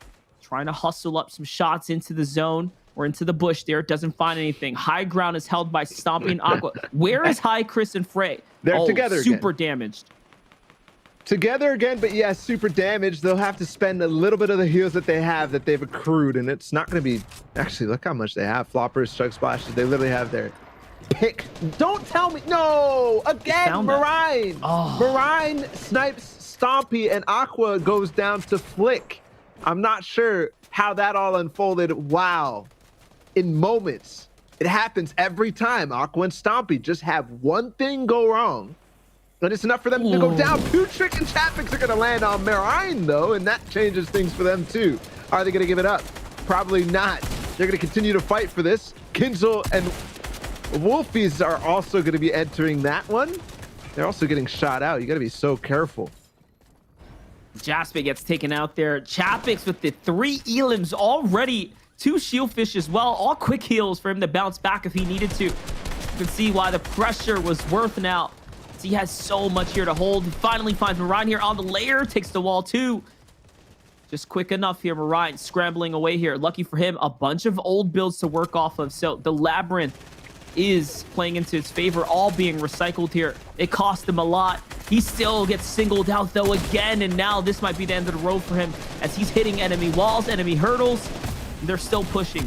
trying to hustle up some shots into the zone or into the bush there. Doesn't find anything. High ground is held by Stomping Aqua. Where is Hycris and Frey? They're together super again. Damaged. Together again, but yeah, super damaged. They'll have to spend a little bit of the heals that they've accrued, and it's not going to be. Actually, look how much they have. Floppers, chug splashes. They literally have their pick. Don't tell me. No, again, Marine. Oh. Marine snipes Stompy, and Aqua goes down to Flick. I'm not sure how that all unfolded. Wow. In moments, it happens every time. Aqua and Stompy just have one thing go wrong, and it's enough for them to go down. Putrick and Chapix are going to land on Marine, though, and that changes things for them, too. Are they going to give it up? Probably not. They're going to continue to fight for this. Kinzel and Wolfies are also going to be entering that one. They're also getting shot out. You got to be so careful. Jasper gets taken out there. Chapix with the 3 elims already. 2 shieldfish as well. All quick heals for him to bounce back if he needed to. You can see why the pressure was worth now. He has so much here to hold. He finally finds Marine here on the layer. Takes the wall too. Just quick enough here. Marine scrambling away here. Lucky for him, a bunch of old builds to work off of. So the Labyrinth is playing into his favor, all being recycled here. It cost him a lot. He still gets singled out though again, and now this might be the end of the road for him as he's hitting enemy walls, enemy hurdles. They're still pushing.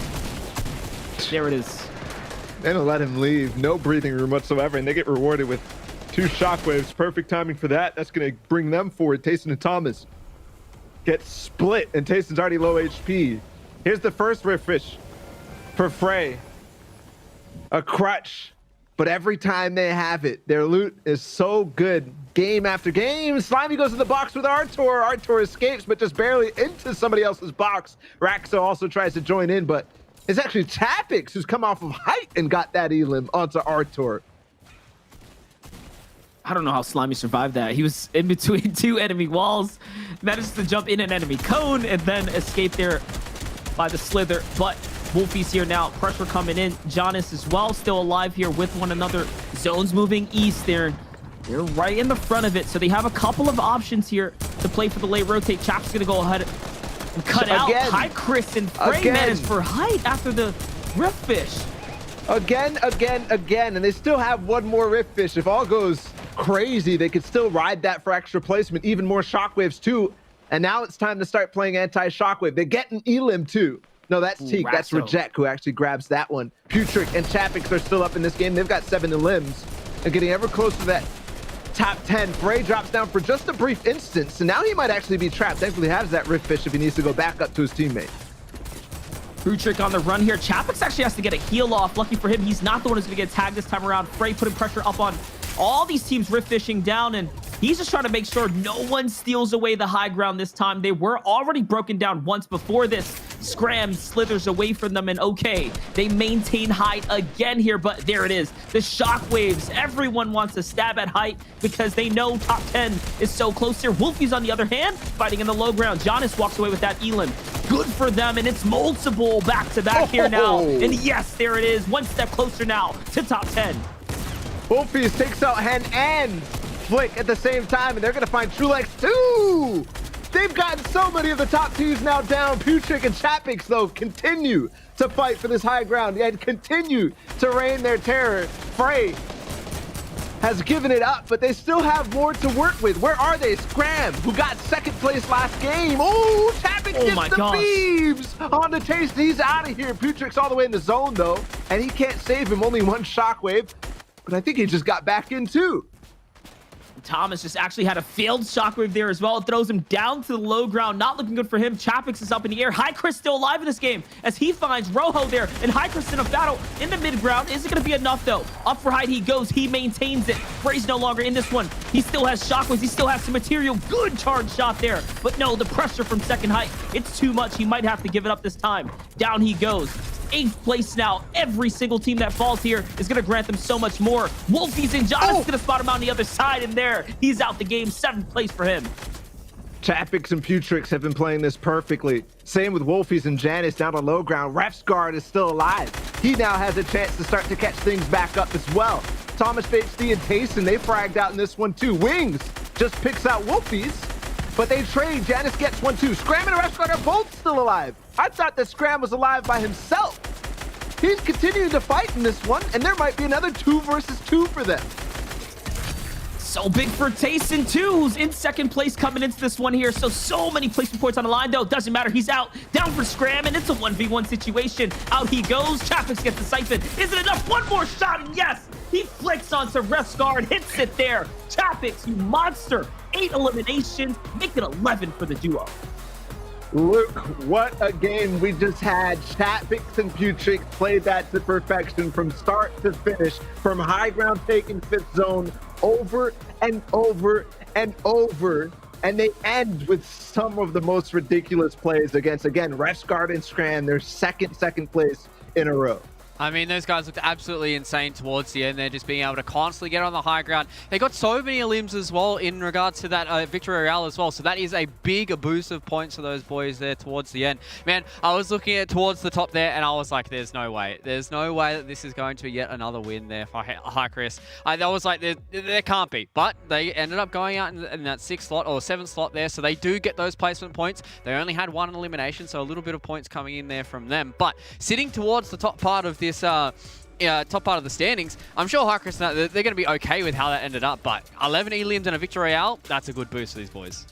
There it is. They don't let him leave. No breathing room whatsoever, and they get rewarded with 2 shockwaves. Perfect timing for that. That's going to bring them forward. Tayson and Thomas get split, and Tayson's already low HP. Here's the first Rift Fish for Frey. A crutch, but every time they have it, their loot is so good. Game after game, Slimy goes in the box with Artor. Artor escapes, but just barely into somebody else's box. Raxo also tries to join in, but it's actually Chapix who's come off of height and got that elim onto Artor. I don't know how Slimy survived that. He was in between 2 enemy walls, managed to jump in an enemy cone, and then escape there by the slither. But Wolfie's here now. Pressure coming in. Jonas as well, still alive here with one another. Zones moving east there. They're right in the front of it, so they have a couple of options here to play for the late rotate. Chap's going to go ahead and cut out. Hi, Chris, and Frey managed for height after the Rift Fish. Again, and they still have one more Rift Fish. If all goes crazy, they could still ride that for extra placement. Even more shockwaves, too. And now it's time to start playing anti-shockwave. They get an elim, too. No, that's Teak. That's Reject who actually grabs that one. Putrick and Chapix are still up in this game. They've got 7 limbs and getting ever closer to that top 10. Frey drops down for just a brief instant, so now he might actually be trapped. Thankfully, he has that Rift Fish if he needs to go back up to his teammate. Putrick on the run here. Chapix actually has to get a heal off. Lucky for him, he's not the one who's going to get tagged this time around. Frey putting pressure up on all these teams Rift Fishing down, and he's just trying to make sure no one steals away the high ground this time. They were already broken down once before this. Scram slithers away from them, and okay, they maintain height again here, but there it is. The shockwaves. Everyone wants to stab at height because they know top 10 is so close here. Wolfie's on the other hand, fighting in the low ground. Jonas walks away with that elim. Good for them, and it's multiple back-to-back here now. And yes, there it is. One step closer now to top 10. Wolfies takes out Hen and Flick at the same time, and they're going to find Trulex too. They've gotten so many of the top 2s now down. Putrick and Chapix, though, continue to fight for this high ground and continue to reign their terror. Frey has given it up, but they still have more to work with. Where are they? Scram, who got 2nd place last game. Oh, Chapix gets the beeves on the taste. He's out of here. Putrick's all the way in the zone, though, and he can't save him. Only 1 shockwave, but I think he just got back in, too. Thomas just actually had a failed shockwave there as well. It throws him down to the low ground. Not looking good for him. Chapix is up in the air. High Chris still alive in this game as he finds Rojo there. And High Chris in a battle in the mid ground. Isn't going to be enough, though. Up for height he goes. He maintains it. Frey's no longer in this one. He still has shockwaves. He still has some material. Good charge shot there. But no, the pressure from 2nd height. It's too much. He might have to give it up this time. Down he goes. 8th place now. Every single team that falls here is going to grant them so much more. Wolfie's in. Jonas is going to spot him on the other side, and there, he's out the game. 7th place for him. Chapix and Putrix have been playing this perfectly. Same with Wolfies and Janice down on low ground. Refsguard is still alive. He now has a chance to start to catch things back up as well. Thomas HD and Tayson, they fragged out in this one too. Wings just picks out Wolfies, but they trade. Janice gets 1 too. Scram and Refsguard are both still alive. I thought that Scram was alive by himself. He's continuing to fight in this one, and there might be another 2 versus 2 for them. So big for Tayson too, who's in second place coming into this one here. So many placement points on the line, though. Doesn't matter. He's out. Down for Scram, and it's a 1v1 situation. Out he goes. Chapix gets the siphon. Is it enough? One more shot, and yes! He flicks onto Refsguard, hits it there. Chapix, you monster. 8 eliminations, make it 11 for the duo. Look, what a game we just had. Chapix and Putrix played that to perfection from start to finish, from high ground taking fifth zone over and over and over. And they end with some of the most ridiculous plays against, again, Refsguard and Scram, their second place in a row. I mean, those guys looked absolutely insane towards the end. They're just being able to constantly get on the high ground. They got so many elims as well in regards to that Victory Royale as well. So that is a big boost of points for those boys there towards the end. Man, I was looking at towards the top there and I was like, there's no way. There's no way that this is going to be yet another win there for High Chris. I was like, there can't be. But they ended up going out in that 6th slot or 7th slot there. So they do get those placement points. They only had 1 elimination, so a little bit of points coming in there from them. But sitting towards the top part of this top part of the standings, I'm sure Hycris, they're going to be okay with how that ended up, but 11 elims and a Victory Royale, that's a good boost for these boys.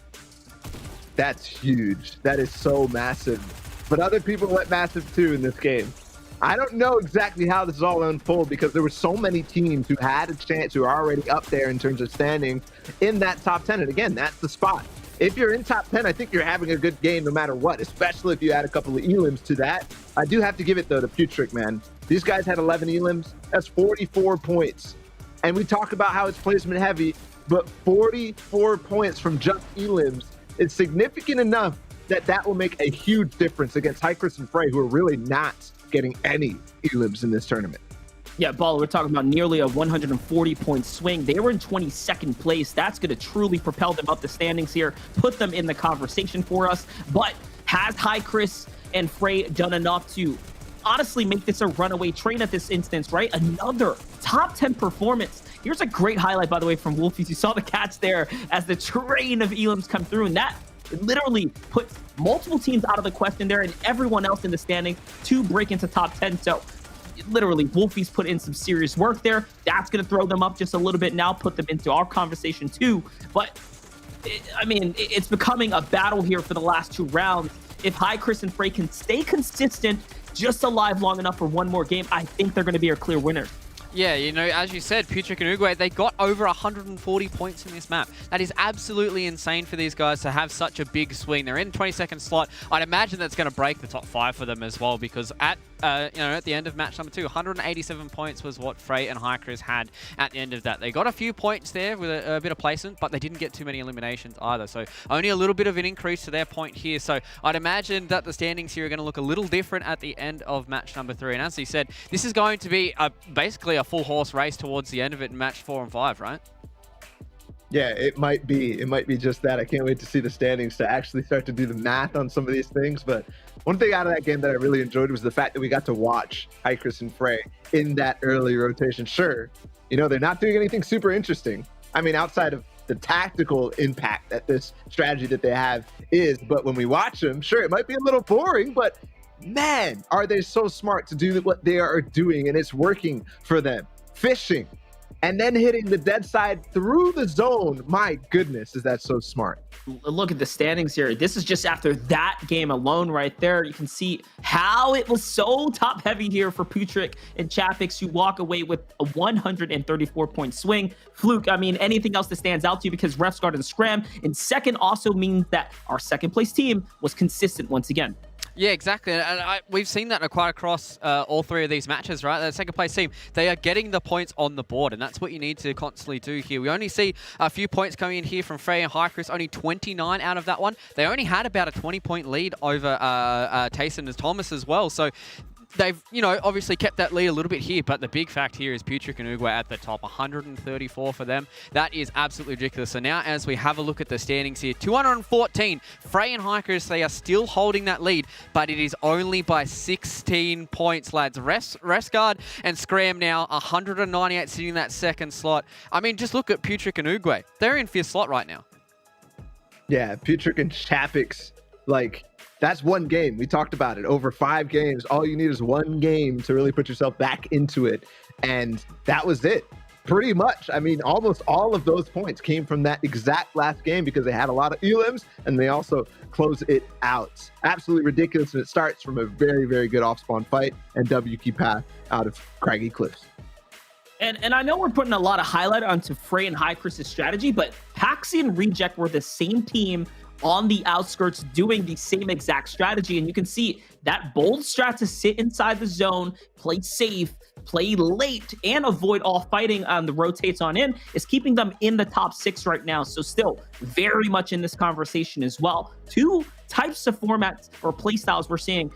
That's huge. That is so massive. But other people went massive too in this game. I don't know exactly how this is all unfold because there were so many teams who had a chance, who are already up there in terms of standing in that top 10. And again, that's the spot. If you're in top 10, I think you're having a good game no matter what, especially if you add a couple of elims to that. I do have to give it, though, to Putric, man. These guys had 11 elims. That's 44 points. And we talk about how it's placement heavy, but 44 points from just elims is significant enough that that will make a huge difference against Hycris and Frey, who are really not getting any elims in this tournament. Yeah, Baller, we're talking about nearly a 140-point swing. They were in 22nd place. That's going to truly propel them up the standings here, put them in the conversation for us. But has Hycris and Frey done enough to honestly make this a runaway train at this instance, right? Another top 10 performance. Here's a great highlight, by the way, from Wolfies. You saw the catch there as the train of elims come through, and that literally puts multiple teams out of the question there and everyone else in the standings to break into top 10. So literally, Wolfies put in some serious work there. That's going to throw them up just a little bit now, put them into our conversation too. But, it's becoming a battle here for the last 2 rounds. If Hycris and Frey can stay consistent, just alive long enough for one more game, I think they're going to be our clear winner. Yeah, as you said, Putric and Uruguay, they got over 140 points in this map. That is absolutely insane for these guys to have such a big swing. They're in 22nd slot. I'd imagine that's going to break the top 5 for them as well, because at the end of match number 2, 187 points was what Frey and Hycris had at the end of that. They got a few points there with a bit of placement, but they didn't get too many eliminations either. So only a little bit of an increase to their point here. So I'd imagine that the standings here are going to look a little different at the end of match number 3. And as he said, this is going to be basically a full horse race towards the end of it in match 4 and 5, right? Yeah, it might be. It might be just that. I can't wait to see the standings to actually start to do the math on some of these things. But one thing out of that game that I really enjoyed was the fact that we got to watch Hycris and Frey in that early rotation. Sure, they're not doing anything super interesting. I mean, outside of the tactical impact that this strategy that they have is. But when we watch them, sure, it might be a little boring, but man, are they so smart to do what they are doing, and it's working for them. Fishing and then hitting the dead side through the zone. My goodness, is that so smart? Look at the standings here. This is just after that game alone right there. You can see how it was so top heavy here for Putric and Chapix, who walk away with a 134-point swing. Fluke, anything else that stands out to you, because Refsguard and Scram in second also means that our second place team was consistent once again. Yeah, exactly. And we've seen that quite across all 3 of these matches, right? The second place team, they are getting the points on the board, and that's what you need to constantly do here. We only see a few points coming in here from Frey and Hycris, only 29 out of that one. They only had about a 20-point lead over Tayson and Thomas as well. So they've, obviously kept that lead a little bit here, but the big fact here is Putric and Uruguay at the top, 134 for them. That is absolutely ridiculous. So now as we have a look at the standings here, 214, Frey and Hycris, they are still holding that lead, but it is only by 16 points, lads. Refsguard and Scram now, 198 sitting in that second slot. Just look at Putric and Uruguay. They're in 5th slot right now. Yeah, Putric and Chapix, that's one game. We talked about it. Over 5 games, all you need is one game to really put yourself back into it. And that was it. Pretty much. I mean, almost all of those points came from that exact last game because they had a lot of elims and they also close it out. Absolutely ridiculous. And it starts from a very, very good off-spawn fight and W key path out of Craggy Cliffs. And I know we're putting a lot of highlight onto Frey and High Chris's strategy, but Paxi and Reject were the same team on the outskirts doing the same exact strategy. And you can see that bold strat to sit inside the zone, play safe, play late, and avoid all fighting on the rotates on in is keeping them in the top 6 right now. So still very much in this conversation as well. Two types of formats or play styles we're seeing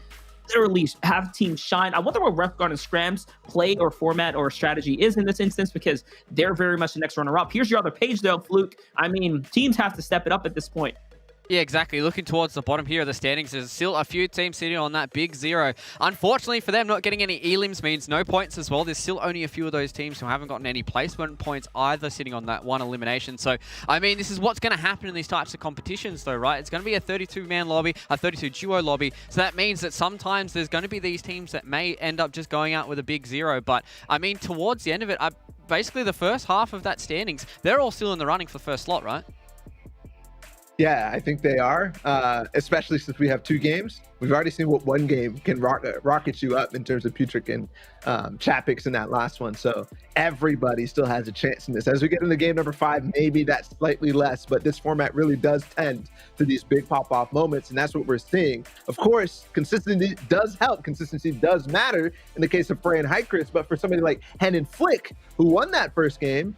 literally have teams shine. I wonder what Refguard and Scram's play or format or strategy is in this instance, because they're very much the next runner-up. Here's your other page though, Fluke. I mean, teams have to step it up at this point. Yeah, exactly. Looking towards the bottom here of the standings, there's still a few teams sitting on that big 0. Unfortunately for them, not getting any elims means no points as well. There's still only a few of those teams who haven't gotten any placement points either, sitting on that 1 elimination. So, I mean, this is what's going to happen in these types of competitions though, right? It's going to be a 32-man lobby, a 32-duo lobby. So that means that sometimes there's going to be these teams that may end up just going out with a big 0. But, I mean, towards the end of it, basically the first half of that standings, they're all still in the running for first slot, right? Yeah, I think they are, especially since we have 2 games. We've already seen what 1 game can rocket you up in terms of Putrick and Chapix in that last one. So everybody still has a chance in this. As we get into game number 5, maybe that's slightly less, but this format really does tend to these big pop-off moments, and that's what we're seeing. Of course, consistency does help. Consistency does matter in the case of Frey and Hycris, but for somebody like Hen and Flick, who won that first game,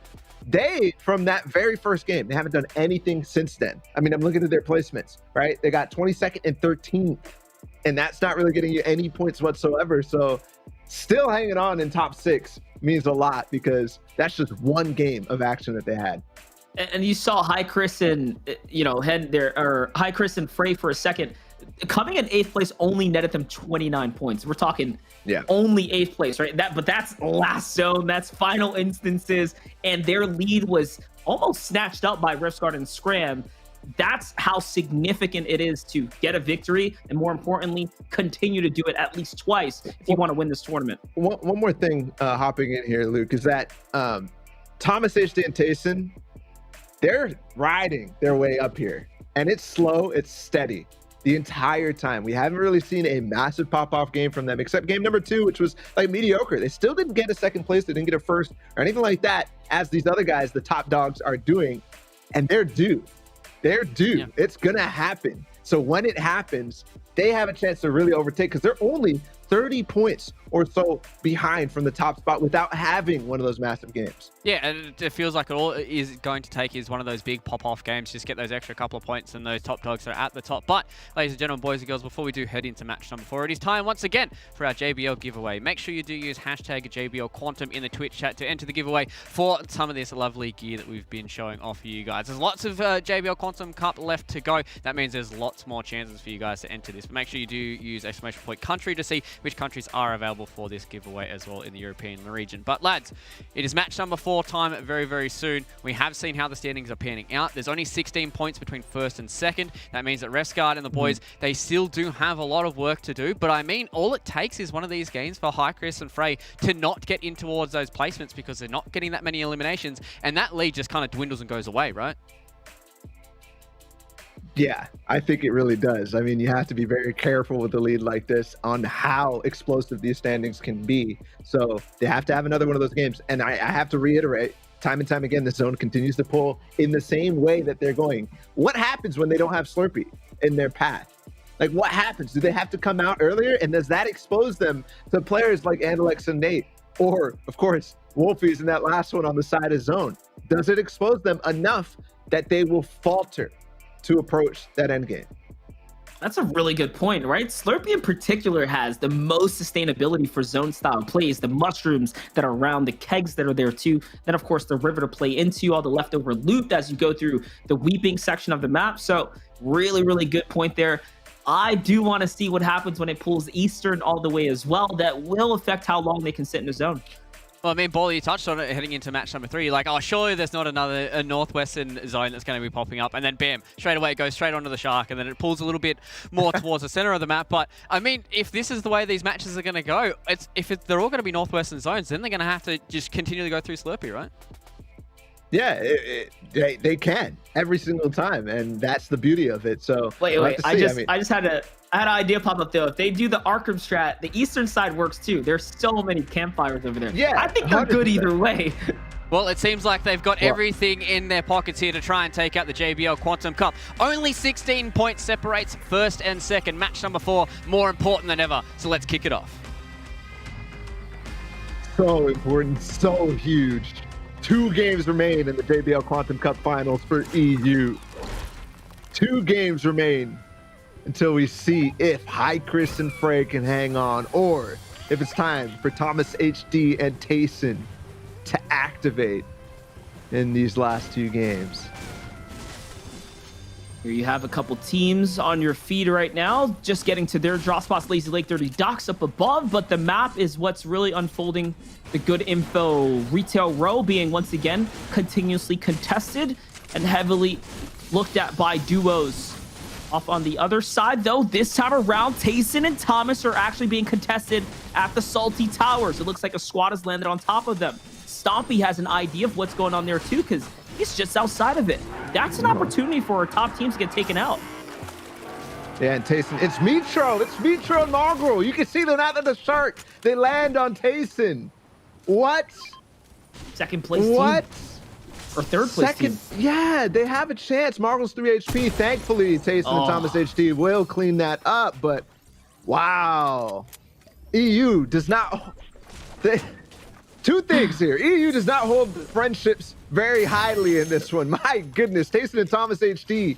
from that very first game, they haven't done anything since then. I mean, I'm looking at their placements, right? They got 22nd and 13th, and that's not really getting you any points whatsoever. So still hanging on in top 6 means a lot because that's just 1 game of action that they had. And you saw High Chris and, Hen there, or High Chris and Frey for a second. Coming in 8th place only netted them 29 points. We're talking only 8th place, right? But that's last zone, that's final instances, and their lead was almost snatched up by Riftguard and Scram. That's how significant it is to get a victory, and more importantly, continue to do it at least twice if you want to win this tournament. One more thing hopping in here, Luke, is that Thomas HD and Tayson, they're riding their way up here, and it's slow, it's steady the entire time. We haven't really seen a massive pop-off game from them, except game number 2, which was like mediocre. They still didn't get a 2nd place, they didn't get a 1st or anything like that, as these other guys, the top dogs, are doing, and they're due. They're due. Yeah. It's gonna happen. So when it happens, they have a chance to really overtake, because they're only 30 points or so behind from the top spot without having one of those massive games. Yeah, and it feels like all it is going to take is one of those big pop-off games, just get those extra couple of points and those top dogs are at the top. But, ladies and gentlemen, boys and girls, before we do head into match number 4, it is time once again for our JBL giveaway. Make sure you do use hashtag JBL Quantum in the Twitch chat to enter the giveaway for some of this lovely gear that we've been showing off for you guys. There's lots of JBL Quantum Cup left to go. That means there's lots more chances for you guys to enter this. But make sure you do use !country to see which countries are available for this giveaway as well in the European region. But lads, it is match number 4 time very, very soon. We have seen how the standings are panning out. There's only 16 points between 1st and 2nd. That means that Refguard and the boys, they still do have a lot of work to do. But I mean, all it takes is one of these games for High Chris and Frey to not get in towards those placements, because they're not getting that many eliminations, and that lead just kind of dwindles and goes away, right? Yeah, I think it really does. I mean, you have to be very careful with a lead like this on how explosive these standings can be. So they have to have another one of those games. And I have to reiterate, time and time again, the zone continues to pull in the same way that they're going. What happens when they don't have Slurpee in their path? Like, what happens? Do they have to come out earlier? And does that expose them to players like Andalex and Nate? Or, of course, Wolfie's in that last one on the side of zone. Does it expose them enough that they will falter to approach that end game? That's a really good point, right? Slurpee in particular has the most sustainability for zone style plays, the mushrooms that are around, the kegs that are there too. Then of course the river to play into, all the leftover loot as you go through the weeping section of the map. So really, really good point there. I do want to see what happens when it pulls Eastern all the way as well. That will affect how long they can sit in the zone. Well, I mean, Ball, you touched on it heading into match number 3. Like, oh, surely there's not a northwestern zone that's going to be popping up. And then, bam, straight away it goes straight onto the Shark. And then it pulls a little bit more towards the center of the map. But, I mean, if this is the way these matches are going to go, they're all going to be northwestern zones, then they're going to have to just continually go through Slurpee, right? Yeah, they can every single time, and that's the beauty of it. So wait, I just had an idea pop up though. If they do the Arkham strat, the eastern side works too. There's so many campfires over there. Yeah, I think they're 100%. good either way. Well, it seems like they've got everything in their pockets here to try and take out the JBL Quantum Cup. Only 16 points separates first and second. Match number 4, more important than ever. So let's kick it off. So important, so huge. 2 games remain in the JBL Quantum Cup Finals for EU. 2 games remain until we see if High Chris and Frey can hang on, or if it's time for Thomas HD and Tayson to activate in these last 2 games. Here you have a couple teams on your feed right now, just getting to their draw spots. Lazy Lake 30 Docks up above, but the map is what's really unfolding. The good info retail row being once again continuously contested and heavily looked at by duos. Off on the other side, though, this time around, Tayson and Thomas are actually being contested at the Salty Towers. It looks like a squad has landed on top of them. Stompy has an idea of what's going on there, too, because he's just outside of it. That's an opportunity for our top teams to get taken out. Yeah, and Tayson, it's Mitro and Mongrel. You can see them out of the Shark. They land on Tayson. What? Second place what? team. Or third place team. Yeah, they have a chance. Marvel's 3 HP. Thankfully, Tayson and Thomas HD will clean that up, but wow. EU does not... 2 things here. EU does not hold friendships very highly in this one. My goodness, Tayson and Thomas HD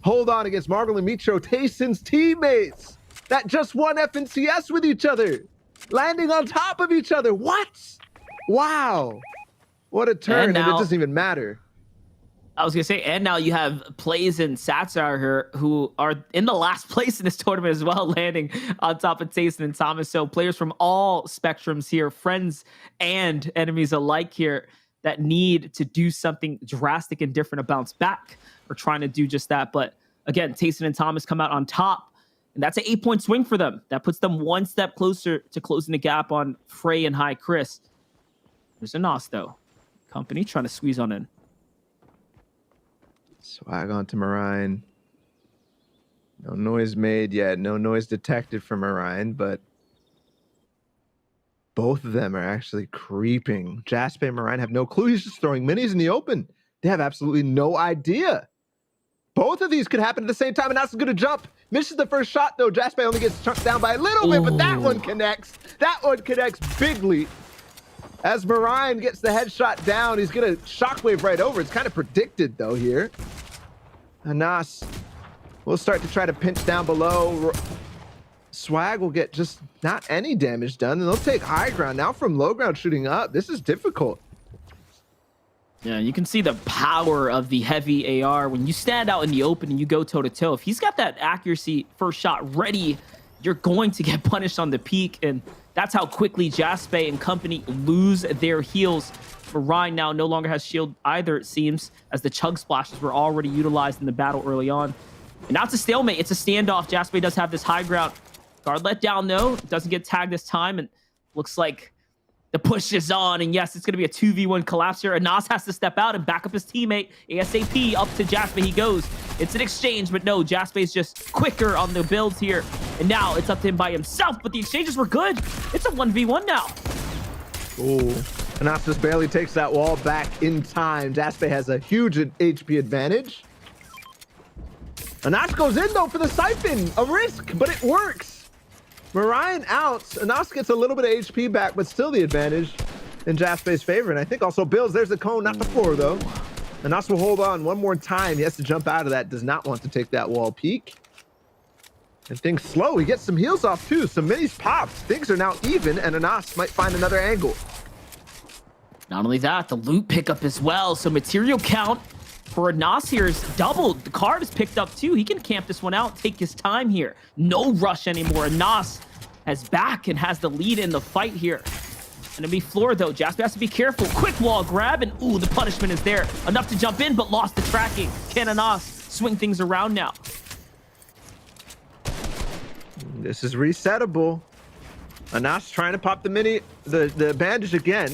hold on against Marvel and Mitro, Tayson's teammates that just won FNCS with each other, landing on top of each other. What? Wow. What a turn, and it doesn't even matter. I was going to say, and now you have Plays and Satsar here who are in the last place in this tournament as well, landing on top of Tayson and Thomas. So players from all spectrums here, friends and enemies alike here, that need to do something drastic and different to bounce back. We're trying to do just that. But again, Tayson and Thomas come out on top, and that's an 8-point swing for them. That puts them 1 step closer to closing the gap on Frey and High Chris. There's a Nos, though. Company trying to squeeze on in. Swag onto Marine. No noise made yet. No noise detected from Marine, but both of them are actually creeping. Jaspe and Marine have no clue. He's just throwing minis in the open. They have absolutely no idea. Both of these could happen at the same time, and that's going to jump. Misses the first shot, though. Jaspe only gets chunked down by a little bit, but that one connects. That one connects bigly. As Marine gets the headshot down, he's going to shockwave right over. It's kind of predicted, though, here. Anas will start to try to pinch down below. Swag will get just not any damage done, and they'll take high ground. Now from low ground shooting up, this is difficult. Yeah, you can see the power of the heavy AR. When you stand out in the open and you go toe-to-toe, if he's got that accuracy first shot ready, you're going to get punished on the peak, and that's how quickly Jaspe and company lose their heals. Marine now no longer has shield either, it seems, as the chug splashes were already utilized in the battle early on. And now it's a stalemate. It's a standoff. Jaspe does have this high ground. Guard let down, though. Doesn't get tagged this time, and looks like the push is on. And yes, it's going to be a 2v1 collapse here. Anas has to step out and back up his teammate. ASAP up to Jaspe he goes. It's an exchange, but no, Jaspe's just quicker on the builds here. And now it's up to him by himself, but the exchanges were good. It's a 1v1 now. Ooh. Anas just barely takes that wall back in time. Jaspe has a huge HP advantage. Anas goes in, though, for the siphon. A risk, but it works. Marine out. Anas gets a little bit of HP back, but still the advantage in Jaspe's favor. And I think also Bills, there's the cone, not the floor, though. Anas will hold on one more time. He has to jump out of that. Does not want to take that wall peek. And things slow. He gets some heals off, too. Some minis popped. Things are now even, and Anas might find another angle. Not only that, the loot pickup as well. So material count for Anas here is doubled. The card is picked up too. He can camp this one out, take his time here. No rush anymore. Anas has back and has the lead in the fight here. Gonna be floored though. Jasper has to be careful. Quick wall grab, and ooh, the punishment is there. Enough to jump in, but lost the tracking. Can Anas swing things around now? This is resettable. Anas trying to pop the bandage again.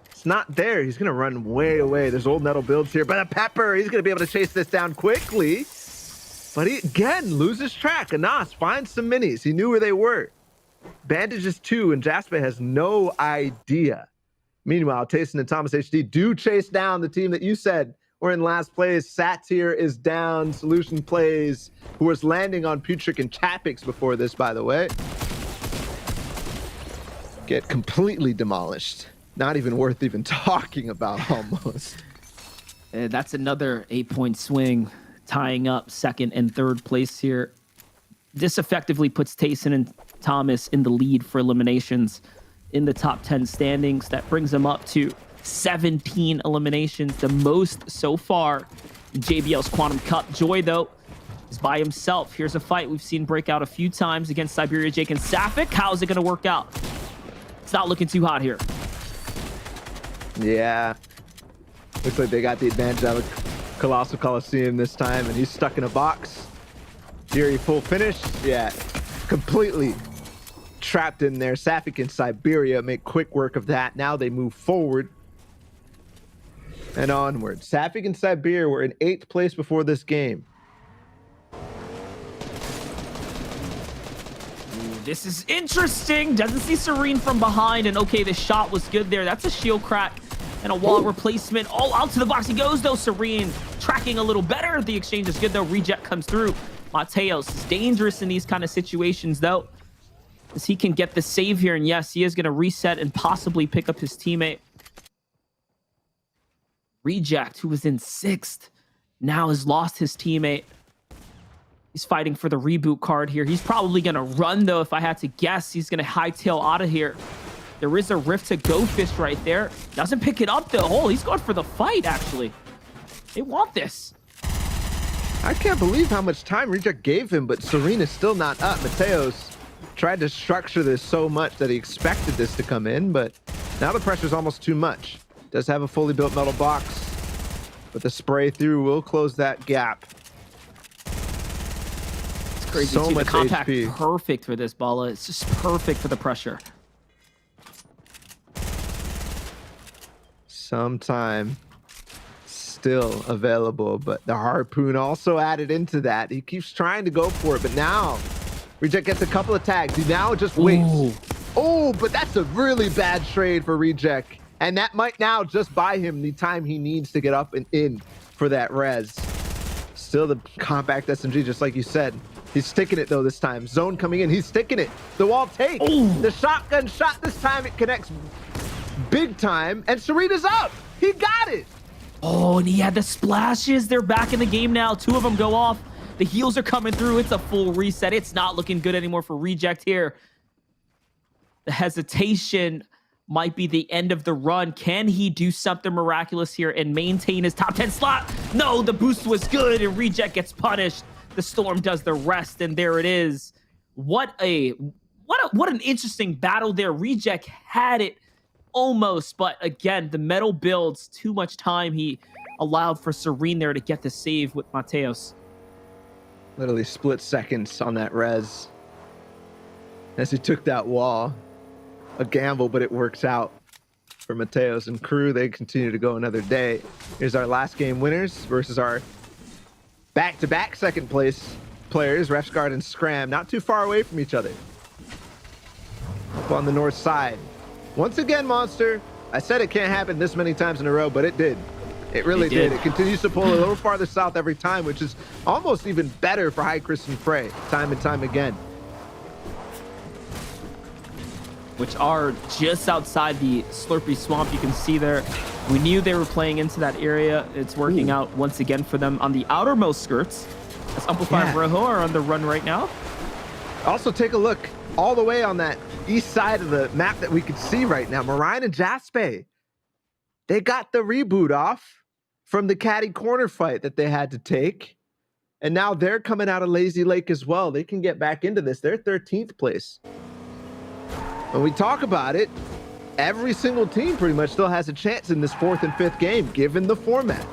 It's not there. He's gonna run way away. There's old metal builds here, but a pepper. He's gonna be able to chase this down quickly. But he again loses track. Anas finds some minis. He knew where they were. Bandages 2, and Jasper has no idea. Meanwhile, Tayson and Thomas HD do chase down the team that you said were in last place. Satyr is down. Solution Plays, who was landing on Putrick and Chapix before this, by the way, get completely demolished. Not even worth even talking about almost. That's another 8-point swing, tying up second and third place here. This effectively puts Tayson and Thomas in the lead for eliminations in the top 10 standings. That brings them up to 17 eliminations, the most so far in JBL's Quantum Cup. Joy, though, is by himself. Here's a fight we've seen break out a few times against Siberia, Jake, and Safik. How's it going to work out? It's not looking too hot here. Yeah. Looks like they got the advantage out of Colossal Coliseum this time, and he's stuck in a box. Fury full finish. Yeah, completely trapped in there. Safik and Siberia make quick work of that. Now they move forward and onward. Safik and Siberia were in 8th place before this game. This is interesting. Doesn't see Serene from behind, and okay, the shot was good there. That's a shield crack and a wall replacement. Oh, out to the box he goes, though. Serene tracking a little better. The exchange is good, though. Reject comes through. Mateos is dangerous in these kind of situations, though, as he can get the save here. And yes, he is going to reset and possibly pick up his teammate. Reject, who was in 6th, now has lost his teammate. He's fighting for the reboot card here. He's probably going to run, though, if I had to guess. He's going to hightail out of here. There is a rift to go fish right there. Doesn't pick it up, though. Oh, he's going for the fight, actually. They want this. I can't believe how much time Reject gave him, but Serena's still not up. Mateos tried to structure this so much that he expected this to come in, but now the pressure's almost too much. Does have a fully built metal box, but the spray through will close that gap. It's crazy So to see much the compact HP. perfect for this, Bala. It's just perfect for the pressure. Sometime still available, but the harpoon also added into that. He keeps trying to go for it, but now Reject gets a couple of tags. He now just waits. Ooh. Oh, but that's a really bad trade for Reject, and that might now just buy him the time he needs to get up and in for that res. Still the compact SMG, just like you said. He's sticking it, though, this time. Zone coming in. He's sticking it. The wall take. Ooh. The shotgun shot this time. It connects big time, and Serena's up. He got it. Oh, and he had the splashes. They're back in the game now. 2 of them go off. The heals are coming through. It's a full reset. It's not looking good anymore for Reject here. The hesitation might be the end of the run. Can he do something miraculous here and maintain his top 10 slot? No, the boost was good, and Reject gets punished. The Storm does the rest, and there it is. What an interesting battle there. Reject had it almost, but again, the metal builds too much time. He allowed for Serene there to get the save with Mateos. Literally split seconds on that res as he took that wall. A gamble, but it works out for Mateos and crew. They continue to go another day. Here's our last game winners versus our back-to-back second place players, Refsguard and Scram, not too far away from each other. Up on the north side. Once again, Monster, I said it can't happen this many times in a row, but it did. It really did. It continues to pull a little farther south every time, which is almost even better for High Chris and Frey, time and time again. Which are just outside the Slurpy Swamp. You can see there. We knew they were playing into that area. It's working out once again for them on the outermost skirts. As Amplify and Rojo are on the run right now. Also, take a look all the way on that east side of the map that we can see right now. Marine and Jaspe, they got the reboot off from the Caddy Corner fight that they had to take. And now they're coming out of Lazy Lake as well. They can get back into this. They're 13th place. When we talk about it, every single team pretty much still has a chance in this 4th and 5th game, given the format.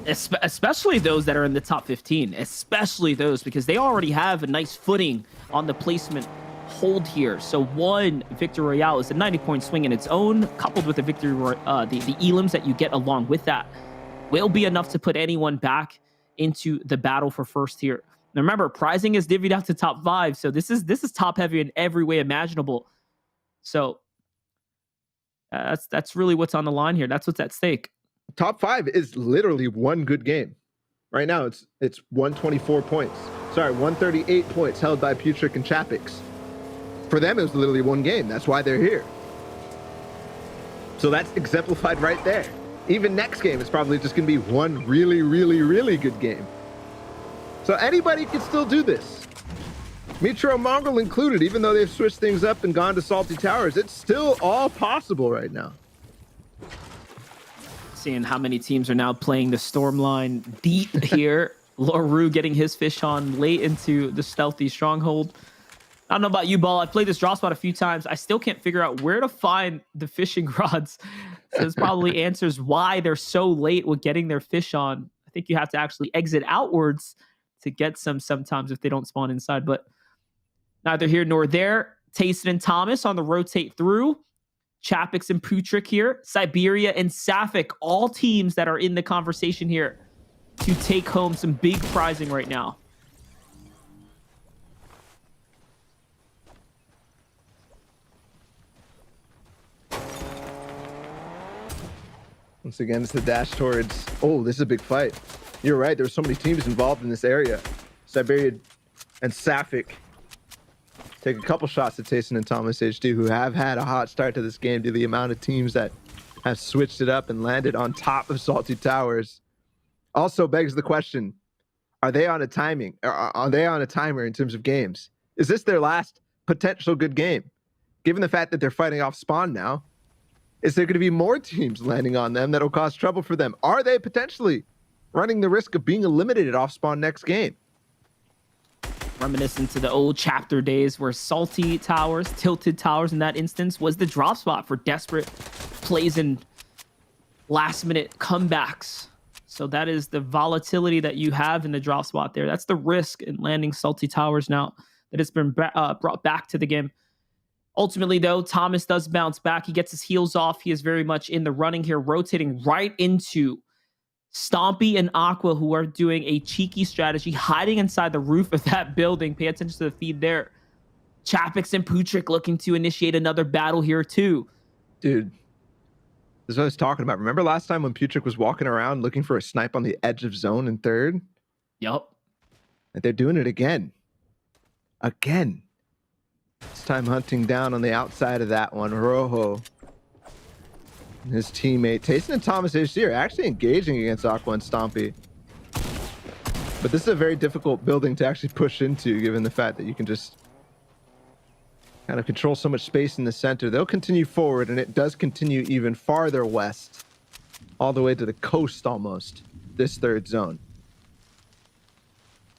Especially those that are in the top 15, especially those, because they already have a nice footing on the placement hold here. So one victory royale is a 90-point swing in its own, coupled with the victory, the elims that you get along with that, will be enough to put anyone back into the battle for first here. Now remember, prizing is divvied out to top 5, so this is top heavy in every way imaginable. So that's really what's on the line here. That's what's at stake. Top 5 is literally one good game. Right now, it's 124 points. Sorry, 138 points held by Putrick and Chapix. For them, it was literally one game. That's why they're here. So that's exemplified right there. Even next game is probably just going to be one really, really, really good game. So anybody can still do this. Mitro Mongol included, even though they've switched things up and gone to Salty Towers, it's still all possible right now. Seeing how many teams are now playing the Stormline deep here. Loru getting his fish on late into the stealthy stronghold. I don't know about you, Ball. I've played this drop spot a few times. I still can't figure out where to find the fishing rods. So this probably answers why they're so late with getting their fish on. I think you have to actually exit outwards to get some sometimes if they don't spawn inside. But neither here nor there. Tayson and Thomas on the rotate through. Chapix and Putrick here. Siberia and Sapphic, all teams that are in the conversation here to take home some big prizing right now. Once again, it's the dash towards... Oh, this is a big fight. You're right. There's so many teams involved in this area. Siberia and Sapphic take a couple shots at Tayson and Thomas HD, who have had a hot start to this game due to the amount of teams that have switched it up and landed on top of Salty Towers. Also begs the question, are they on a timing? Are they on a timer in terms of games? Is this their last potential good game? Given the fact that they're fighting off spawn now, is there going to be more teams landing on them that'll cause trouble for them? Are they potentially running the risk of being eliminated off spawn next game? Reminiscent to the old chapter days where Salty Towers, Tilted Towers in that instance, was the drop spot for desperate plays and last-minute comebacks. So that is the volatility that you have in the drop spot there. That's the risk in landing Salty Towers now that it's been brought back to the game. Ultimately, though, Thomas does bounce back. He gets his heels off. He is very much in the running here, rotating right into Stompy and Aqua, who are doing a cheeky strategy, hiding inside the roof of that building. Pay attention to the feed there. Chapix and Putrick looking to initiate another battle here, too. Dude, this is what I was talking about. Remember last time when Putrick was walking around looking for a snipe on the edge of zone in third? Yup. And they're doing it again. Again. This time hunting down on the outside of that one. Rojo and his teammate. Tayson and Thomas HD are actually engaging against Aqua and Stompy. But this is a very difficult building to actually push into, given the fact that you can just kind of control so much space in the center. They'll continue forward, and it does continue even farther west, all the way to the coast almost, this third zone.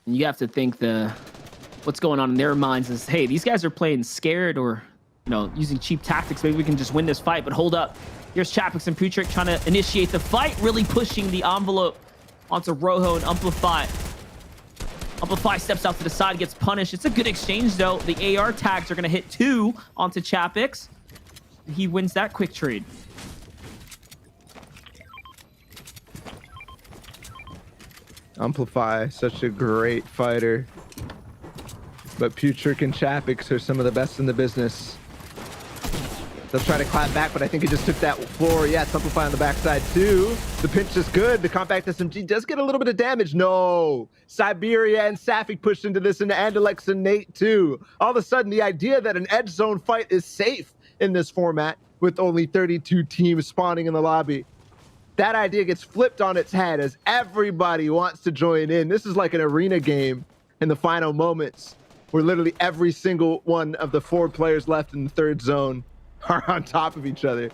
You have to think what's going on in their minds is, hey, these guys are playing scared or, using cheap tactics. Maybe we can just win this fight, but hold up. Here's Chapix and Putrick trying to initiate the fight, really pushing the envelope onto Rojo and Amplify. Amplify steps out to the side, gets punished. It's a good exchange, though. The AR tags are going to hit 2 onto Chapix. He wins that quick trade. Amplify, such a great fighter. But Putrick and Chapix are some of the best in the business. They'll try to clap back, but I think he just took that floor. Yeah, it's Amplify on the backside too. The pinch is good. The compact SMG does get a little bit of damage. No. Siberia and Sapphic pushed into this, and Andalex and Nate too. All of a sudden, the idea that an edge zone fight is safe in this format with only 32 teams spawning in the lobby, that idea gets flipped on its head as everybody wants to join in. This is like an arena game in the final moments where literally every single one of the 4 players left in the third zone are on top of each other.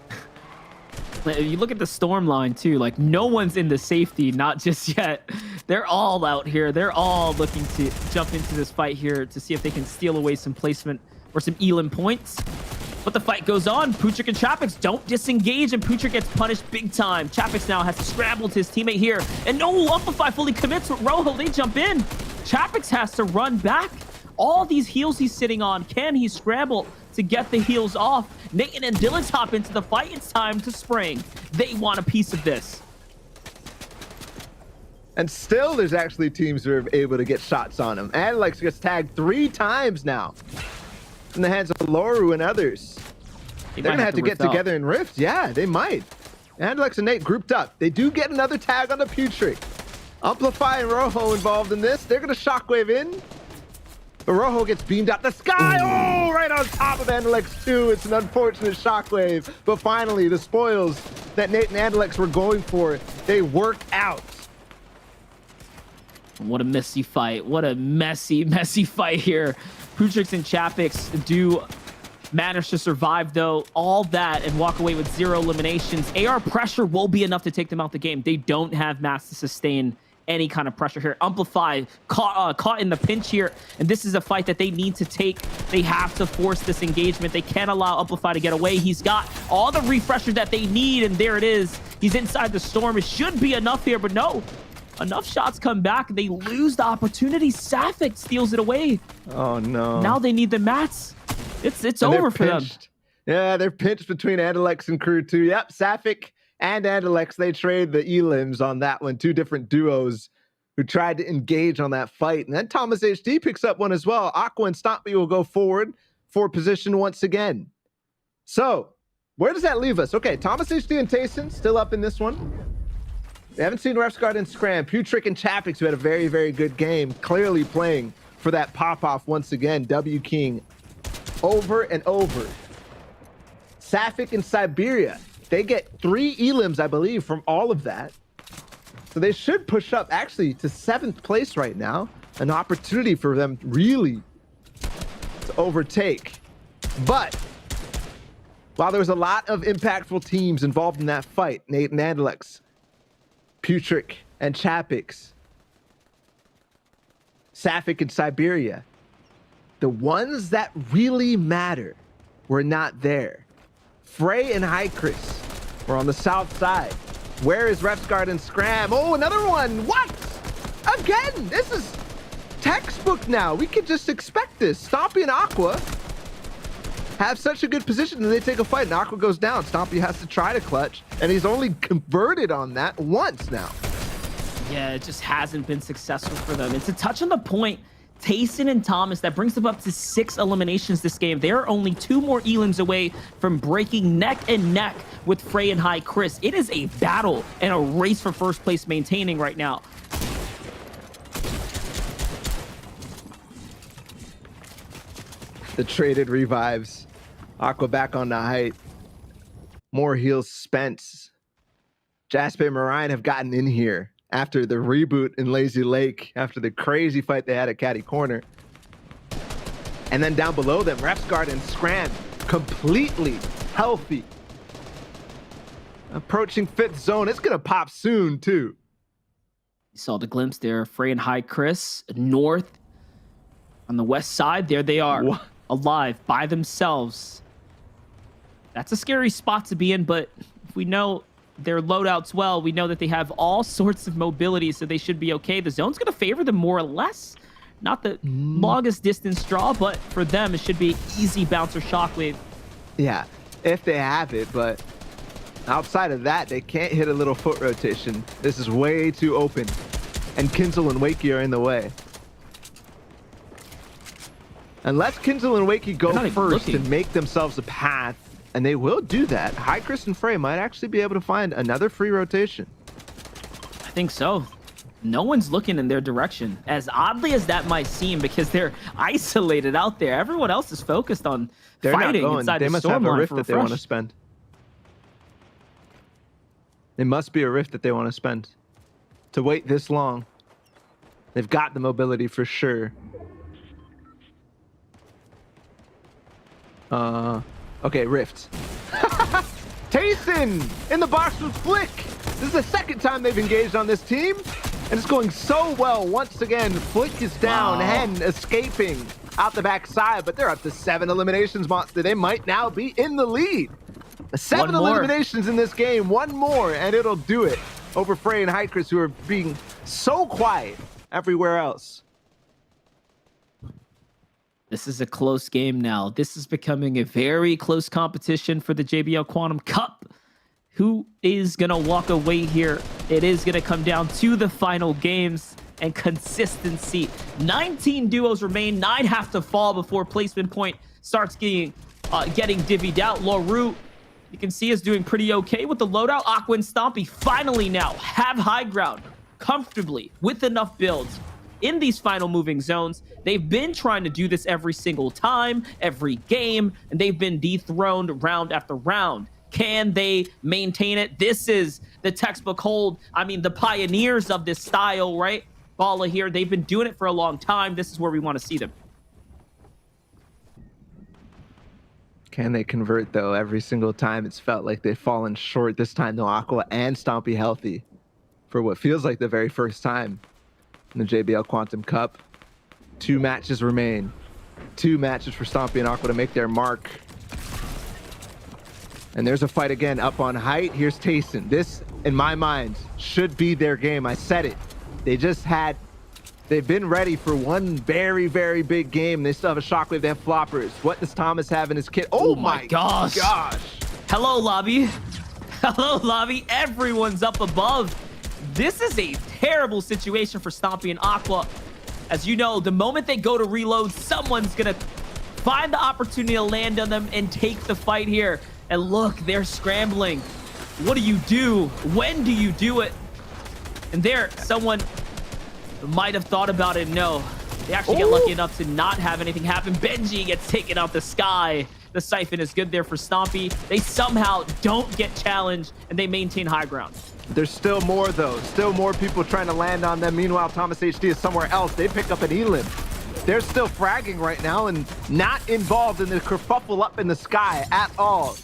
You look at the storm line too, like no one's in the safety, not just yet. They're all out here. They're all looking to jump into this fight here to see if they can steal away some placement or some elim points. But the fight goes on. Poochrik and Chapix don't disengage, and Poochrik gets punished big time. Chapix now has to scramble to his teammate here. And no, Amplify fully commits with Rojo. They jump in. Chapix has to run back. All these heals he's sitting on. Can he scramble to get the heals off? Nathan and Dylan hop into the fight. It's time to spring. They want a piece of this. And still, there's actually teams who are able to get shots on him. Alex gets tagged 3 times now in the hands of Loru and others. They're going to have to get together in Rift. Yeah, they might. Alex and Nate grouped up. They do get another tag on the Putrid. Amplify and Rojo involved in this. They're going to shockwave in. But Rojo gets beamed out the sky. Oh, right on top of Andalex too. It's an unfortunate shockwave. But finally, the spoils that Nate and Andalex were going for, they work out. What a messy fight. What a messy fight here. Poochrik and Chapix do manage to survive, though, all that and walk away with 0 eliminations. AR pressure will be enough to take them out the game. They don't have mass to sustain any kind of pressure here. Amplify caught in the pinch here, and this is a fight that they need to take. They have to force this engagement. They can't allow Amplify to get away. He's got all the refreshers that they need, and there it is. He's inside the storm. It should be enough here, but no. Enough shots come back. They lose the opportunity. Safik steals it away. Oh, no. Now they need the mats. It's over for them. Yeah, they're pinched between Andalex and Crew 2. Yep, Safik and Andalex, they trade the elims on that one. 2 different duos who tried to engage on that fight. And then Thomas HD picks up one as well. Aqua and Stompy will go forward for position once again. So, where does that leave us? Okay, Thomas HD and Tayson still up in this one. We haven't seen Refsguard and Scram. Putrid and Chapix, who had a very, very good game, clearly playing for that pop-off once again. W King over and over. Safik and Siberia, they get 3 elims, I believe, from all of that. So they should push up actually to 7th place right now. An opportunity for them really to overtake. But while there was a lot of impactful teams involved in that fight, Nate and Andalex, Putrid and Chapix, Safik and Siberia, the ones that really matter were not there. Frey and Hycris were on the south side. Where is Refsguard and Scram? Oh, another one. What? Again, this is textbook now. We can just expect this. Stompy and Aqua have such a good position that they take a fight and Aqua goes down. Stompy has to try to clutch, and he's only converted on that once now. Yeah, it just hasn't been successful for them. And to touch on the point, Tayson and Thomas, that brings them up to 6 eliminations this game. They're only 2 more elims away from breaking neck and neck with Frey and High Chris. It is a battle and a race for first place maintaining right now. The traded revives. Aqua back on the height. More heals spent. Jasper and Marion have gotten in here after the reboot in Lazy Lake, after the crazy fight they had at Caddy Corner. And then down below them, Refsguard and Scram, completely healthy. Approaching 5th zone. It's going to pop soon, too. You saw the glimpse there. Frey and High Chris, north. On the west side, there they are. What? Alive by themselves. That's a scary spot to be in, but if we know their loadouts well, we know that they have all sorts of mobility, so they should be okay. The zone's going to favor them more or less. Not the longest distance draw, but for them, it should be easy bouncer shockwave. Yeah, if they have it, but outside of that, they can't hit a little foot rotation. This is way too open, and Kinzel and Wakey are in the way. Unless Kinzel and Wakey go first and make themselves a path, and they will do that, High Chris and Frey might actually be able to find another free rotation. I think so. No one's looking in their direction, as oddly as that might seem, because they're isolated out there. Everyone else is focused on fighting inside the storm line. They must have a rift that they want to spend. It must be a rift that they want to spend. To wait this long, they've got the mobility for sure. Okay, rift. Tayson in the box with Flick. This is the 2nd time they've engaged on this team, and it's going so well once again. Flick is down, Hen escaping. out the backside, but they're up to 7 eliminations, Monster. They might now be in the lead. 7 eliminations in this game, 1 more, and it'll do it over Frey and Hikers, who are being so quiet everywhere else. This is a close game now. This is becoming a very close competition for the JBL Quantum Cup. Who is going to walk away here? It is going to come down to the final games and consistency. 19 duos remain. 9 have to fall before placement point starts getting divvied out. Loru, you can see, is doing pretty okay with the loadout. Aqua and Stompy finally now have high ground comfortably with enough builds in these final moving zones. They've been trying to do this every single time, every game, and they've been dethroned round after round. Can they maintain it? This is the textbook hold. I mean, the pioneers of this style, right? Bala here, they've been doing it for a long time. This is where we want to see them. Can they convert, though? Every single time it's felt like they've fallen short. This time, though, Aqua and Stompy healthy for what feels like the very first time in the JBL Quantum Cup. 2 matches remain. 2 matches for Stompy and Aqua to make their mark. And there's a fight again up on height. Here's Tayson. This, in my mind, should be their game. I said it. They've been ready for one very, very big game. They still have a Shockwave. They have floppers. What does Thomas have in his kit? Oh my gosh. Hello, lobby. Hello, lobby. Everyone's up above. This is a terrible situation for Stompy and Aqua. As you know, the moment they go to reload, someone's going to find the opportunity to land on them and take the fight here. And look, they're scrambling. What do you do? When do you do it? And there, someone might have thought about it. No, they actually get lucky enough to not have anything happen. Benji gets taken out the sky. The siphon is good there for Stompy. They somehow don't get challenged, and they maintain high ground. There's still more, though. Still more people trying to land on them. Meanwhile, Thomas HD is somewhere else. They pick up an Elim. They're still fragging right now and not involved in the kerfuffle up in the sky at all.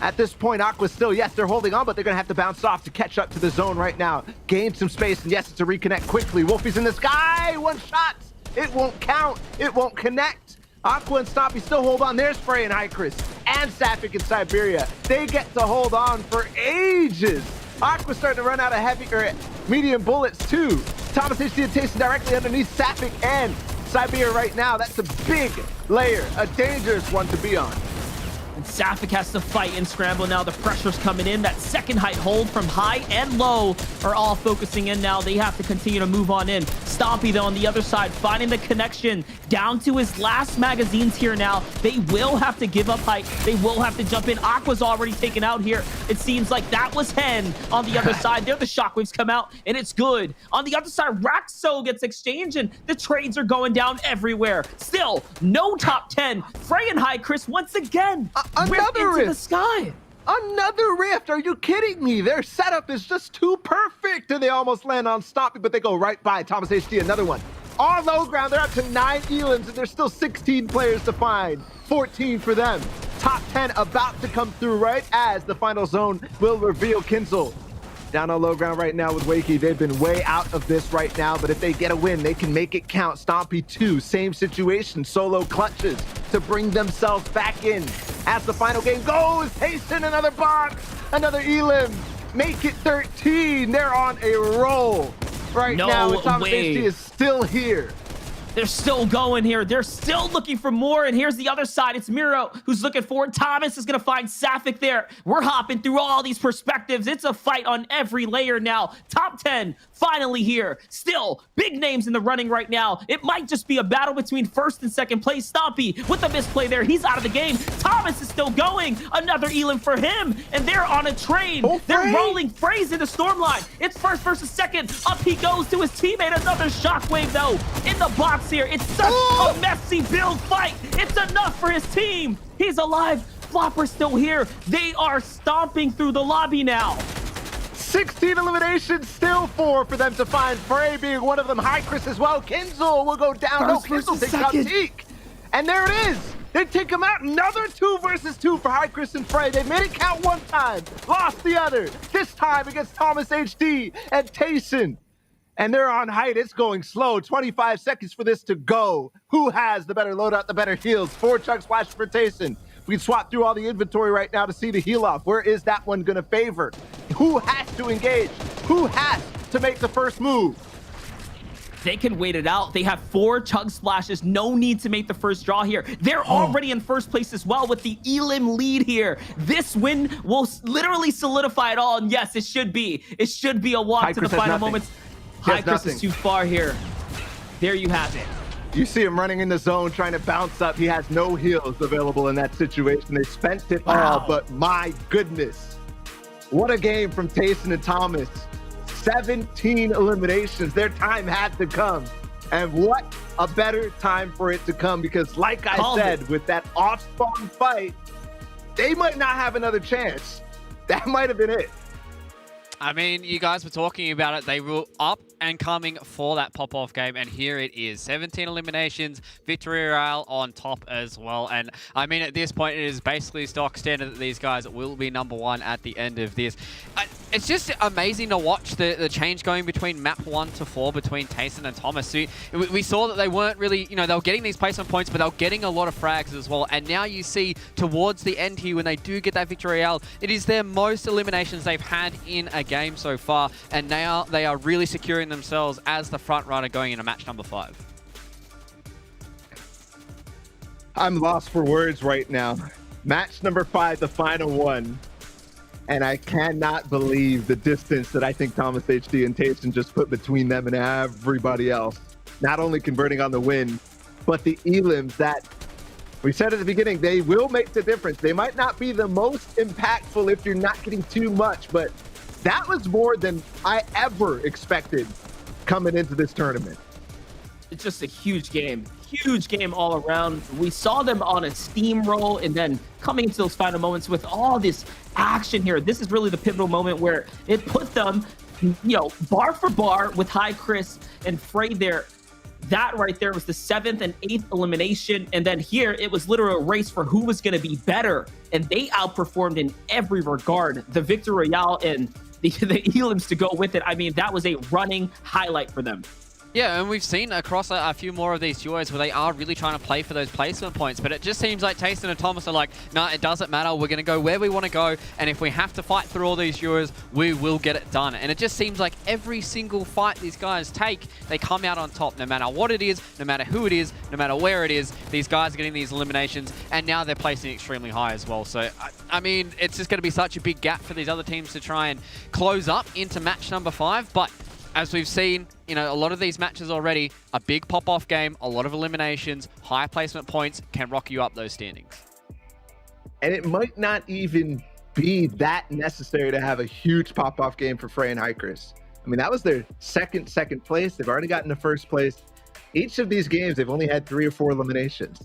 At this point, Aqua's still, yes, they're holding on, but they're going to have to bounce off to catch up to the zone right now. Gain some space, and yes, it's a reconnect quickly. Wolfie's in the sky. 1 shot. It won't count. It won't connect. Aqua and Stompy still hold on. There's Frey and Hikris and Sapphic in Siberia. They get to hold on for ages. Aqua's starting to run out of heavy or medium bullets, too. Thomas HD and Tayson directly underneath Sapphic and Siberia right now. That's a big layer, a dangerous one to be on. And Sapphic has to fight and scramble now. The pressure's coming in. That second height hold from high and low are all focusing in now. They have to continue to move on in. Stompy, though, on the other side, finding the connection down to his last magazines here now. They will have to give up height. They will have to jump in. Aqua's already taken out here. It seems like that was Hen on the other side. There, the shockwaves come out, and it's good. On the other side, Raxo gets exchanged, and the trades are going down everywhere. Still, no top 10. Frey and Hikris once again. Another rift into rift. the sky. Another rift. Are you kidding me? Their setup is just too perfect. And they almost land on Stompy, but they go right by Thomas HD. Another one. On low ground, they're up to 9 Elims, and there's still 16 players to find. 14 for them. Top 10 about to come through right as the final zone will reveal Kinzel. Down on low ground right now with Wakey. They've been way out of this right now, but if they get a win, they can make it count. Stompy 2, same situation. Solo clutches to bring themselves back in. As the final game goes, Tayson, another box, another Elim. Make it 13. They're on a roll right now. And Thomas HD is still here. They're still going here. They're still looking for more. And here's the other side. It's Miro who's looking for it. Thomas is going to find Sapphic there. We're hopping through all these perspectives. It's a fight on every layer now. Top 10 finally here. Still big names in the running right now. It might just be a battle between first and second place. Stompy with the misplay there. He's out of the game. Thomas is still going. Another Elim for him. And they're on a train. They're rolling. Frey's in the storm line. It's first versus second. Up he goes to his teammate. Another shockwave though in the box here. It's such a messy build fight. It's enough for his team. He's alive. Flopper's still here. They are stomping through the lobby now. 16 eliminations, still 4 for them to find. Frey being one of them. Hikris as well. Kinzel will go down. No, Kinzel takes out Teak. And there it is. They take him out. Another 2 versus 2 for Hikris and Frey. They made it count one time. Lost the other. This time against Thomas HD and Tayson. And they're on height. It's going slow. 25 seconds for this to go. Who has the better loadout, the better heals? 4 chug splash for Tayson. We can swap through all the inventory right now to see the heal off. Where is that one going to favor? Who has to engage? Who has to make the first move? They can wait it out. They have 4 chug splashes. No need to make the first draw here. They're already in first place as well with the Elim lead here. This win will literally solidify it all. And yes, it should be. It should be a walk to the final moments. Chris is too far here. There you have it. You see him running in the zone, trying to bounce up. He has no heals available in that situation. They spent it all, but my goodness. What a game from Tayson and Thomas. 17 eliminations. Their time had to come. And what a better time for it to come, because like I said, with that off-spawn fight, they might not have another chance. That might have been it. I mean, you guys were talking about it. They were up and coming for that pop-off game, and here it is. 17 eliminations, Victory Royale on top as well. And I mean, at this point, it is basically stock standard that these guys will be #1 at the end of this. It's just amazing to watch the change going between map 1 to 4 between Tayson and Thomas. We saw that they weren't really, they were getting these placement points, but they were getting a lot of frags as well. And now you see towards the end here, when they do get that Victory Royale, it is their most eliminations they've had in a game so far. And now they are really securing themselves as the front runner going into match number 5. I'm lost for words right now. Match number 5, the final one. And I cannot believe the distance that I think Thomas HD and Tayson just put between them and everybody else. Not only converting on the win, but the elims that we said at the beginning, they will make the difference. They might not be the most impactful if you're not getting too much, but that was more than I ever expected coming into this tournament. It's just a huge game all around. We saw them on a steamroll, and then coming into those final moments with all this action here. This is really the pivotal moment where it put them, bar for bar with High Chris and Frey there. That right there was the 7th and 8th elimination. And then here, it was literally a race for who was going to be better. And they outperformed in every regard. The Victory Royale and the elims to go with it. I mean, that was a running highlight for them. Yeah, and we've seen across a few more of these duos where they are really trying to play for those placement points, but it just seems like Tayson and Thomas are like, nah, it doesn't matter, we're going to go where we want to go, and if we have to fight through all these duos, we will get it done. And it just seems like every single fight these guys take, they come out on top, no matter what it is, no matter who it is, no matter where it is. These guys are getting these eliminations, and now they're placing extremely high as well. So, I mean, it's just going to be such a big gap for these other teams to try and close up into match number 5, but as we've seen, a lot of these matches already, a big pop-off game, a lot of eliminations, high placement points can rock you up those standings. And it might not even be that necessary to have a huge pop-off game for Frey and High Chris. I mean, that was their second place. They've already gotten to first place. Each of these games, they've only had 3 or 4 eliminations.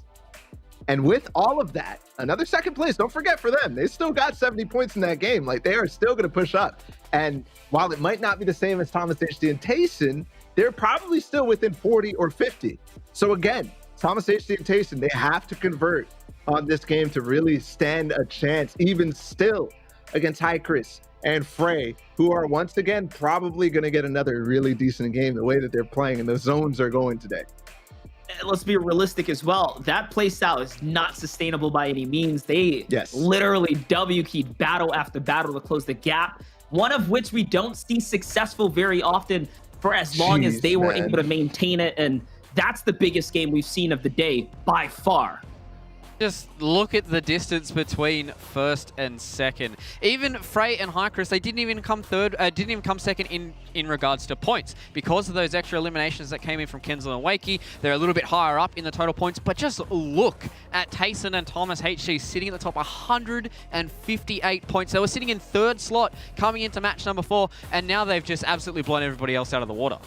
And with all of that, another second place, don't forget for them, they still got 70 points in that game. Like, they are still going to push up. And while it might not be the same as Thomas HD and Tayson, they're probably still within 40 or 50. So again, Thomas HD and Tayson, they have to convert on this game to really stand a chance, even still, against High Chris and Frey, who are once again probably going to get another really decent game the way that they're playing and the zones are going today. Let's be realistic as well. That play style is not sustainable by any means. They literally W-keyed battle after battle to close the gap, one of which we don't see successful very often for as long as they were able to maintain it. And that's the biggest game we've seen of the day by far. Just look at the distance between first and second. Even Frey and High Chris, they didn't even come second in regards to points. Because of those extra eliminations that came in from Kenzel and Wakey, they're a little bit higher up in the total points. But just look at Tayson and Thomas HG sitting at the top, 158 points. They were sitting in 3rd slot coming into match number 4, and now they've just absolutely blown everybody else out of the water.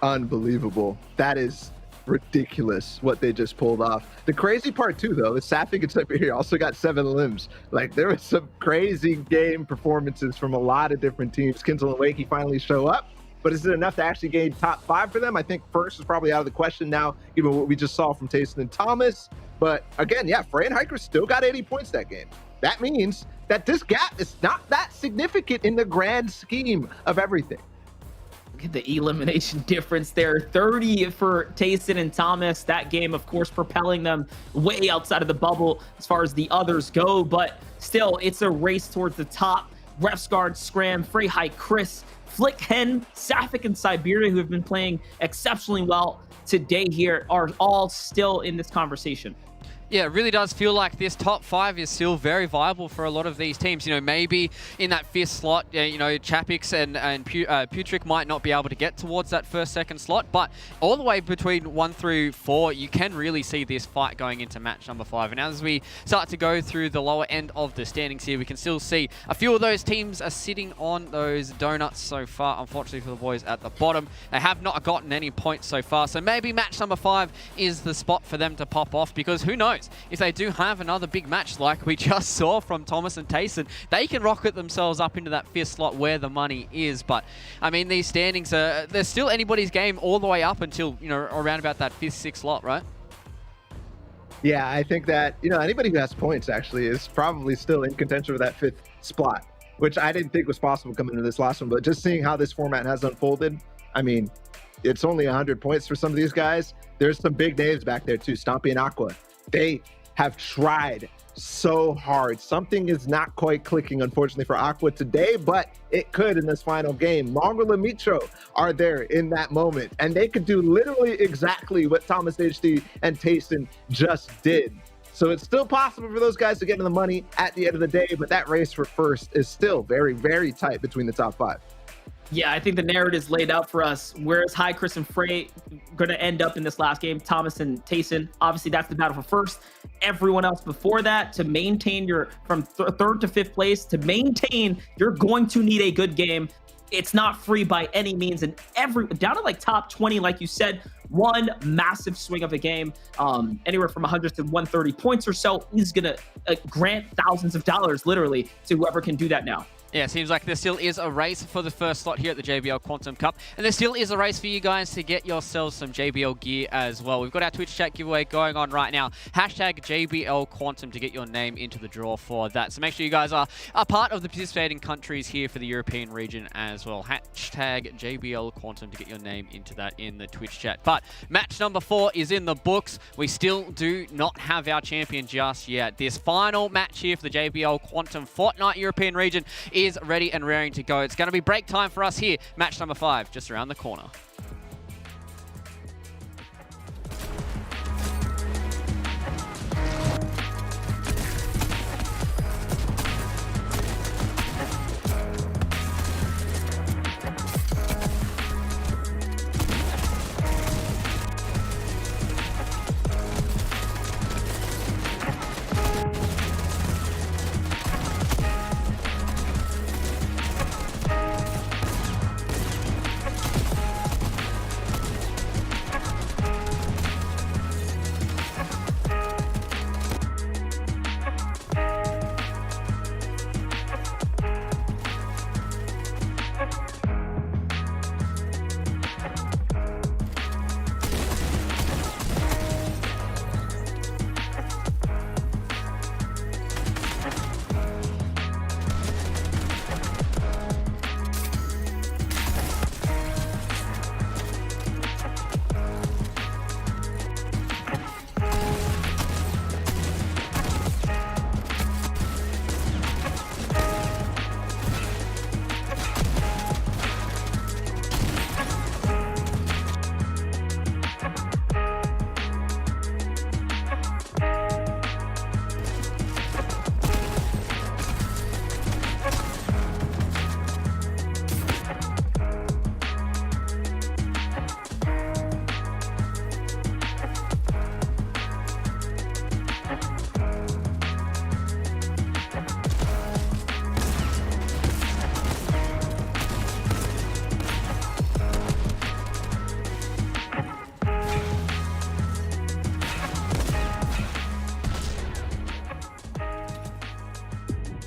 Unbelievable. That is ridiculous what they just pulled off. The crazy part too, though, is Safi gets up here also got 7 limbs. Like, there was some crazy game performances from a lot of different teams. Kenzel and Wakey finally show up, but is it enough to actually gain top 5 for them? I think first is probably out of the question now, given what we just saw from Tayson and Thomas. But again, yeah, Frey and Hiker still got 80 points that game. That means that this gap is not that significant in the grand scheme of everything. the elimination difference there. 30 for Tayson and Thomas. That game, of course, propelling them way outside of the bubble as far as the others go. But still, it's a race towards the top. Refsguard, Scram, Freyhigh, Chris, Flick, Hen, Safik, and Siberia, who have been playing exceptionally well today here, are all still in this conversation. Yeah, it really does feel like this top 5 is still very viable for a lot of these teams. You know, maybe in that 5th slot, you know, Chapix and Putrick might not be able to get towards that 1st, 2nd slot, but all the way between 1 through 4, you can really see this fight going into match number 5. And as we start to go through the lower end of the standings here, we can still see a few of those teams are sitting on those donuts so far, unfortunately for the boys at the bottom. They have not gotten any points so far, so maybe match number 5 is the spot for them to pop off, because who knows? If they do have another big match like we just saw from Thomas and Tayson, they can rocket themselves up into that 5th slot where the money is. But, I mean, these standings, there's still anybody's game all the way up until, you know, around about that 5th, 6th slot, right? Yeah, I think that, you know, anybody who has points actually is probably still in contention for that 5th spot, which I didn't think was possible coming into this last one. But just seeing how this format has unfolded, I mean, it's only 100 points for some of these guys. There's some big names back there too, Stompy and Aqua. They have tried so hard. Something is not quite clicking, unfortunately, for Aqua today, but it could in this final game. Mongrel and Mitro are there in that moment, and they could do literally exactly what Thomas HD and Tayson just did. So it's still possible for those guys to get in the money at the end of the day, but that race for first is still very, very tight between the top 5. Yeah, I think the narrative is laid out for us. Where's High, Chris, and Frey going to end up in this last game? Thomas and Tayson. Obviously, that's the battle for first. Everyone else before that, to maintain your from 3rd to 5th place, to maintain, you're going to need a good game. It's not free by any means. And down to like top 20, like you said, one massive swing of a game, anywhere from 100 to 130 points or so, is going to grant thousands of dollars, literally, to whoever can do that now. Yeah, it seems like there still is a race for the 1st slot here at the JBL Quantum Cup. And there still is a race for you guys to get yourselves some JBL gear as well. We've got our Twitch chat giveaway going on right now. Hashtag JBL Quantum to get your name into the draw for that. So make sure you guys are part of the participating countries here for the European region as well. Hashtag JBL Quantum to get your name into that in the Twitch chat. But match number 4 is in the books. We still do not have our champion just yet. This final match here for the JBL Quantum Fortnite European region is ready and raring to go. It's going to be break time for us here. Match number 5 just around the corner.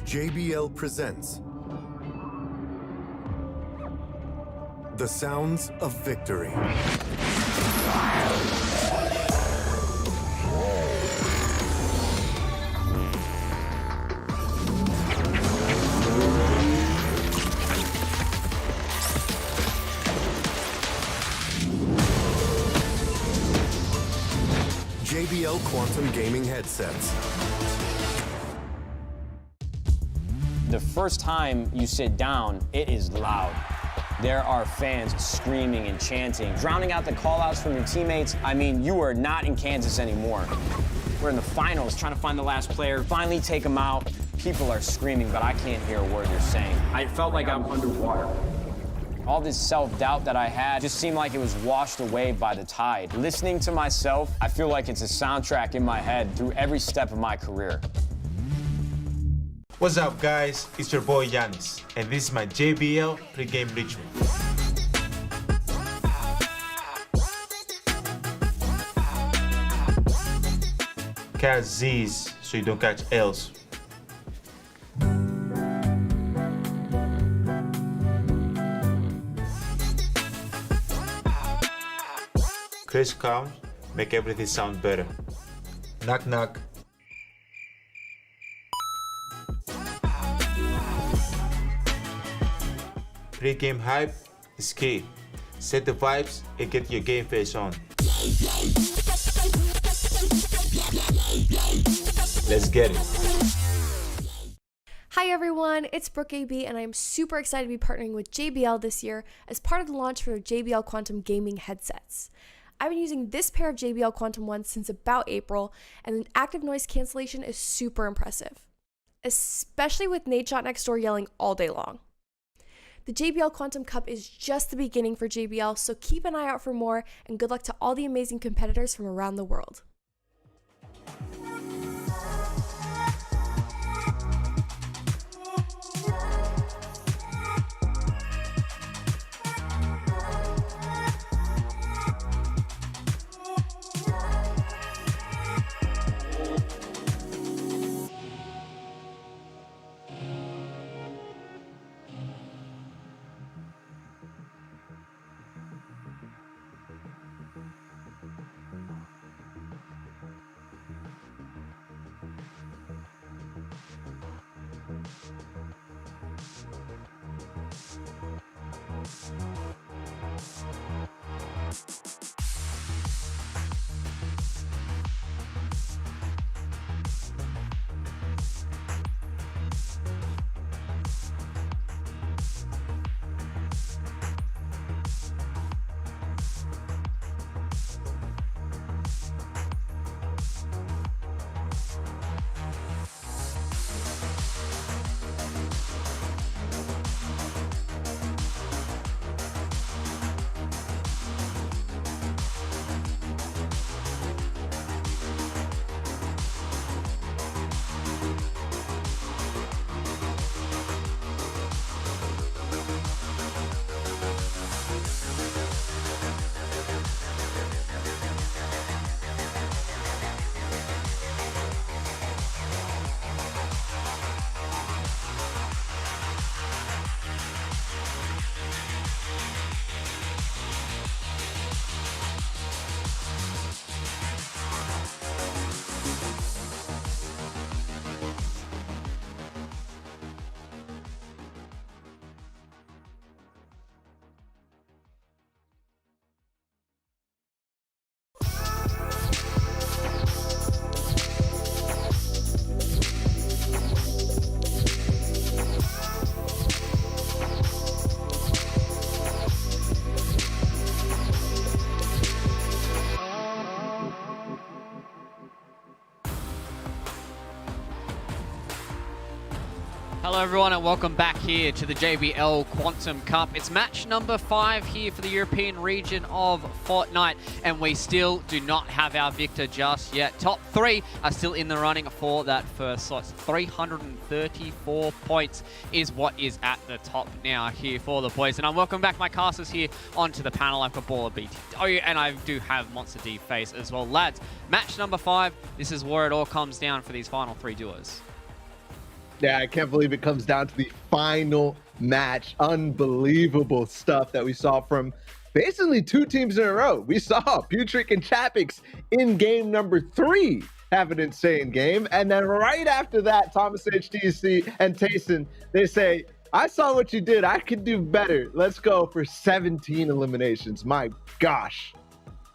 JBL presents the sounds of victory. JBL Quantum Gaming headsets. The first time you sit down, it is loud. There are fans screaming and chanting, drowning out the call-outs from your teammates. I mean, you are not in Kansas anymore. We're in the finals, trying to find the last player, finally take him out. People are screaming, but I can't hear a word they're saying. I felt like I'm underwater. All this self-doubt that I had just seemed like it was washed away by the tide. Listening to myself, I feel like it's a soundtrack in my head through every step of my career. What's up, guys? It's your boy Yanis, and this is my JBL pregame ritual. Catch Z's so you don't catch L's. Chris count, make everything sound better. Knock knock. Pre-game hype is key. Set the vibes and get your game face on. Let's get it. Hi everyone, it's Brooke AB and I'm super excited to be partnering with JBL this year as part of the launch for their JBL Quantum Gaming headsets. I've been using this pair of JBL Quantum ones since about April, and the active noise cancellation is super impressive, especially with Nate Shot next door yelling all day long. The JBL Quantum Cup is just the beginning for JBL, so keep an eye out for more, and good luck to all the amazing competitors from around the world. Hello everyone and welcome back here to the JBL Quantum Cup. It's match number 5 here for the European region of Fortnite, and we still do not have our victor just yet. Top 3 are still in the running for that first slot. 334 points is what is at the top now here for the boys. And I welcome back my casters here onto the panel. I've got Baller BT. Oh yeah, and I do have Monster D Face as well. Lads, match number 5. This is where it all comes down for these final 3 duos. Yeah, I can't believe it comes down to the final match. Unbelievable stuff that we saw from basically 2 teams in a row. We saw Putrick and Chapix in game number 3 have an insane game. And then right after that, Thomas HTC and Tayson, they say, I saw what you did. I could do better. Let's go for 17 eliminations. My gosh.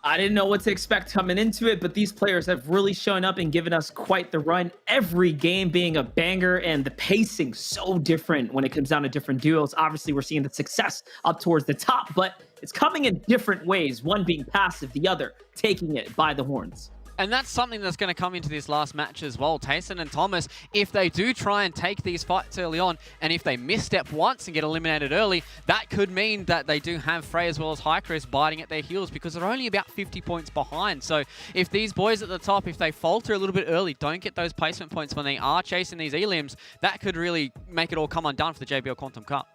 I didn't know what to expect coming into it, but these players have really shown up and given us quite the run. Every game being a banger, and the pacing so different when it comes down to different duos. Obviously, we're seeing the success up towards the top, but it's coming in different ways. One being passive, the other taking it by the horns. And that's something that's going to come into this last match as well. Tayson and Thomas, if they do try and take these fights early on, and if they misstep once and get eliminated early, that could mean that they do have Frey as well as Hycris biting at their heels, because they're only about 50 points behind. So if these boys at the top, if they falter a little bit early, don't get those placement points when they are chasing these elims, that could really make it all come undone for the JBL Quantum Cup.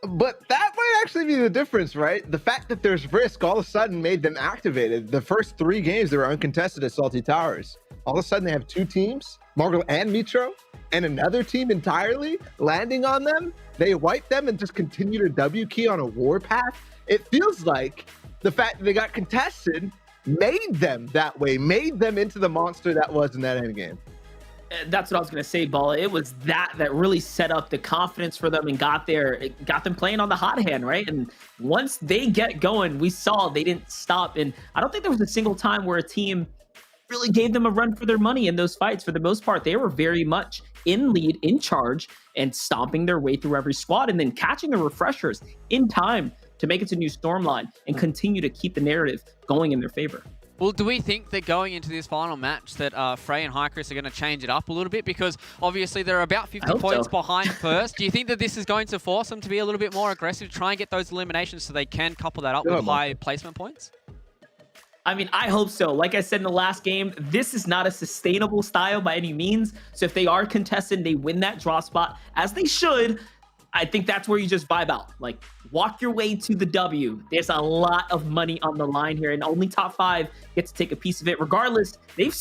But that might actually be the difference, right? The fact that there's risk all of a sudden made them activated. The first 3 games, they were uncontested at Salty Towers. All of a sudden, they have 2 teams, Margot and Mitro, and another team entirely landing on them. They wipe them and just continue to W key on a warpath. It feels like the fact that they got contested made them that way, made them into the monster that was in that endgame. That's what I was going to say, Balla. It was that really set up the confidence for them and got them playing on the hot hand, right? And once they get going, we saw they didn't stop. And I don't think there was a single time where a team really gave them a run for their money in those fights. For the most part, they were very much in lead, in charge, and stomping their way through every squad, and then catching the refreshers in time to make it to new Stormline and continue to keep the narrative going in their favor. Well, do we think that going into this final match that Frey and Hycris are going to change it up a little bit? Because obviously they're about 50 points behind first. Do you think that this is going to force them to be a little bit more aggressive, try and get those eliminations so they can couple that up with high placement points? I mean, I hope so. Like I said in the last game, this is not a sustainable style by any means. So if they are contested and they win that draw spot, as they should, I think that's where you just vibe out. Like, walk your way to the W. There's a lot of money on the line here, and only top 5 get to take a piece of it. Regardless, they've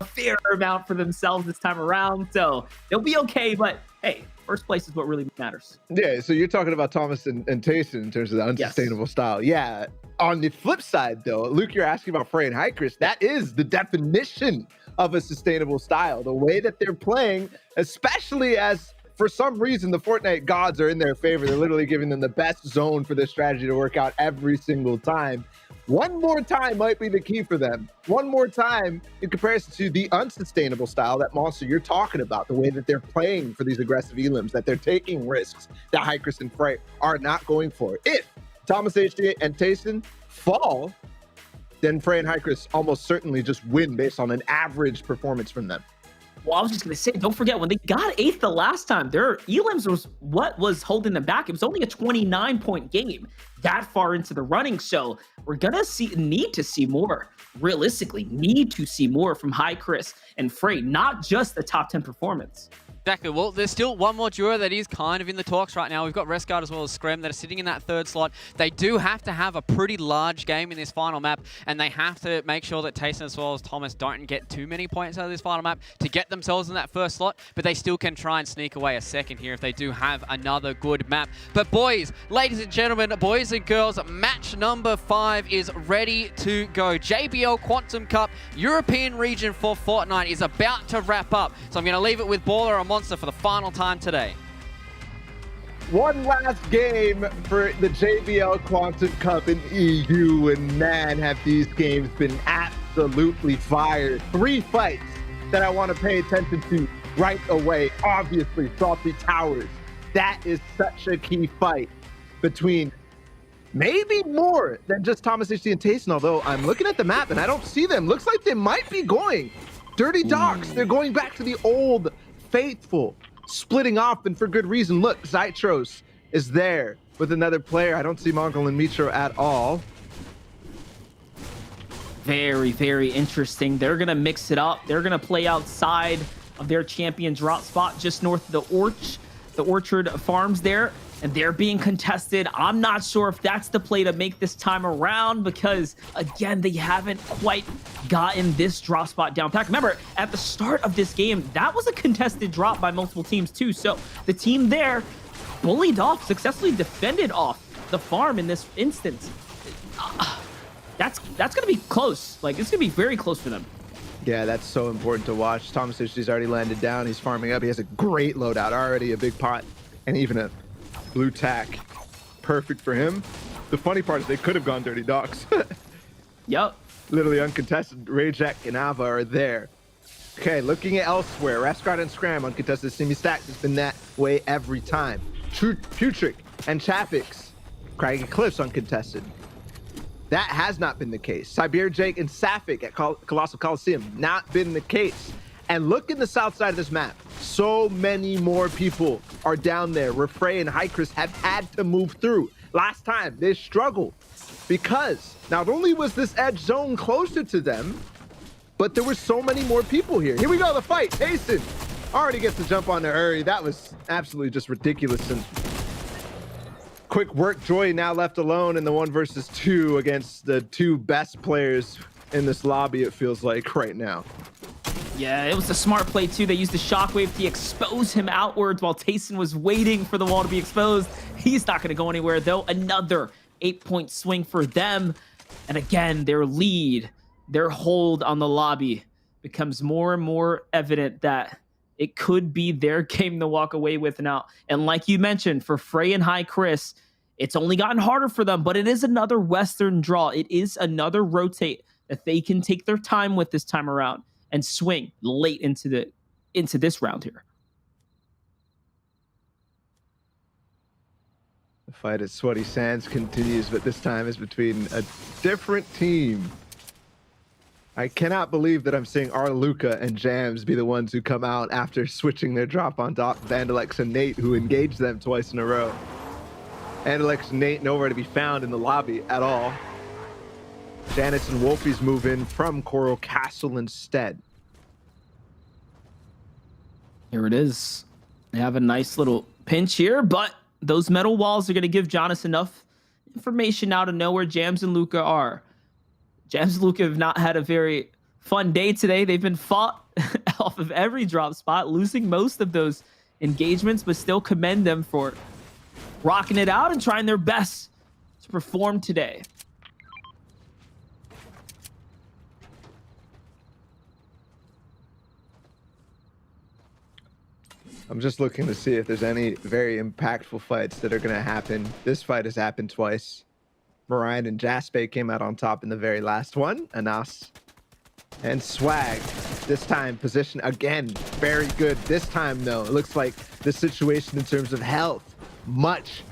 a fair amount for themselves this time around, so they'll be okay. But hey, first place is what really matters. Yeah, so you're talking about Thomas and Tayson in terms of the unsustainable style. Yeah. On the flip side, though, Luke, you're asking about Frey and Hycris. That is the definition of a sustainable style. The way that they're playing, especially as for some reason, the Fortnite gods are in their favor. They're literally giving them the best zone for this strategy to work out every single time. One more time might be the key for them. One more time in comparison to the unsustainable style, that monster you're talking about, the way that they're playing for these aggressive elims, that they're taking risks that Hycris and Frey are not going for. If Thomas HD and Tayson fall, then Frey and Hycris almost certainly just win based on an average performance from them. Well, I was just going to say, don't forget, when they got 8th the last time, their elims was what was holding them back. It was only a 29-point game that far into the running. So we're going to need to see more, realistically, need to see more from Hycris and Frey, not just the top 10 performance. Exactly. Well, there's still one more duo that is kind of in the talks right now. We've got Resguard as well as Screm that are sitting in that 3rd slot. They do have to have a pretty large game in this final map, and they have to make sure that Tayson as well as Thomas don't get too many points out of this final map to get themselves in that 1st slot, but they still can try and sneak away a 2nd here if they do have another good map. But boys, ladies and gentlemen, boys and girls, match number 5 is ready to go. JBL Quantum Cup European region for Fortnite is about to wrap up, so I'm going to leave it with Baller and Monster for the final time today. One last game for the JBL Quantum Cup in EU, and man, have these games been absolutely fire. 3 fights that I want to pay attention to right away. Obviously, Salty Towers. That is such a key fight between maybe more than just Thomas HD and Tayson, although I'm looking at the map and I don't see them. Looks like they might be going Dirty Docks. They're going back to the old faithful, splitting off, and for good reason. Look, Zytros is there with another player. I don't see Mongol and Mitro at all. Very, very interesting. They're going to mix it up. They're going to play outside of their champion drop spot just north of the Orchard Farms there, and they're being contested. I'm not sure if that's the play to make this time around because, again, they haven't quite gotten this drop spot down pack. Remember, at the start of this game, that was a contested drop by multiple teams too. So the team there bullied off, successfully defended off the farm in this instance. That's going to be close. Like, it's going to be very close for them. Yeah, that's so important to watch. Thomas HD's already landed down. He's farming up. He has a great loadout already, a big pot, and even a blue tack. Perfect for him. The funny part is they could have gone Dirty Docks. Yep. Literally uncontested. Rajek and Ava are there. Okay, looking at elsewhere. Rascard and Scram uncontested. Simi Stacks has been that way every time. Putrick and Chapix. Craggy Cliffs uncontested. That has not been the case. Siberia Jake and Sapphic at Colossal Coliseum, not been the case. And look in the south side of this map. So many more people are down there. Refray and Hycris have had to move through. Last time, they struggled because not only was this edge zone closer to them, but there were so many more people here. Here we go, the fight. Tayson already gets the jump on the Uri. That was absolutely just ridiculous. And quick work. Joy now left alone in the 1 versus 2 against the 2 best players in this lobby, it feels like right now. Yeah, it was a smart play too. They used the shockwave to expose him outwards while Tayson was waiting for the wall to be exposed. He's not going to go anywhere though. Another 8-point swing for them. And again, their lead, their hold on the lobby becomes more and more evident that it could be their game to walk away with now. And like you mentioned, for Frey and High Chris, it's only gotten harder for them, but it is another Western draw. It is another rotate that they can take their time with this time around and swing late into this round here. The fight at Sweaty Sands continues, but this time is between a different team. I cannot believe that I'm seeing Arluca and Jams be the ones who come out after switching their drop on Vandalex and Nate, who engaged them twice in a row. Vandalex and Nate nowhere to be found in the lobby at all. Janice and Wolfies move in from Coral Castle instead. Here it is. They have a nice little pinch here, but those metal walls are going to give Jonas enough information now to know where Jams and Luca are. Jams and Luca have not had a very fun day today. They've been fought off of every drop spot, losing most of those engagements, but still commend them for rocking it out and trying their best to perform today. I'm just looking to see if there's any very impactful fights that are going to happen. This fight has happened twice. Mariah and Jaspe came out on top in the very last one. Anas and Swag. This time, position again, very good. This time, though, it looks like the situation in terms of health, much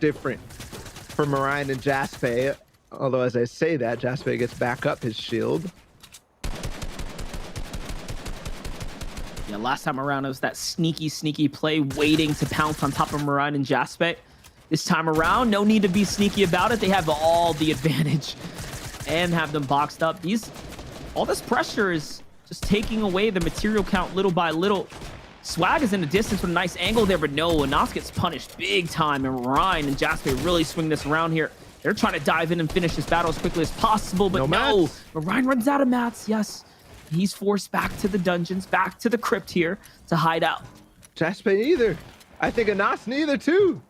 different for Mariah and Jaspe. Although, as I say that, Jaspe gets back up his shield. Yeah, last time around, it was that sneaky play waiting to pounce on top of Mariah and Jaspe. This time around, no need to be sneaky about it. They have all the advantage and have them boxed up. All this pressure is just taking away the material count little by little. Swag is in the distance with a nice angle there, but no, Anas gets punished big time, and Ryan and Jasper really swing this around here. They're trying to dive in and finish this battle as quickly as possible, but no. But Ryan runs out of mats, yes. He's forced back to the dungeons, back to the crypt here to hide out. Jasper neither. I think Anas neither too.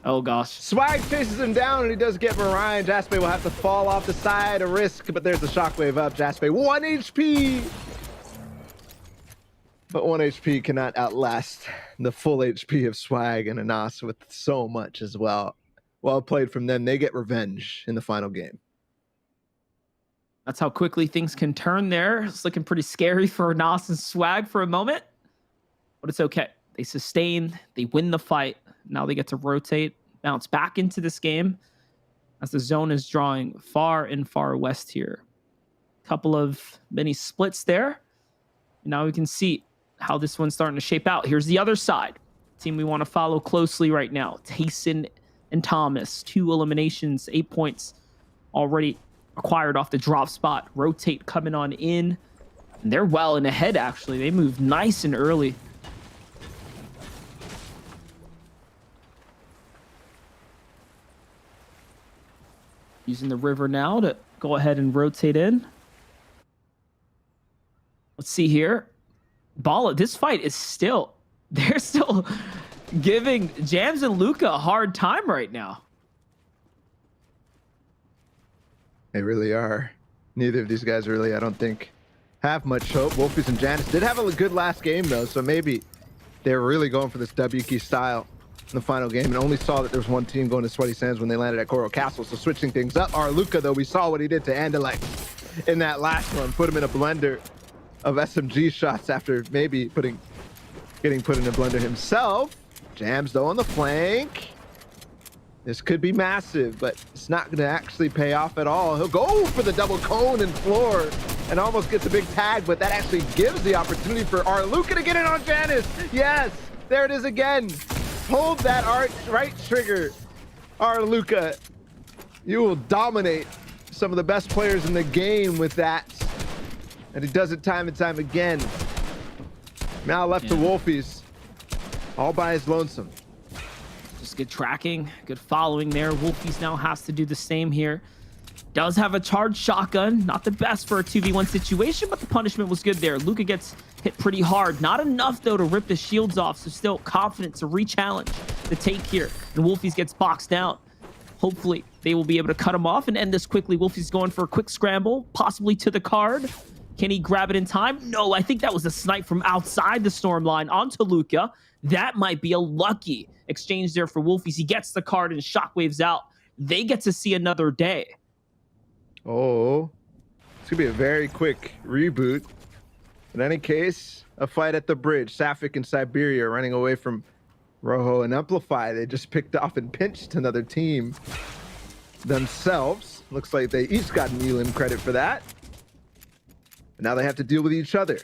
Oh gosh. Swag chases him down and he does get Mariah. Jaspe will have to fall off the side, a risk, but there's the shockwave up. Jaspe 1 HP. But 1 HP cannot outlast the full HP of Swag and Anas with so much as well. Well played from them. They get revenge in the final game. That's how quickly things can turn there. It's looking pretty scary for Anas and Swag for a moment, but it's okay. They sustain, they win the fight. Now they get to rotate, bounce back into this game as the zone is drawing far and far west here. Couple of mini splits there. Now we can see how this one's starting to shape out. Here's the other side. Team we want to follow closely right now. Tayson and Thomas, 2 eliminations, 8 points already acquired off the drop spot. Rotate coming on in. And they're well in ahead, actually. They move nice and early. Using the river now to go ahead and rotate in. Let's see here. Bala, this fight is still... They're still giving Jams and Luca a hard time right now. They really are. Neither of these guys really, I don't think, have much hope. Wolfies and Janice did have a good last game, though, so maybe they're really going for this W key style. in the final game and only saw that there was one team going to Sweaty Sands when they landed at Coral Castle. So switching things up, our Luca, though, we saw what he did to Andalite in that last one. Put him in a blender of SMG shots after maybe getting put in a blender himself. Jams, though, on the flank. This could be massive, but it's not going to actually pay off at all. He'll go for the double cone and floor and almost gets a big tag, but that actually gives the opportunity for our Luca to get in on Janice. Yes, there it is again. Hold that right trigger, our Luca. You will dominate some of the best players in the game with that. And he does it time and time again. Now left to Wolfies, all by his lonesome. Just good tracking, good following there. Wolfies now has to do the same here. Does have a charged shotgun. Not the best for a 2v1 situation, but the punishment was good there. Luca gets hit pretty hard. Not enough, though, to rip the shields off, so still confident to re-challenge the take here. And Wolfies gets boxed out. Hopefully, they will be able to cut him off and end this quickly. Wolfies going for a quick scramble, possibly to the card. Can he grab it in time? No, I think that was a snipe from outside the storm line onto Luca. That might be a lucky exchange there for Wolfies. He gets the card and shockwaves out. They get to see another day. Oh, it's gonna be a very quick reboot. In any case, a fight at the bridge. Safik and Siberia running away from Rojo and Amplify. They just picked off and pinched another team themselves. Looks like they each got an Elam credit for that. And now they have to deal with each other.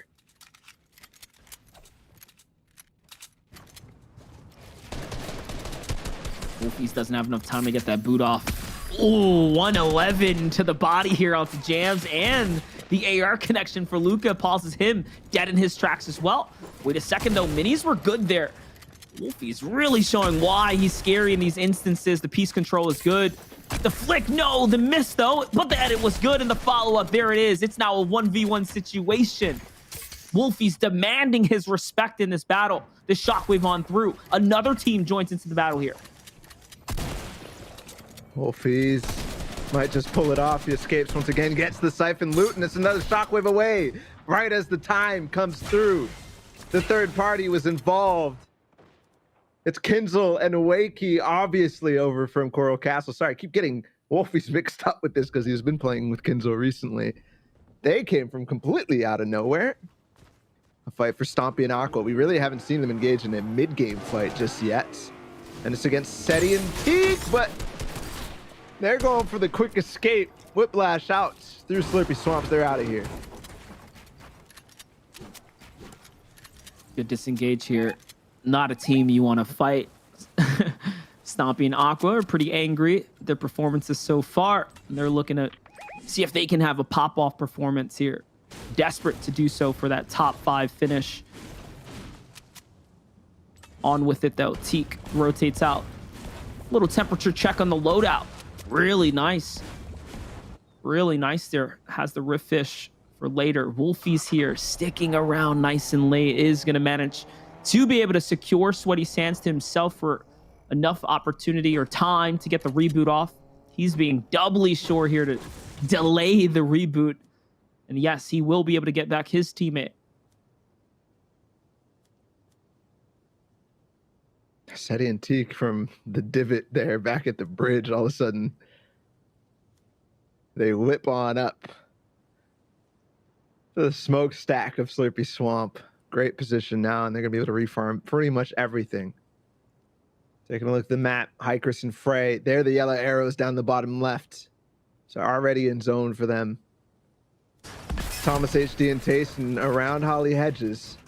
Wolfies doesn't have enough time to get that boot off. Ooh, 111 to the body here onto Jams, and the AR connection for Luca pauses him dead in his tracks as well. Wait a second, though. Minis were good there. Wolfie's really showing why he's scary in these instances. The piece control is good. The flick, no. The miss, though. But the edit was good, and the follow-up, there it is. It's now a 1v1 situation. Wolfie's demanding his respect in this battle. The shockwave on through. Another team joins into the battle here. Wolfies might just pull it off. He escapes once again, gets the siphon loot, and it's another shockwave away. Right as the time comes through, the third party was involved. It's Kinzel and Wakey, obviously over from Coral Castle. Sorry, I keep getting Wolfies mixed up with this because he's been playing with Kinzel recently. They came from completely out of nowhere. A fight for Stompy and Aqua. We really haven't seen them engage in a mid-game fight just yet. And it's against Seti and Teak, but they're going for the quick escape. Whiplash out through Slurpy Swamps. They're out of here. Good disengage here. Not a team you want to fight. Stompy and Aqua are pretty angry at their performances so far. And they're looking to see if they can have a pop-off performance here. Desperate to do so for that top 5 finish. On with it, though. Teak rotates out. Little temperature check on the loadout. Really nice. Really nice there. Has the Rift Fish for later. Wolfies here sticking around nice and late. Is going to manage to be able to secure Sweaty Sands to himself for enough opportunity or time to get the reboot off. He's being doubly sure here to delay the reboot. And yes, he will be able to get back his teammate. Seti and Teak from the divot there back at the bridge. All of a sudden, they whip on up to the smokestack of Slurpy Swamp. Great position now, and they're going to be able to refarm pretty much everything. Taking a look at the map, Hikers and Frey. They're the yellow arrows down the bottom left. So already in zone for them. Thomas HD and Tayson around Holly Hedges.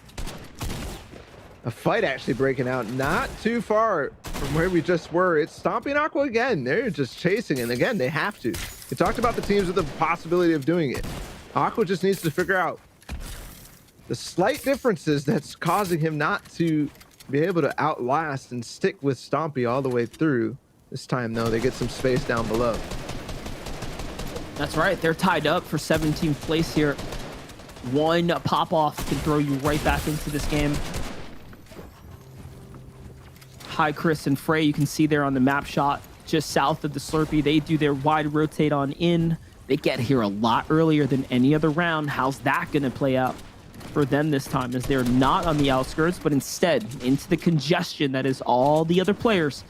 A fight actually breaking out not too far from where we just were. It's Stompy and Aqua again. They're just chasing, and again, they have to. We talked about the teams with the possibility of doing it. Aqua just needs to figure out the slight differences that's causing him not to be able to outlast and stick with Stompy all the way through. This time, though, they get some space down below. That's right. They're tied up for 17th place here. One pop-off can throw you right back into this game. Hi, Chris and Frey. You can see there on the map shot just south of the Slurpee. They do their wide rotate on in. They get here a lot earlier than any other round. How's that going to play out? for them this time, as they're not on the outskirts, but instead into the congestion that is all the other players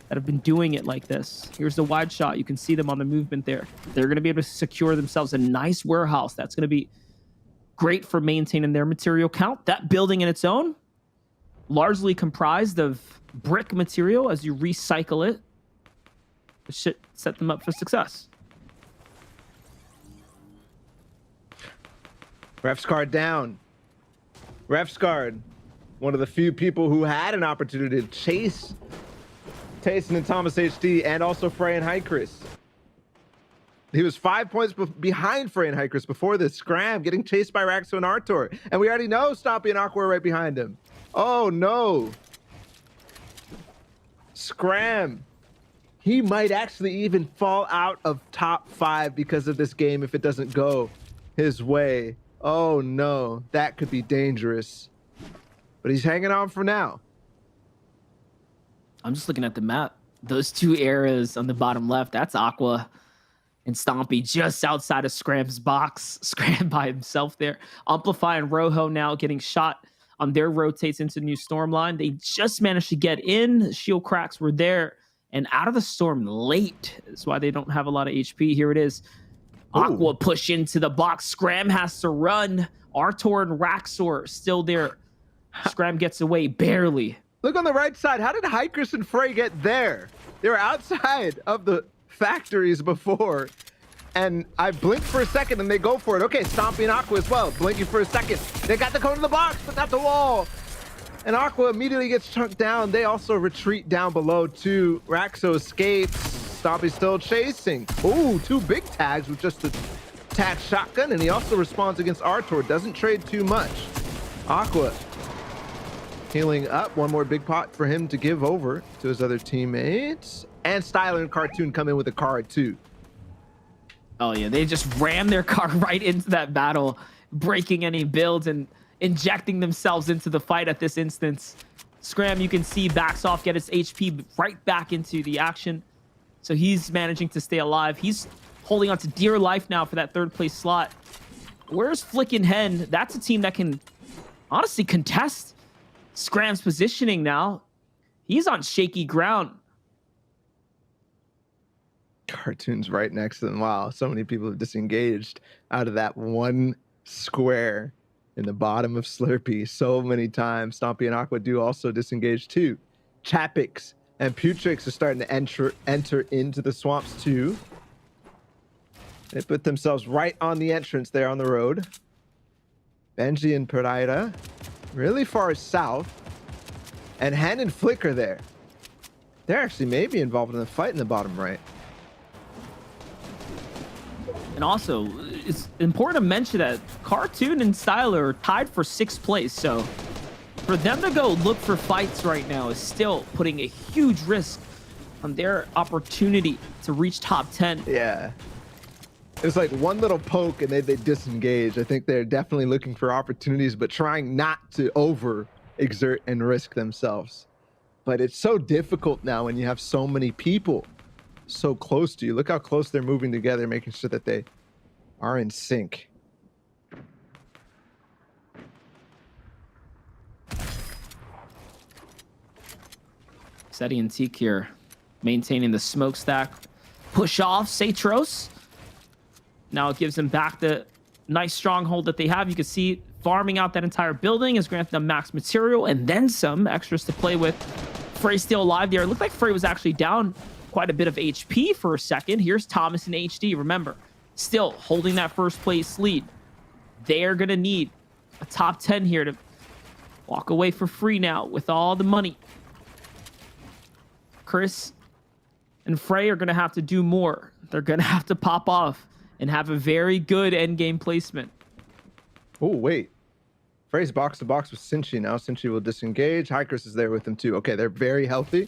that have been doing it like this. Here's the wide shot. You can see them on the movement there. They're going to be able to secure themselves a nice warehouse. That's going to be great for maintaining their material count. That building in its own, largely comprised of brick material. As you recycle it, it should set them up for success. Ref's card down. Ref's card, one of the few people who had an opportunity to chase Tayson and Thomas HD, and also Frey and Hycris. He was 5 points behind Frey and Hycris before this. Scram getting chased by Raxo and Artor. And we already know Stompy and Aqua are right behind him. Oh no. Scram. He might actually even fall out of top 5 because of this game if it doesn't go his way. Oh no, that could be dangerous. But he's hanging on for now. I'm just looking at the map. Those two areas on the bottom left, that's Aqua and Stompy just outside of Scram's box. Scram by himself there. Amplify and Rojo now getting shot on their rotates into New Storm line. They just managed to get in. Shield cracks were there and out of the storm late. That's why they don't have a lot of HP. Here it is. Aqua push into the box. Scram has to run. Artor and Raxor still there. Scram gets away barely. Look on the right side. How did Hycris and Frey get there? They were outside of the factories before. And I blinked for a second and they go for it. Okay, Stompy and Aqua as well. Blinking for a second. They got the code in the box, but not the wall. And Aqua immediately gets chunked down. They also retreat down below too. Raxo escapes. Stompy still chasing. Ooh, 2 big tags with just a tagged shotgun. And he also responds against Artor. Doesn't trade too much. Aqua healing up. One more big pot for him to give over to his other teammates. And Styler and Cartoon come in with a card too. Oh yeah, they just ram their car right into that battle, breaking any builds and injecting themselves into the fight at this instance. Scram, you can see, backs off, get his HP right back into the action. So he's managing to stay alive. He's holding on to dear life now for that 3rd place slot. Where's Flickin' Hen? That's a team that can honestly contest Scram's positioning now. He's on shaky ground. Cartoon's right next to them. Wow, so many people have disengaged out of that one square in the bottom of Slurpee so many times. Stompy and Aqua do also disengage too. Chapix and Putrix are starting to enter into the swamps too. They put themselves right on the entrance there on the road. Benji and Pereira really far south. And Hen and Flick are there. They're actually maybe involved in the fight in the bottom right. And also, it's important to mention that Cartoon and Styler are tied for 6th place. So for them to go look for fights right now is still putting a huge risk on their opportunity to reach top 10. Yeah. It's like one little poke and they disengage. I think they're definitely looking for opportunities, but trying not to over-exert and risk themselves. But it's so difficult now when you have so many people so close to you. Look how close they're moving together, making sure that they are in sync. Seti and Teak here maintaining the smokestack. Push off Satros. Now it gives them back the nice stronghold that they have. You can see farming out that entire building has granted them max material and then some extras to play with. Frey still alive there. It looked like Frey was actually down quite a bit of HP for a second. Here's Thomas and HD. Remember, still holding that 1st place lead. They're going to need a top 10 here to walk away for free now with all the money. Chris and Frey are going to have to do more. They're going to have to pop off and have a very good endgame placement. Oh, wait. Frey's box to box with Sinchi now. Sinchi will disengage. Hycris is there with him too. Okay, they're very healthy.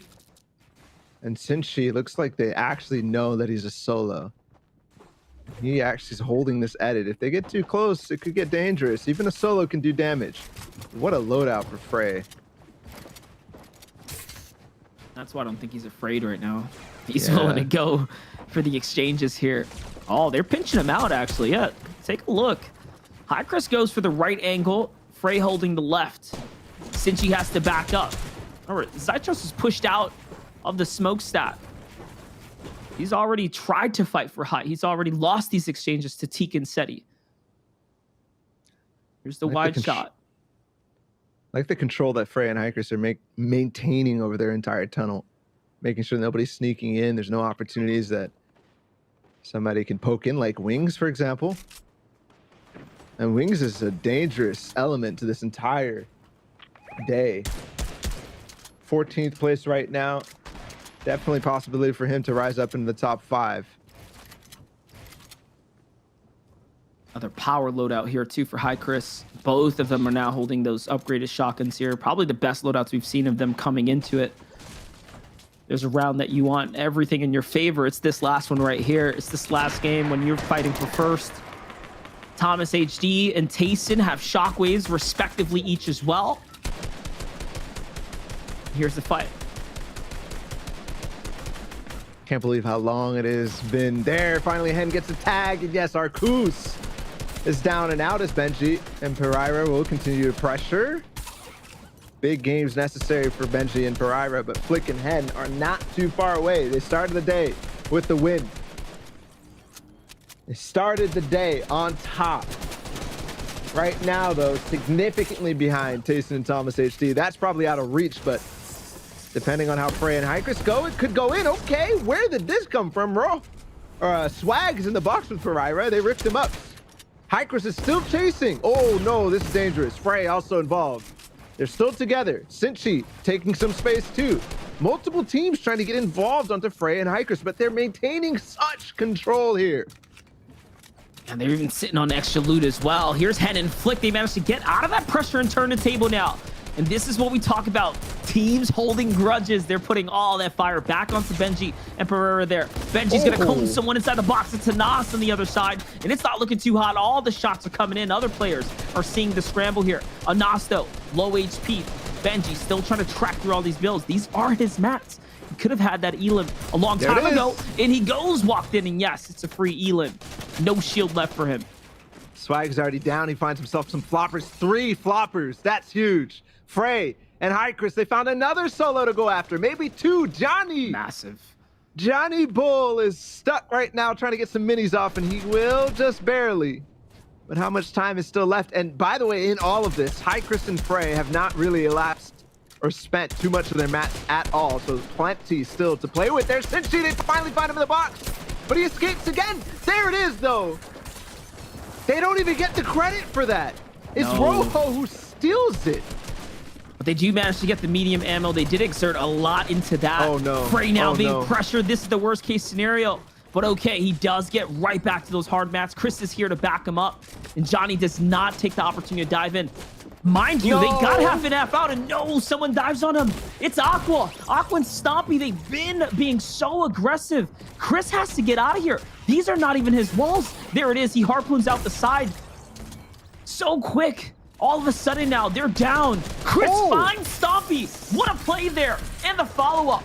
And Sinchi looks like they actually know that he's a solo. He actually is holding this edit. If they get too close, it could get dangerous. Even a solo can do damage. What a loadout for Frey. That's why I don't think he's afraid right now. He's willing to go for the exchanges here. Oh, they're pinching him out, actually. Yeah, take a look. Hycris goes for the right angle. Frey holding the left. Since he has to back up. All right, Zytros is pushed out of the smokestack. He's already tried to fight for height. He's already lost these exchanges to Teak and Seti. Here's the wide shot. Like the control that Frey and Hikers are maintaining over their entire tunnel. Making sure nobody's sneaking in. There's no opportunities that somebody can poke in, like Wings, for example. And Wings is a dangerous element to this entire day. 14th place right now. Definitely possibility for him to rise up into the top 5. Another power loadout here too for High Chris. Both of them are now holding those upgraded shotguns here. Probably the best loadouts we've seen of them coming into it. There's a round that you want everything in your favor. It's this last one right here. It's this last game when you're fighting for first. Thomas HD and Tayson have shockwaves respectively each as well. Here's the fight. Can't believe how long it has been there. Finally, Hen gets a tag, and yes, Arcus is down and out as Benji and Pereira will continue to pressure. Big games necessary for Benji and Pereira, but Flick and Hen are not too far away. They started the day with the win. They started the day on top. Right now, though, significantly behind Tayson and Thomas HD. That's probably out of reach, but depending on how Frey and Hikers go, it could go in. Okay, where did this come from, bro? Swag is in the box with Pereira. They ripped him up. Hikers is still chasing. Oh, no, this is dangerous. Frey also involved. They're still together. Sinchi taking some space, too. Multiple teams trying to get involved onto Frey and Hikers, but they're maintaining such control here. And they're even sitting on extra loot as well. Here's Hen and Flick. They managed to get out of that pressure and turn the table now. And this is what we talk about. Teams holding grudges. They're putting all that fire back onto Benji and Pereira there. Benji's going to cone someone inside the box. It's Anas on the other side. And it's not looking too hot. All the shots are coming in. Other players are seeing the scramble here. Anas, though, low HP. Benji still trying to track through all these builds. These are his mats. He could have had that Elim a long time ago. And he walked in. And yes, it's a free Elim. No shield left for him. Swag's already down. He finds himself some floppers. 3 floppers. That's huge. Frey and Hikers, they found another solo to go after. Maybe 2. Johnny. Massive. Johnny Bull is stuck right now trying to get some minis off, and he will just barely. But how much time is still left? And by the way, in all of this, Hikers and Frey have not really elapsed or spent too much of their mats at all. So plenty still to play with. There's Sinchi. They finally find him in the box. But he escapes again. There it is, though. They don't even get the credit for that. It's Rojo who steals it. But they do manage to get the medium ammo. They did exert a lot into that. Oh, no. Frey now being pressured. This is the worst case scenario. But okay, he does get right back to those hard mats. Chris is here to back him up. And Johnny does not take the opportunity to dive in. Mind you, they got half and half out, and no, someone dives on him. It's Aqua. Aqua and Stompy, they've been being so aggressive. Chris has to get out of here. These are not even his walls. There it is. He harpoons out the side. So quick. All of a sudden now, they're down. Chris finds Stompy. What a play there. And the follow-up.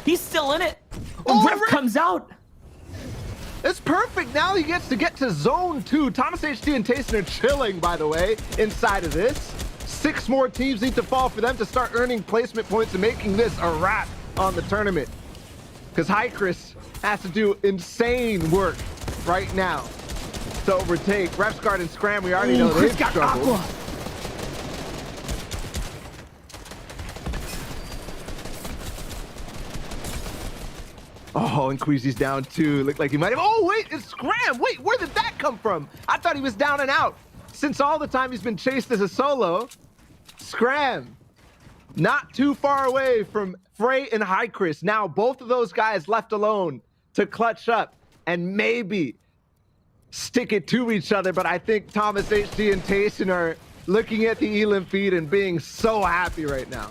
He's still in it. Rift comes out. It's perfect. Now he gets to get to zone 2. Thomas HD and Tayson are chilling, by the way, inside of this. 6 more teams need to fall for them to start earning placement points and making this a wrap on the tournament. Because Hikers has to do insane work right now to overtake. Refsguard and Scram, we already know they've struggled. Aqua. Oh, and Queasy's down too. Looked like he might have. Oh, wait, it's Scram. Wait, where did that come from? I thought he was down and out. Since all the time he's been chased as a solo, Scram, not too far away from Frey and Hikers. Now, both of those guys left alone to clutch up and maybe stick it to each other. But I think Thomas HD and Tayson are looking at the Elim feed and being so happy right now.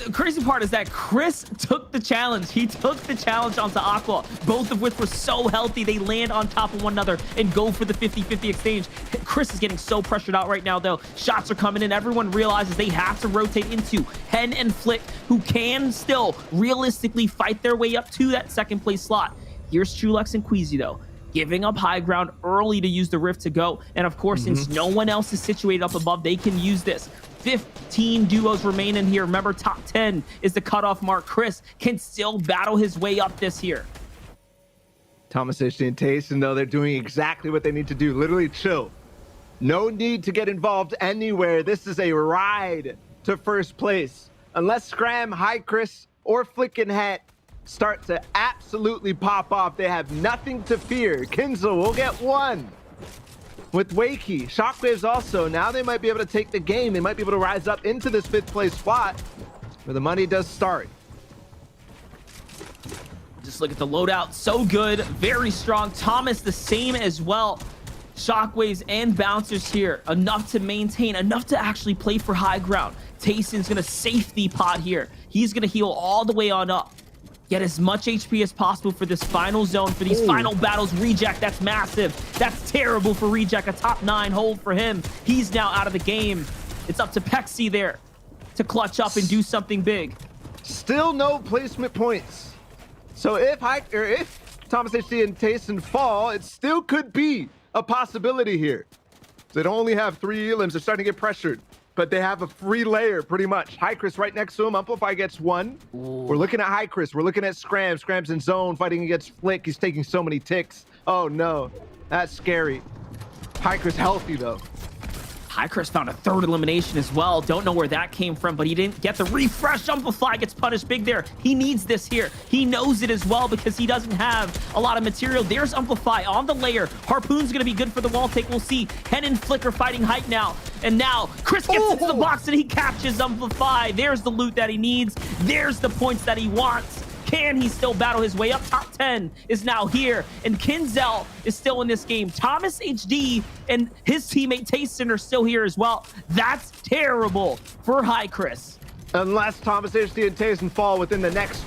The crazy part is that Chris took the challenge. He took the challenge onto Aqua, both of which were so healthy. They land on top of one another and go for the 50-50 exchange. Chris is getting so pressured out right now, though. Shots are coming in. Everyone realizes they have to rotate into Hen and Flick, who can still realistically fight their way up to that second place slot. Here's Trulex and Queasy, though. giving up high ground early to use the Rift to go. And of course, since no one else is situated up above, they can use this. 15 duos remain in here. Remember, top 10 is the cutoff mark. Chris can still battle his way up this here. Thomas HD and Tayson, though, they're doing exactly what they need to do. Literally chill. No need to get involved anywhere. This is a ride to first place. Unless Scram, High Chris, or Flickin' Hat start to absolutely pop off, they have nothing to fear. Kinzel will get one with Wakey. Shockwaves also. Now they might be able to take the game. They might be able to rise up into this 5th place spot where the money does start. Just look at the loadout. So good. Very strong. Thomas the same as well. Shockwaves and bouncers here. Enough to maintain. Enough to actually play for high ground. Tayson's going to safety pot here. He's going to heal all the way on up. Get as much HP as possible for this final zone, for these final battles. Reject, that's massive. That's terrible for Reject. A top 9 hold for him. He's now out of the game. It's up to Pexi there to clutch up and do something big. Still no placement points. So if Thomas HD and Tayson fall, it still could be a possibility here. They don't only have 3 elims. They're starting to get pressured. But they have a free layer, pretty much. High Chris right next to him. Amplify gets 1. We're looking at High Chris. We're looking at Scram. Scram's in zone, fighting against Flick. He's taking so many ticks. Oh, no. That's scary. High Chris healthy, though. High Chris found a 3rd elimination as well. Don't know where that came from, but he didn't get the refresh. Amplify gets punished big there. He needs this here. He knows it as well because he doesn't have a lot of material. There's Amplify on the layer. Harpoon's going to be good for the wall take. We'll see. Hen and Flick are fighting height now. And now Chris gets into the box and he catches Amplify. There's the loot that he needs. There's the points that he wants. Can he still battle his way up? Top 10 is now here, and Kinzel is still in this game. Thomas HD and his teammate Tayson are still here as well. That's terrible for High Chris. Unless Thomas HD and Tayson fall within the next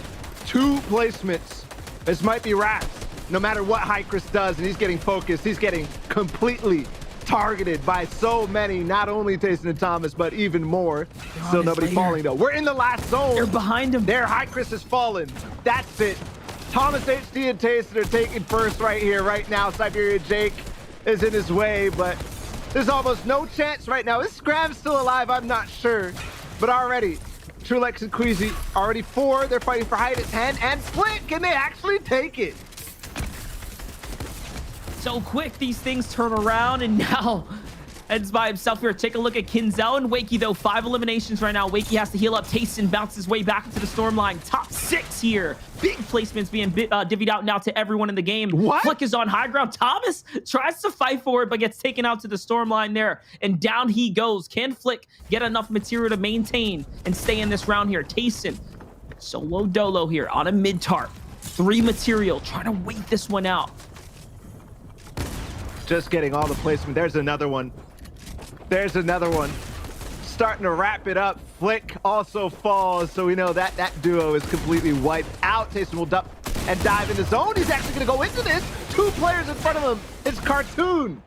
2 placements, this might be wraps. No matter what High Chris does, and he's getting focused, he's getting completely targeted by so many, not only Tayson and Thomas, but even more. Still nobody falling, though. We're in the last zone. They're behind him. There, High Chris has fallen. That's it. Thomas HD and Tayson are taking first right here, right now. Siberia Jake is in his way, but there's almost no chance right now. Is Scram still alive? I'm not sure. But already, Trulex and Queasy, already 4. They're fighting for height at 10. And Flick, can they actually take it? So quick, these things turn around, and now Ed's by himself here. Take a look at Kinzel and Wakey, though. 5 eliminations right now. Wakey has to heal up. Tayson bounces his way back into the storm line. Top 6 here. Big placements being divvied out now to everyone in the game. What? Flick is on high ground. Thomas tries to fight for it, but gets taken out to the storm line there. And down he goes. Can Flick get enough material to maintain and stay in this round here? Tayson, solo dolo here on a mid-tarp. 3 material, trying to wait this one out. Just getting all the placement. There's another one. There's another one. Starting to wrap it up. Flick also falls, so we know that that duo is completely wiped out. Tayson will duck and dive in the zone. He's actually going to go into this. 2 players in front of him. It's Cartoon.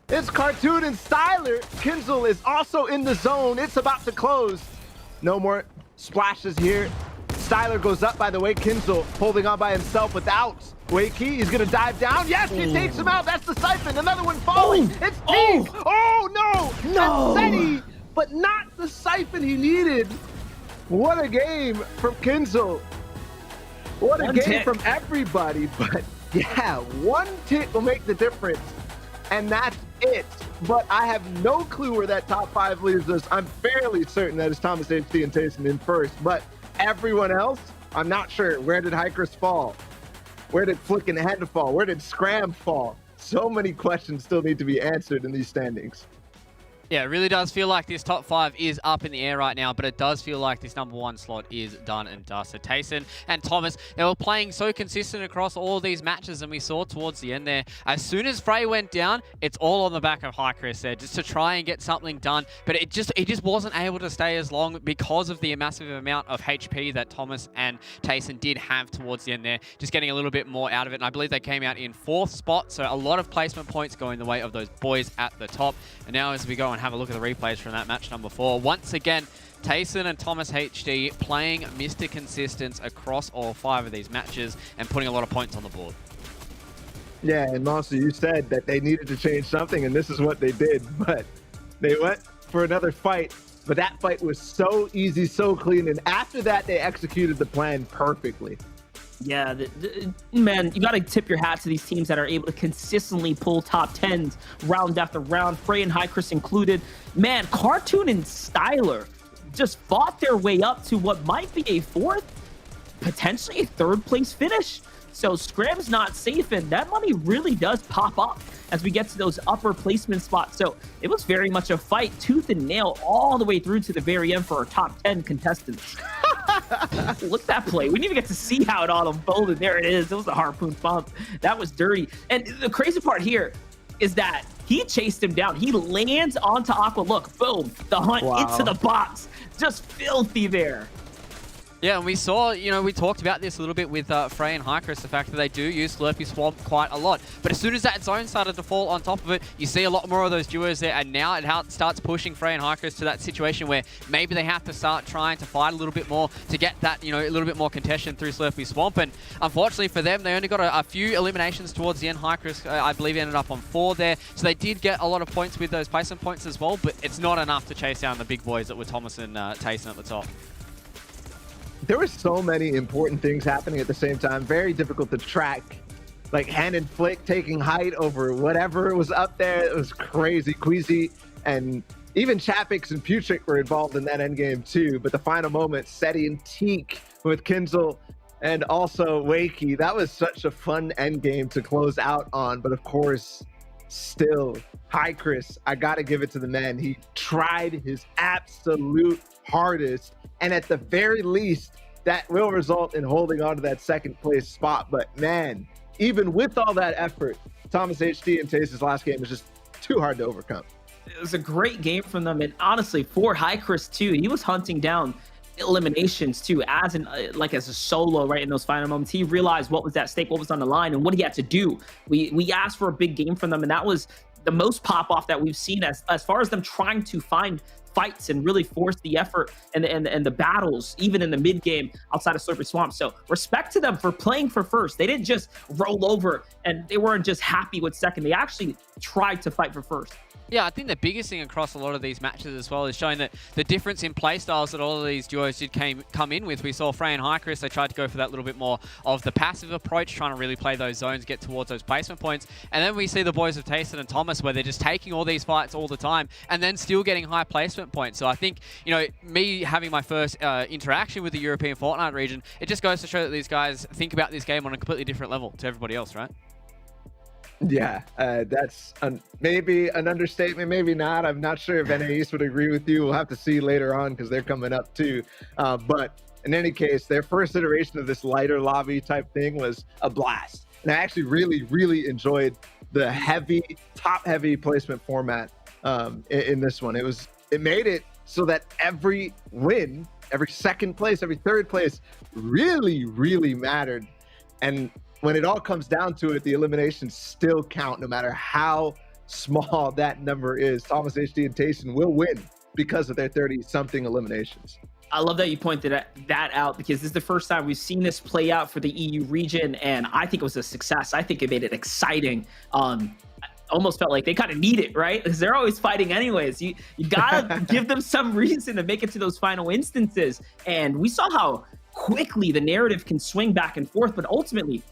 It's Cartoon and Styler. Kinzel is also in the zone. It's about to close. No more splashes here. Styler goes up, by the way. Kinzel holding on by himself without Wakey. He's gonna dive down. Yes, he takes him out. That's the Siphon. Another one falling. It's Teague. Oh no! No! That's Seti, but not the Siphon he needed. What a game from Kinzel. What a game from everybody. But yeah, 1 tick will make the difference. And that's it. But I have no clue where that top 5 leaves us. I'm fairly certain that it's Thomas HD and Tayson in first. But everyone else, I'm not sure. Where did High Chris fall? Where did Flick and Head fall? Where did Scram fall? So many questions still need to be answered in these standings. Yeah, it really does feel like this top 5 is up in the air right now, but it does feel like this number 1 slot is done and dusted. Tayson and Thomas, they were playing so consistent across all these matches, and we saw towards the end there, as soon as Frey went down, it's all on the back of High Chris there, just to try and get something done, but it just wasn't able to stay as long because of the massive amount of HP that Thomas and Tayson did have towards the end there, just getting a little bit more out of it, and I believe they came out in 4th spot, so a lot of placement points going the way of those boys at the top. And now as we go and have a look at the replays from that match number 4. Once again, Tayson and Thomas HD playing Mr. Consistent across all 5 of these matches and putting a lot of points on the board. Yeah, and also you said that they needed to change something, and this is what they did. But they went for another fight, but that fight was so easy, so clean, and after that, they executed the plan perfectly. Yeah, man, you got to tip your hat to these teams that are able to consistently pull top 10s round after round, Frey and Hycris included. Man, Cartoon and Styler just fought their way up to what might be a fourth, potentially a third place finish. So Scrim's not safe, and that money really does pop up as we get to those upper placement spots. So it was very much a fight, tooth and nail, all the way through to the very end for our top 10 contestants. Look at that play. We didn't even get to see how it all unfolded. There it is. It was a harpoon bump. That was dirty. And the crazy part here is that he chased him down. He lands onto Aqua. Look, boom, the hunt into the box. Just filthy there. Yeah, and we saw, we talked about this a little bit with Frey and Hycris, the fact that they do use Slurpy Swamp quite a lot. But as soon as that zone started to fall on top of it, you see a lot more of those duos there, and now it starts pushing Frey and Hycris to that situation where maybe they have to start trying to fight a little bit more to get that, a little bit more contention through Slurpy Swamp. And unfortunately for them, they only got a few eliminations towards the end. Hycris, I believe, ended up on 4 there. So they did get a lot of points with those placement points as well, but it's not enough to chase down the big boys that were Thomas and Tayson at the top. There were so many important things happening at the same time. Very difficult to track. Like Hand and Flick taking height over whatever was up there. It was crazy. Queasy and even Chapix and Putrick were involved in that endgame too. But the final moment, Seti and Teak with Kinzel and also Wakey. That was such a fun endgame to close out on. But of course, still, Hycris, I got to give it to the man. He tried his absolute hardest. And at the very least, that will result in holding on to that second place spot. But man, even with all that effort, Thomas HD and Tase's last game was just too hard to overcome. It was a great game from them. And honestly, for Hycris too, he was hunting down eliminations too, as a solo, right? In those final moments, he realized what was at stake, what was on the line, and what he had to do. We asked for a big game from them, and that was the most pop off that we've seen as far as them trying to find fights and really force the effort and the battles, even in the mid game outside of Slurpy Swamp. So respect to them for playing for first. They didn't just roll over, and they weren't just happy with second. They actually tried to fight for first. Yeah, I think the biggest thing across a lot of these matches as well is showing that the difference in playstyles that all of these duos did come in with. We saw Frey and Hycris, they tried to go for that little bit more of the passive approach, trying to really play those zones, get towards those placement points. And then we see the boys of Tayson and Thomas, where they're just taking all these fights all the time and then still getting high placement points. So I think, me having my first interaction with the European Fortnite region, it just goes to show that these guys think about this game on a completely different level to everybody else, right? Yeah, that's maybe an understatement, maybe not. I'm not sure if NA East would agree with you. We'll have to see later on because they're coming up too. But in any case, their first iteration of this lighter lobby type thing was a blast. And I actually really, really enjoyed the top heavy placement format in this one. It made it so that every win, every second place, every third place really, really mattered. And when it all comes down to it, the eliminations still count, no matter how small that number is. Thomas HD and Tayson will win because of their 30-something eliminations. I love that you pointed that out, because this is the first time we've seen this play out for the EU region, and I think it was a success. I think it made it exciting. Almost felt like they kind of need it, right? Because they're always fighting anyways. You gotta give them some reason to make it to those final instances. And we saw how quickly the narrative can swing back and forth, but ultimately,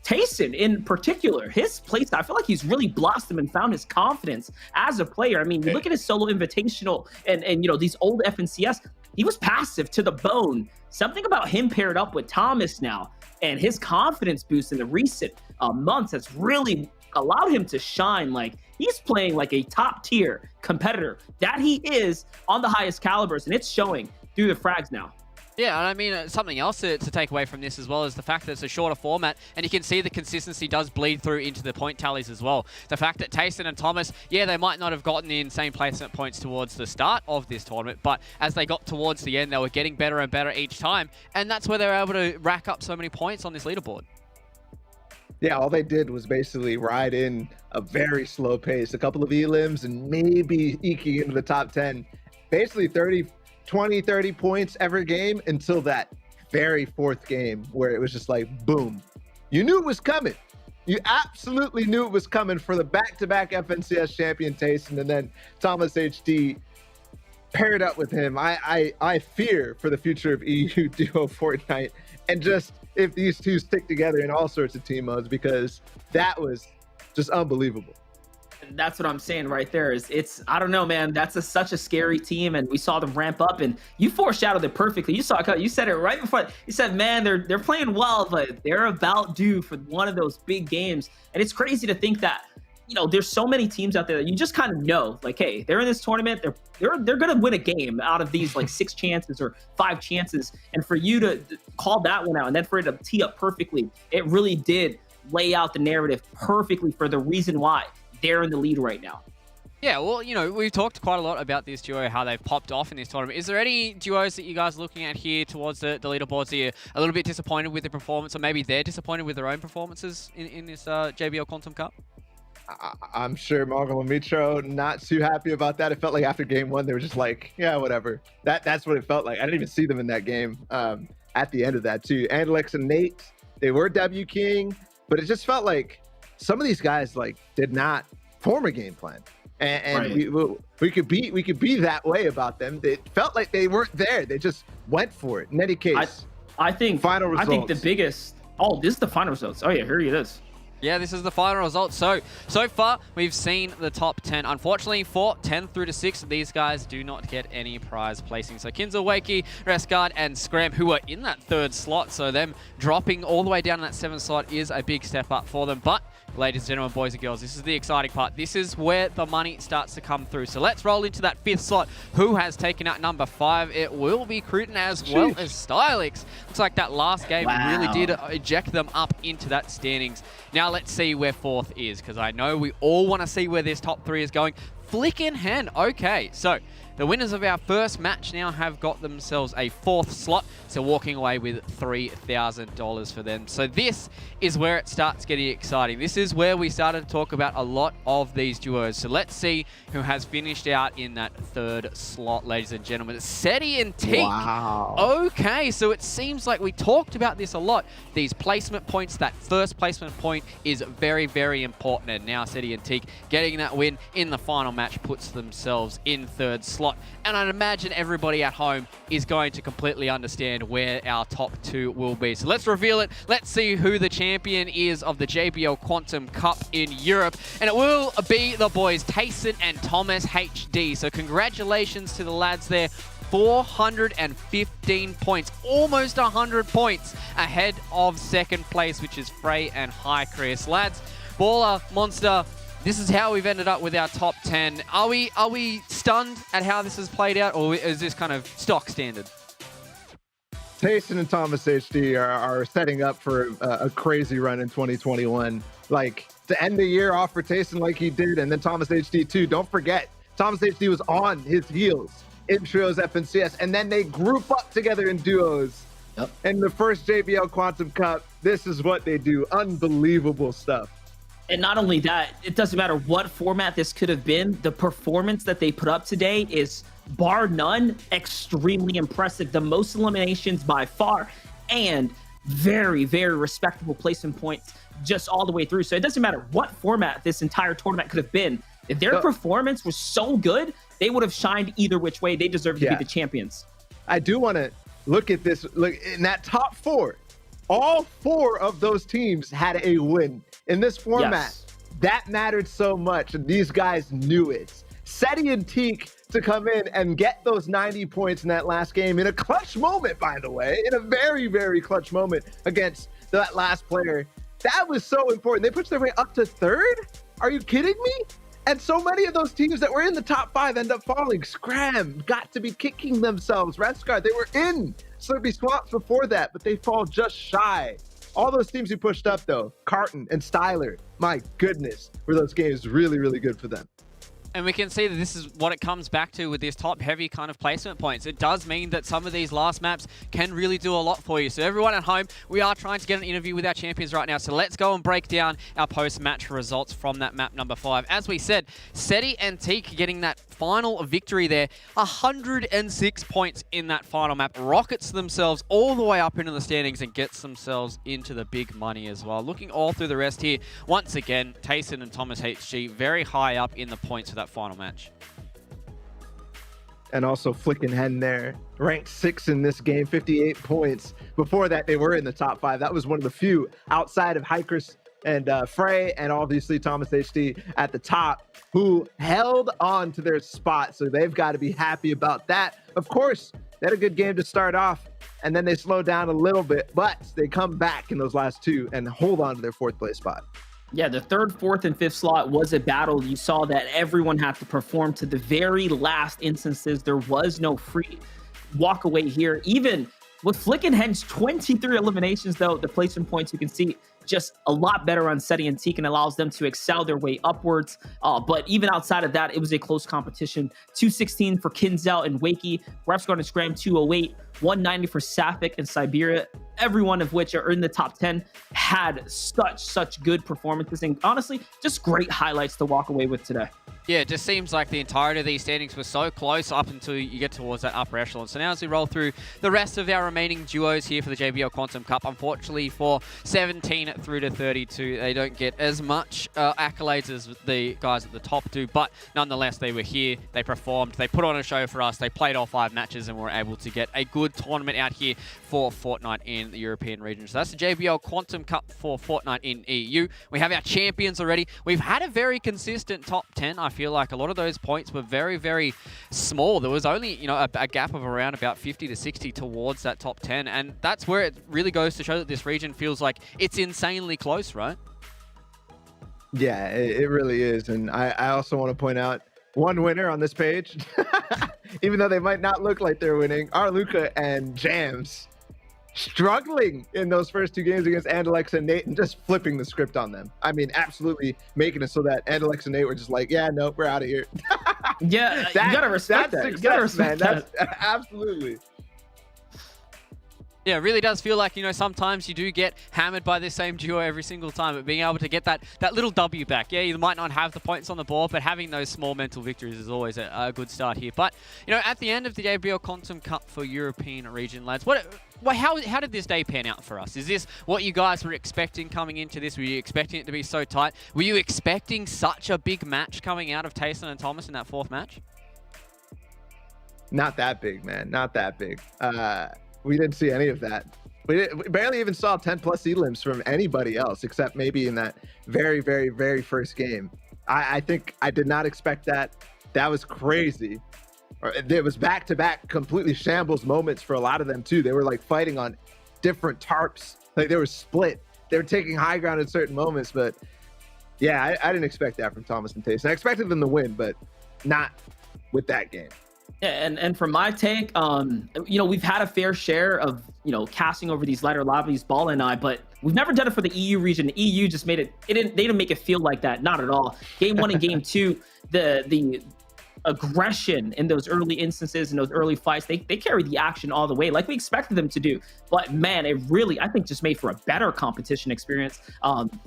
Tayson in particular, his playstyle, I feel like he's really blossomed and found his confidence as a player. I mean, you look at his solo invitational and these old FNCS, he was passive to the bone. Something about him paired up with Thomas now and his confidence boost in the recent months has really allowed him to shine. Like, he's playing like a top tier competitor that he is on the highest calibers, and it's showing through the frags now. Yeah, and I mean, something else to take away from this as well is the fact that it's a shorter format, and you can see the consistency does bleed through into the point tallies as well. The fact that Tayson and Thomas, yeah, they might not have gotten the insane placement points towards the start of this tournament, but as they got towards the end, they were getting better and better each time, and that's where they were able to rack up so many points on this leaderboard. Yeah, all they did was basically ride in a very slow pace, a couple of elims, and maybe eking into the top 10. Basically 20, 30 points every game until that very fourth game where it was just like, boom. You knew it was coming, You absolutely knew it was coming for the back-to-back FNCS champion Tayson, and then Thomas HD paired up with him. I fear for the future of EU duo Fortnite, and just if these two stick together in all sorts of team modes, because that was just unbelievable. That's what I'm saying right there. It's I don't know, man. That's such a scary team, and we saw them ramp up, and you foreshadowed it perfectly. You said it right before. You said, man, they're playing well, but they're about due for one of those big games. And it's crazy to think that, you know, there's so many teams out there that you just kind of know, like, hey, they're in this tournament, they're gonna win a game out of these like 6 chances or 5 chances, and for you to call that one out and then for it to tee up perfectly, it really did lay out the narrative perfectly for the reason why they're in the lead right now. Yeah, well, you know, we've talked quite a lot about this duo, how they've popped off in this tournament. Is there any duos that you guys are looking at here towards the leaderboards that you're a little bit disappointed with the performance, or maybe they're disappointed with their own performances in this JBL Quantum Cup? I'm sure Marvel and Mitro not too happy about that. It felt like after game 1, they were just like, yeah, whatever. That's what it felt like. I didn't even see them in that game at the end of that, too. Andalex and Nate, they were W King, but it just felt like some of these guys like did not form a game plan, and right. we could be that way about them. It felt like they weren't there. They just went for it. In any case, I think final results. I think the biggest. Oh, this is the final results. Oh yeah, here it is. Yeah, this is the final result. So far, we've seen the top 10. Unfortunately, for 10 through to 6, these guys do not get any prize placing. So Kinzel, Wakey, Rescard, and Scram, who are in that 3rd slot, so them dropping all the way down in that 7th slot is a big step up for them. But ladies and gentlemen, boys and girls, this is the exciting part. This is where the money starts to come through. So let's roll into that 5th slot. Who has taken out number 5? It will be Cruton as well as Stylix. Looks like that last game really did eject them up into that standings. Now let's see where 4th is, because I know we all want to see where this top 3 is going. Flickin' Hen. Okay, so the winners of our first match now have got themselves a 4th slot, so walking away with $3,000 for them. So this is where it starts getting exciting. This is where we started to talk about a lot of these duos. So let's see who has finished out in that 3rd slot, ladies and gentlemen. It's Seti and Teak. Wow. Okay, so it seems like we talked about this a lot. These placement points, that first placement point is very, very important. And now Seti and Teak getting that win in the final match puts themselves in 3rd slot. And I'd imagine everybody at home is going to completely understand where our top 2 will be. So let's reveal it. Let's see who the champion is of the JBL Quantum Cup in Europe. And it will be the boys, Tayson and Thomas HD. So congratulations to the lads there. 415 points, almost 100 points ahead of 2nd place, which is Frey and High Chris. Lads, Baller, Monster, this is how we've ended up with our top 10. Are we stunned at how this has played out, or is this kind of stock standard? Tayson and Thomas HD are setting up for a crazy run in 2021. Like, to end the year off for Tayson like he did, and then Thomas HD too. Don't forget, Thomas HD was on his heels in trios FNCS, and then they group up together in duos. Yep. In the first JBL Quantum Cup, this is what they do. Unbelievable stuff. And not only that, it doesn't matter what format this could have been. The performance that they put up today is, bar none, extremely impressive. The most eliminations by far, and very, very respectable placement points just all the way through. So it doesn't matter what format this entire tournament could have been. If their performance was so good, they would have shined either which way. They deserve to be the champions. I do want to look at this. Look, in that top 4, all 4 of those teams had a win. In this format, that mattered so much, and these guys knew it. Seti and Teak to come in and get those 90 points in that last game in a clutch moment, by the way, in a very, very clutch moment against that last player. That was so important. They pushed their way up to 3rd? Are you kidding me? And so many of those teams that were in the top 5 end up falling. Scram got to be kicking themselves. Rescard, they were in Slurpy Swamps before that, but they fall just shy. All those teams who pushed up, though, Carton and Styler, my goodness, were those games really, really good for them. And we can see that this is what it comes back to with this top-heavy kind of placement points. It does mean that some of these last maps can really do a lot for you. So everyone at home, we are trying to get an interview with our champions right now. So let's go and break down our post-match results from that map number 5. As we said, Seti and Teak getting that final victory there. 106 points in that final map. Rockets themselves all the way up into the standings and gets themselves into the big money as well. Looking all through the rest here, once again, Tayson and Thomas HG very high up in the points for that final match. And also Flickin' Hen there, ranked 6 in this game, 58 points. Before that, they were in the top 5. That was one of the few outside of Hikers and Frey, and obviously Thomas HD at the top, who held on to their spot. So they've got to be happy about that. Of course, they had a good game to start off, and then they slowed down a little bit, but they come back in those last 2 and hold on to their 4th place spot. Yeah, the 3rd, 4th, and 5th slot was a battle. You saw that everyone had to perform to the very last instances. There was no free walk away here. Even with Flickin' Hen's 23 eliminations, though, the placement points you can see just a lot better on Seti and Teak and allows them to excel their way upwards. But even outside of that, it was a close competition. 216 for Kinzel and Wakey. Refs going to Scram 208. 190 for Sapphic and Siberia. Every one of which are in the top 10 had such good performances. And honestly, just great highlights to walk away with today. Yeah, it just seems like the entirety of these standings were so close up until you get towards that upper echelon. So now as we roll through the rest of our remaining duos here for the JBL Quantum Cup, unfortunately for 17 through to 32, they don't get as much accolades as the guys at the top do. But nonetheless, they were here, they performed, they put on a show for us, they played all 5 matches and were able to get a good tournament out here for Fortnite in the European region. So that's the JBL Quantum Cup for Fortnite in EU. We have our champions already. We've had a very consistent top 10. I feel like a lot of those points were very small. There was only, you know, a gap of around about 50 to 60 towards that top 10. And that's where it really goes to show that this region feels like it's insanely close, right? Yeah, it really is. And I also want to point out one winner on this page, even though they might not look like they're winning, are Luca and Jams struggling in those first 2 games against Andalex and Nate and just flipping the script on them. I mean, absolutely making it so that Andalex and Nate were just like, yeah, no, we're out of here. Yeah, you gotta respect that. You gotta respect that. Absolutely. Yeah, it really does feel like, you know, sometimes you do get hammered by this same duo every single time, but being able to get that little W back. Yeah, you might not have the points on the board, but having those small mental victories is always a good start here. But, you know, at the end of the JBL Quantum Cup for European region, lads, how did this day pan out for us? Is this what you guys were expecting coming into this? Were you expecting it to be so tight? Were you expecting such a big match coming out of Tayson and Thomas in that 4th match? Not that big, man. Not that big. We didn't see any of that. We barely even saw 10 plus elims from anybody else, except maybe in that very first game. I think I did not expect that. That was crazy. It was back-to-back completely shambles moments for a lot of them too. They were like fighting on different tarps. Like they were split. They were taking high ground at certain moments, but yeah, I didn't expect that from Thomas and Tayson. I expected them to win, but not with that game. Yeah, and from my take, you know, we've had a fair share of, you know, casting over these lighter lobbies, Ball and I, but we've never done it for the EU region. The EU just made they didn't make it feel like that, not at all. Game 1 and Game 2, the aggression in those early instances, in those early fights, they carried the action all the way, like we expected them to do. But man, it really, I think, just made for a better competition experience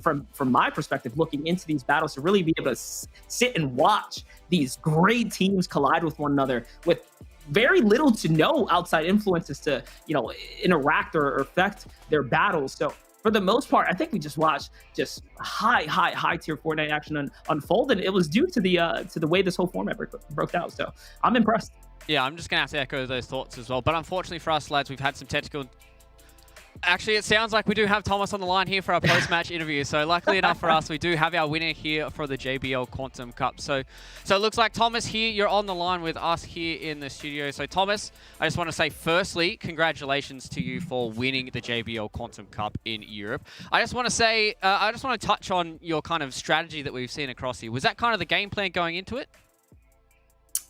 from my perspective, looking into these battles, to really be able to sit and watch these great teams collide with one another with very little to no outside influences to, you know, interact or affect their battles. So for the most part, I think we just watched just high tier Fortnite action unfold, and it was due to the way this whole format broke out. So I'm impressed. Yeah, I'm just gonna have to echo those thoughts as well. But unfortunately for us, lads, we've had some technical. Actually, it sounds like we do have Thomas on the line here for our post-match interview. So luckily enough for us, we do have our winner here for the JBL Quantum Cup. So it looks like Thomas here, you're on the line with us here in the studio. So Thomas, I just want to say firstly, congratulations to you for winning the JBL Quantum Cup in Europe. I just want to say, I just want to touch on your kind of strategy that we've seen across here. Was that kind of the game plan going into it?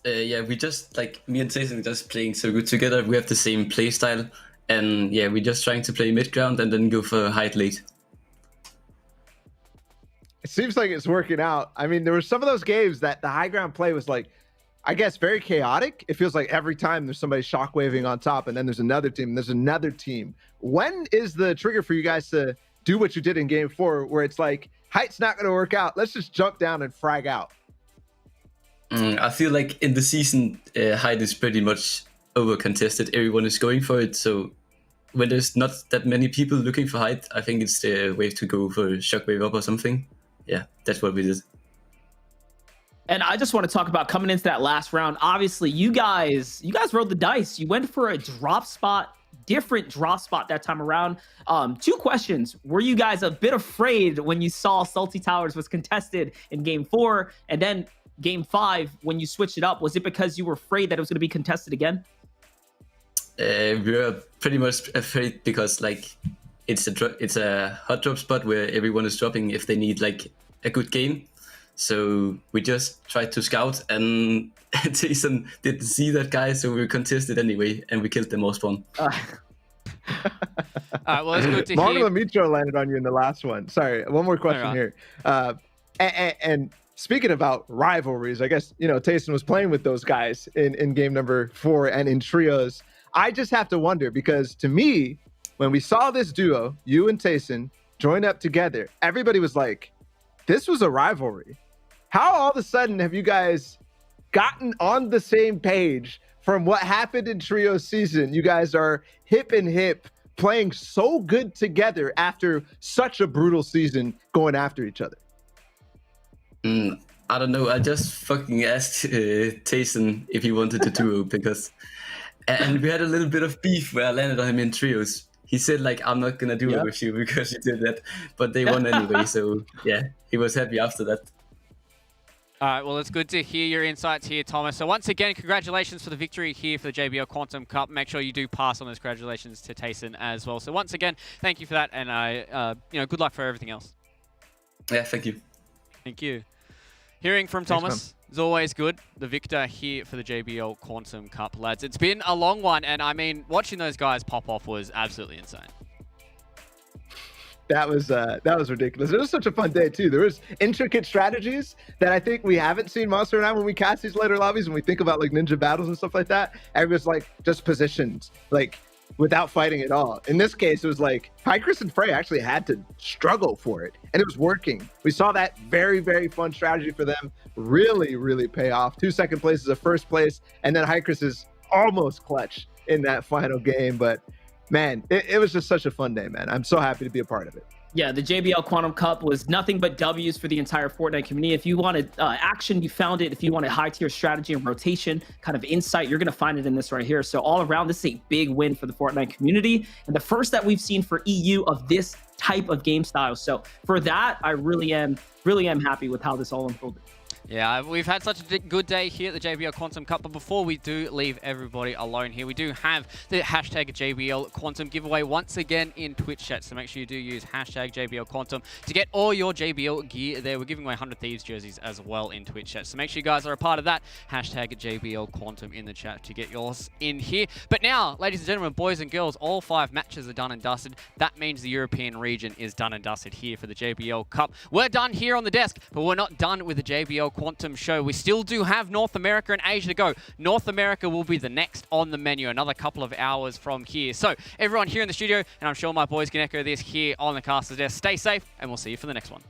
Yeah, we just, like, me and Jason just playing so good together. We have the same play style. And yeah, we're just trying to play mid ground and then go for height late. It seems like it's working out. I mean, there were some of those games that the high ground play was like, I guess, very chaotic. It feels like every time there's somebody shockwaving on top, and then there's another team, and there's another team. When is the trigger for you guys to do what you did in game 4, where it's like, height's not going to work out, let's just jump down and frag out? I feel like in the season, height is pretty much over contested. Everyone is going for it. So when there's not that many people looking for height, I think it's the way to go for shockwave up or something. Yeah, that's what we did. And I just want to talk about coming into that last round. Obviously, you guys rolled the dice. You went for a drop spot, different drop spot that time around. 2 questions. Were you guys a bit afraid when you saw Salty Towers was contested in game 4? And then game 5, when you switched it up, was it because you were afraid that it was going to be contested again? We were pretty much afraid because like it's a hot drop spot where everyone is dropping if they need like a good game. So we just tried to scout, and Jason didn't see that guy, so we contested anyway, and we killed the most one. All right, well, it's good to Mono hear. Mitro landed on you in the last one. Sorry, one more question here. And speaking about rivalries, I guess, you know, Tayson was playing with those guys in game number 4 and in trios. I just have to wonder, because to me, when we saw this duo, you and Tayson, join up together, everybody was like, this was a rivalry. How all of a sudden have you guys gotten on the same page from what happened in trio season? You guys are hip and hip, playing so good together after such a brutal season going after each other. I don't know. I just fucking asked Tayson if he wanted to duo because, and we had a little bit of beef where I landed on him in trios. He said like, I'm not gonna do it with you because you did that, but they won anyway. So yeah, he was happy after that. All right, well, it's good to hear your insights here, Thomas. So once again, congratulations for the victory here for the JBL Quantum Cup. Make sure you do pass on those congratulations to Tayson as well. So once again, thank you for that, and good luck for everything else. Yeah, thank you. Thank you. Hearing from Thomas is always good. The victor here for the JBL Quantum Cup, lads. It's been a long one, and I mean, watching those guys pop off was absolutely insane. That was ridiculous. It was such a fun day too. There was intricate strategies that I think we haven't seen Monster and I when we cast these later lobbies, when we think about like ninja battles and stuff like that. Everyone's like just positioned like without fighting at all. In this case, it was like Chris and Frey actually had to struggle for it, and it was working. We saw that very, very fun strategy for them really, really pay off. 2 second places, a first place, and then Chris is almost clutch in that final game. But man, it was just such a fun day, man. I'm so happy to be a part of it. Yeah, the JBL Quantum Cup was nothing but W's for the entire Fortnite community. If you wanted action, you found it. If you wanted high-tier strategy and rotation, kind of insight, you're going to find it in this right here. So all around, this is a big win for the Fortnite community, and the first that we've seen for EU of this type of game style. So for that, I really am happy with how this all unfolded. Yeah, we've had such a good day here at the JBL Quantum Cup, but before we do leave everybody alone here, we do have the hashtag JBL Quantum giveaway once again in Twitch chat, so make sure you do use hashtag JBL Quantum to get all your JBL gear there. We're giving away 100 Thieves jerseys as well in Twitch chat, so make sure you guys are a part of that. Hashtag JBL Quantum in the chat to get yours in here. But now, ladies and gentlemen, boys and girls, all 5 matches are done and dusted. That means the European region is done and dusted here for the JBL Cup. We're done here on the desk, but we're not done with the JBL Quantum show. We still do have North America and Asia to go. North America will be the next on the menu, another couple of hours from here. So everyone here in the studio, and I'm sure my boys can echo this here on the caster's desk, stay safe, and we'll see you for the next one.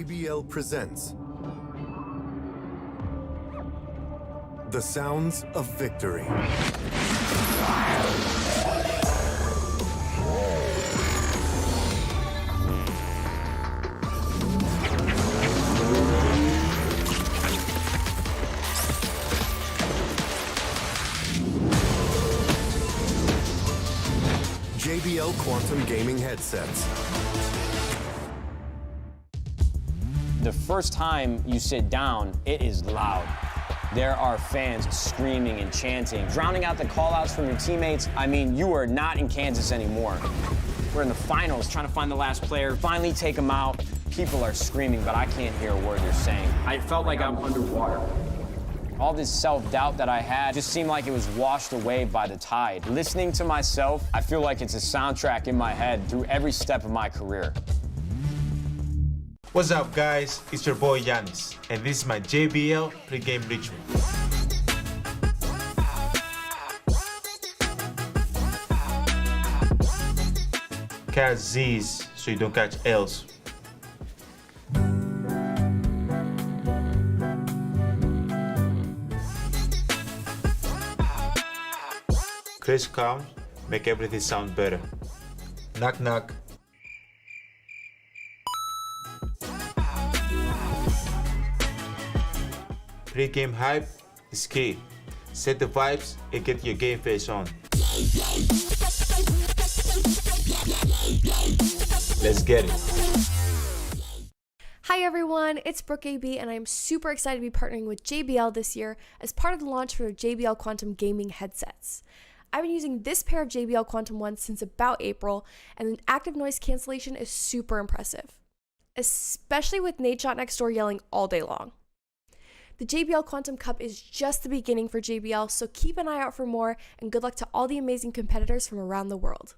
JBL presents the sounds of victory. JBL Quantum Gaming headsets. The first time you sit down, it is loud. There are fans screaming and chanting, drowning out the call-outs from your teammates. I mean, you are not in Kansas anymore. We're in the finals, trying to find the last player, finally take them out. People are screaming, but I can't hear a word they're saying. I felt like I'm underwater. All this self-doubt that I had just seemed like it was washed away by the tide. Listening to myself, I feel like it's a soundtrack in my head through every step of my career. What's up, guys? It's your boy Yanis, and this is my JBL pregame ritual. Catch Z's so you don't catch L's. Chris count, make everything sound better. Knock knock. Pre-game hype is key. Set the vibes and get your game face on. Let's get it. Hi everyone, it's Brooke AB and I'm super excited to be partnering with JBL this year as part of the launch for their JBL Quantum Gaming headsets. I've been using this pair of JBL Quantum ones since about April, and the active noise cancellation is super impressive, especially with Nate Shot next door yelling all day long. The JBL Quantum Cup is just the beginning for JBL, so keep an eye out for more, and good luck to all the amazing competitors from around the world.